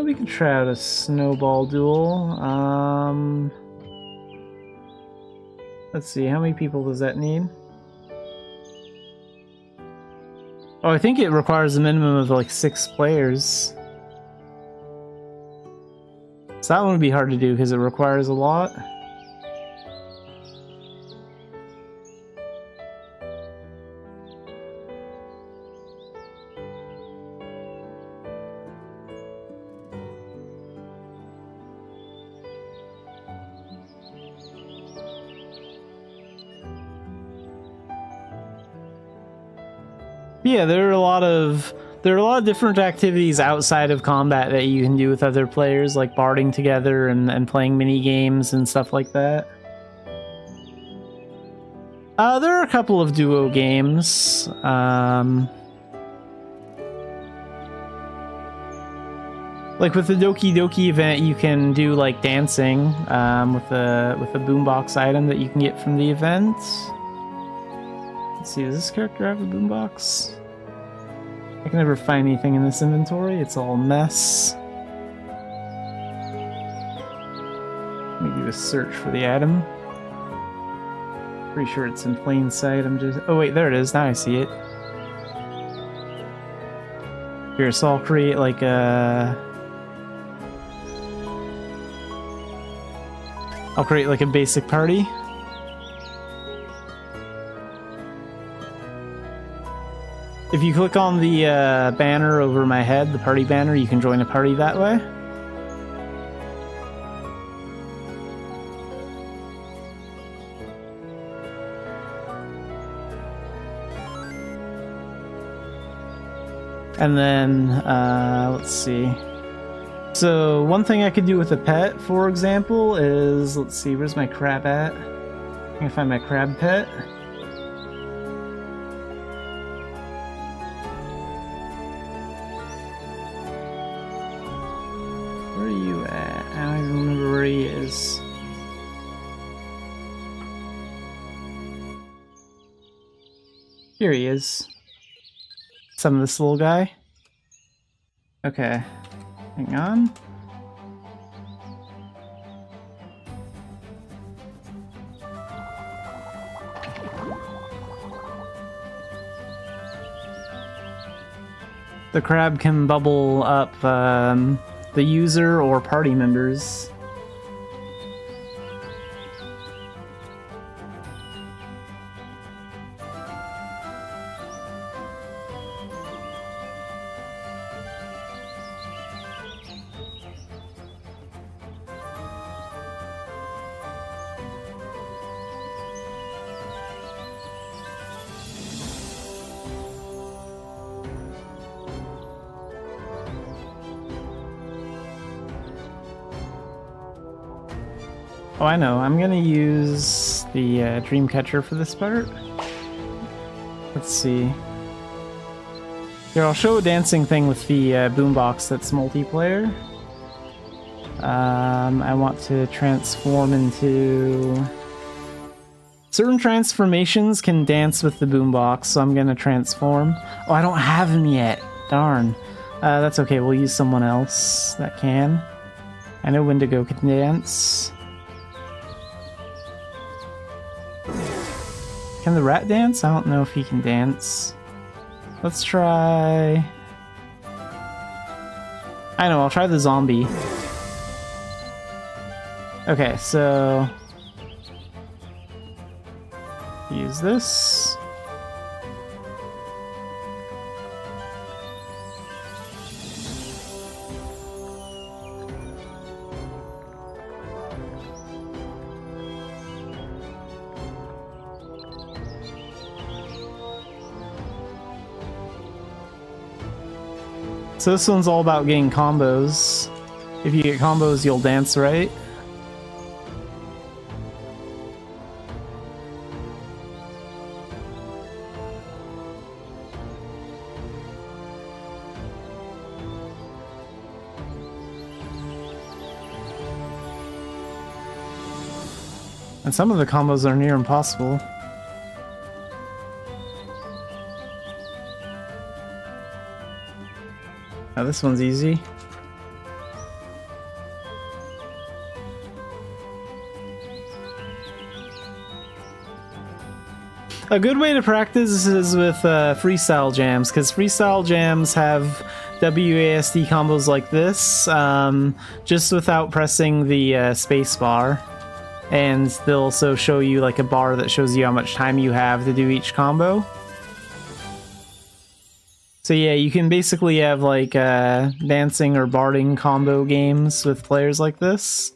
Speaker 1: We could try out a snowball duel. Let's see, how many people does that need? Oh, I think it requires a minimum of like 6 players. So that one would be hard to do because it requires a lot. Yeah, there are a lot of different activities outside of combat that you can do with other players, like barding together and playing mini games and stuff like that. There are a couple of duo games. Like with the Doki Doki event, you can do like dancing with a boombox item that you can get from the event. Let's see, does this character have a boombox? I can never find anything in this inventory. It's all a mess. Let me do a search for the item. Pretty sure it's in plain sight. Oh wait, there it is. Now I see it. Here, so I'll create like a... basic party. If you click on the banner over my head, the party banner, you can join a party that way. And then, let's see. So one thing I could do with a pet, for example, is, let's see, where's my crab at? I can find my crab pet. Where are you at? I don't even remember where he is. Here he is. Some of this little guy. Okay. Hang on. The crab can bubble up the user or party members. Oh, I know. I'm gonna use the dream catcher for this part. Let's see. Here, I'll show a dancing thing with the boombox that's multiplayer. I want to transform into... Certain transformations can dance with the boombox, so I'm gonna transform. Oh, I don't have him yet. Darn. That's okay, we'll use someone else that can. I know Wendigo can dance. Can the rat dance? I don't know if he can dance. Let's try... I know, I'll try the zombie. Okay, so... use this. So this one's all about getting combos. If you get combos, you'll dance, right? And some of the combos are near impossible. Now this one's easy. A good way to practice is with freestyle jams, because freestyle jams have WASD combos like this, just without pressing the space bar. And they'll also show you like a bar that shows you how much time you have to do each combo. So yeah, you can basically have like dancing or barding combo games with players like this.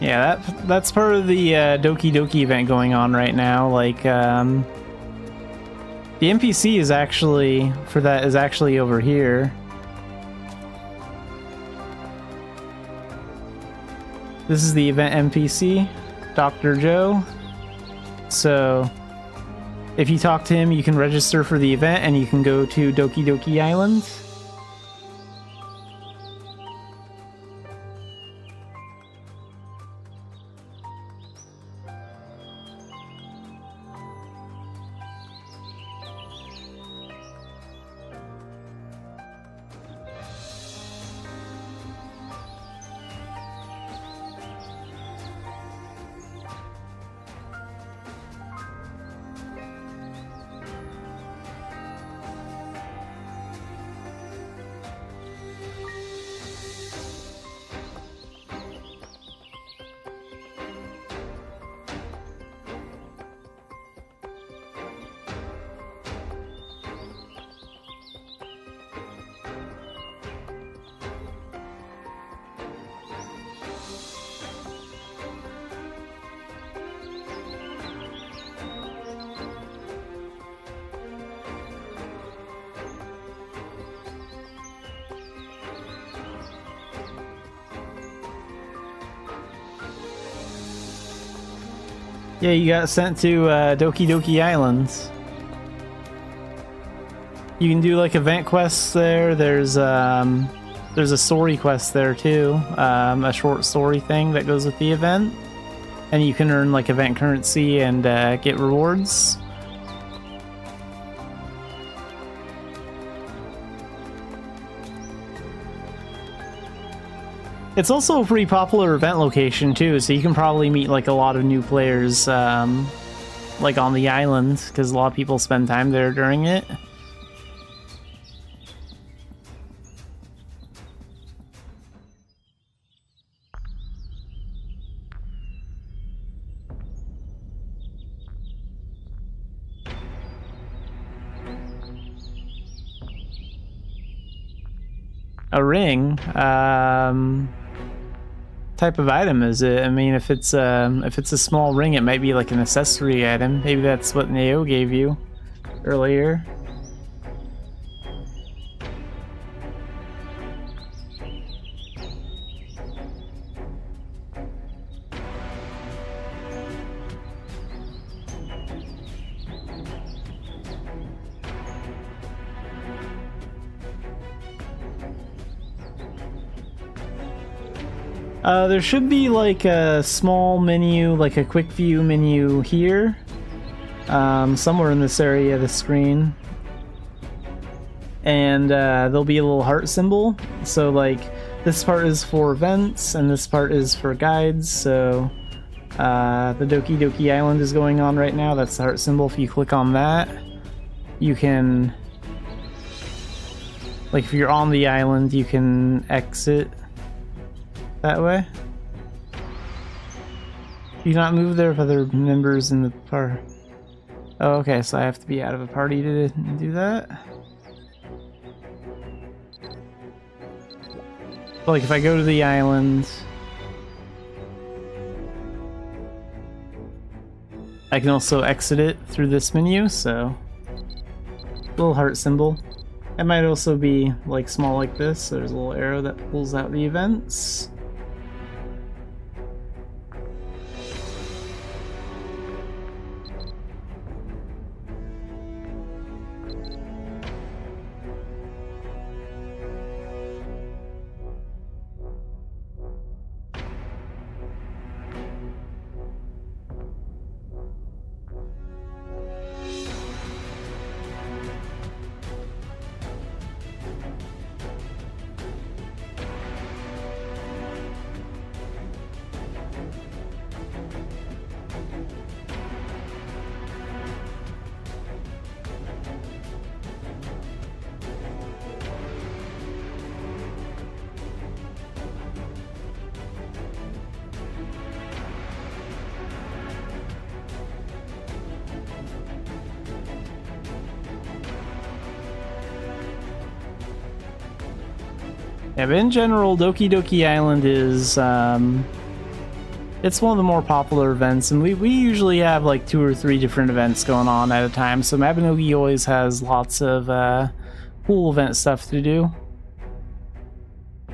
Speaker 1: Yeah, that's part of the Doki Doki event going on right now. Like, the NPC is actually, for that, is actually over here. This is the event NPC, Dr. Joe. So, if you talk to him, you can register for the event and you can go to Doki Doki Island. Yeah, you got sent to Doki Doki Islands. You can do like event quests there. There's a story quest there too, a short story thing that goes with the event, and you can earn like event currency and get rewards. It's also a pretty popular event location too, so you can probably meet like a lot of new players like on the island, because a lot of people spend time there during it. A ring? Type of item is it? I mean, if it's a small ring, it might be like an accessory item. Maybe that's what Neo gave you earlier. There should be like a small menu, like a quick view menu here, somewhere in this area of the screen. And there'll be a little heart symbol. So like this part is for events and this part is for guides. So The Doki Doki Island is going on right now. That's the heart symbol. If you click on that, you can, like, if you're on the island, you can exit that way. Do you not move there if other members in the party? Oh, okay, so I have to be out of a party to do that? Like, if I go to the island, I can also exit it through this menu, so little heart symbol. It might also be like small like this, so there's a little arrow that pulls out the events. Yeah, but in general, Doki Doki Island is, it's one of the more popular events, and we usually have like 2 or 3 different events going on at a time, so Mabinogi always has lots of cool event stuff to do,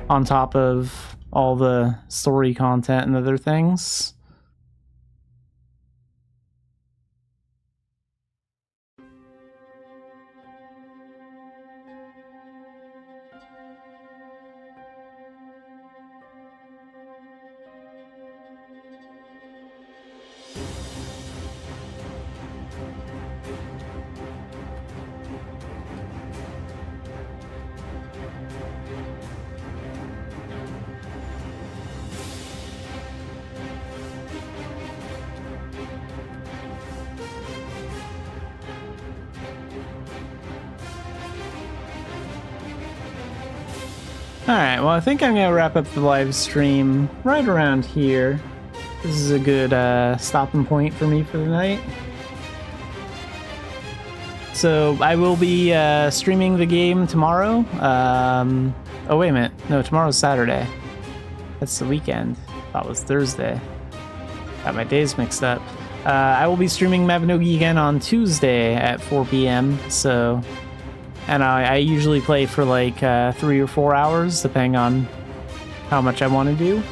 Speaker 1: on top of all the story content and other things. Alright, well I think I'm gonna wrap up the live stream right around here. This is a good stopping point for me for the night. So I will be streaming the game tomorrow. Oh wait a minute, no, tomorrow's Saturday. That's the weekend. Thought it was Thursday. Got my days mixed up. I will be streaming Mabinogi again on Tuesday at 4 p.m. So, and I usually play for like 3 or 4 hours, depending on how much I want to do.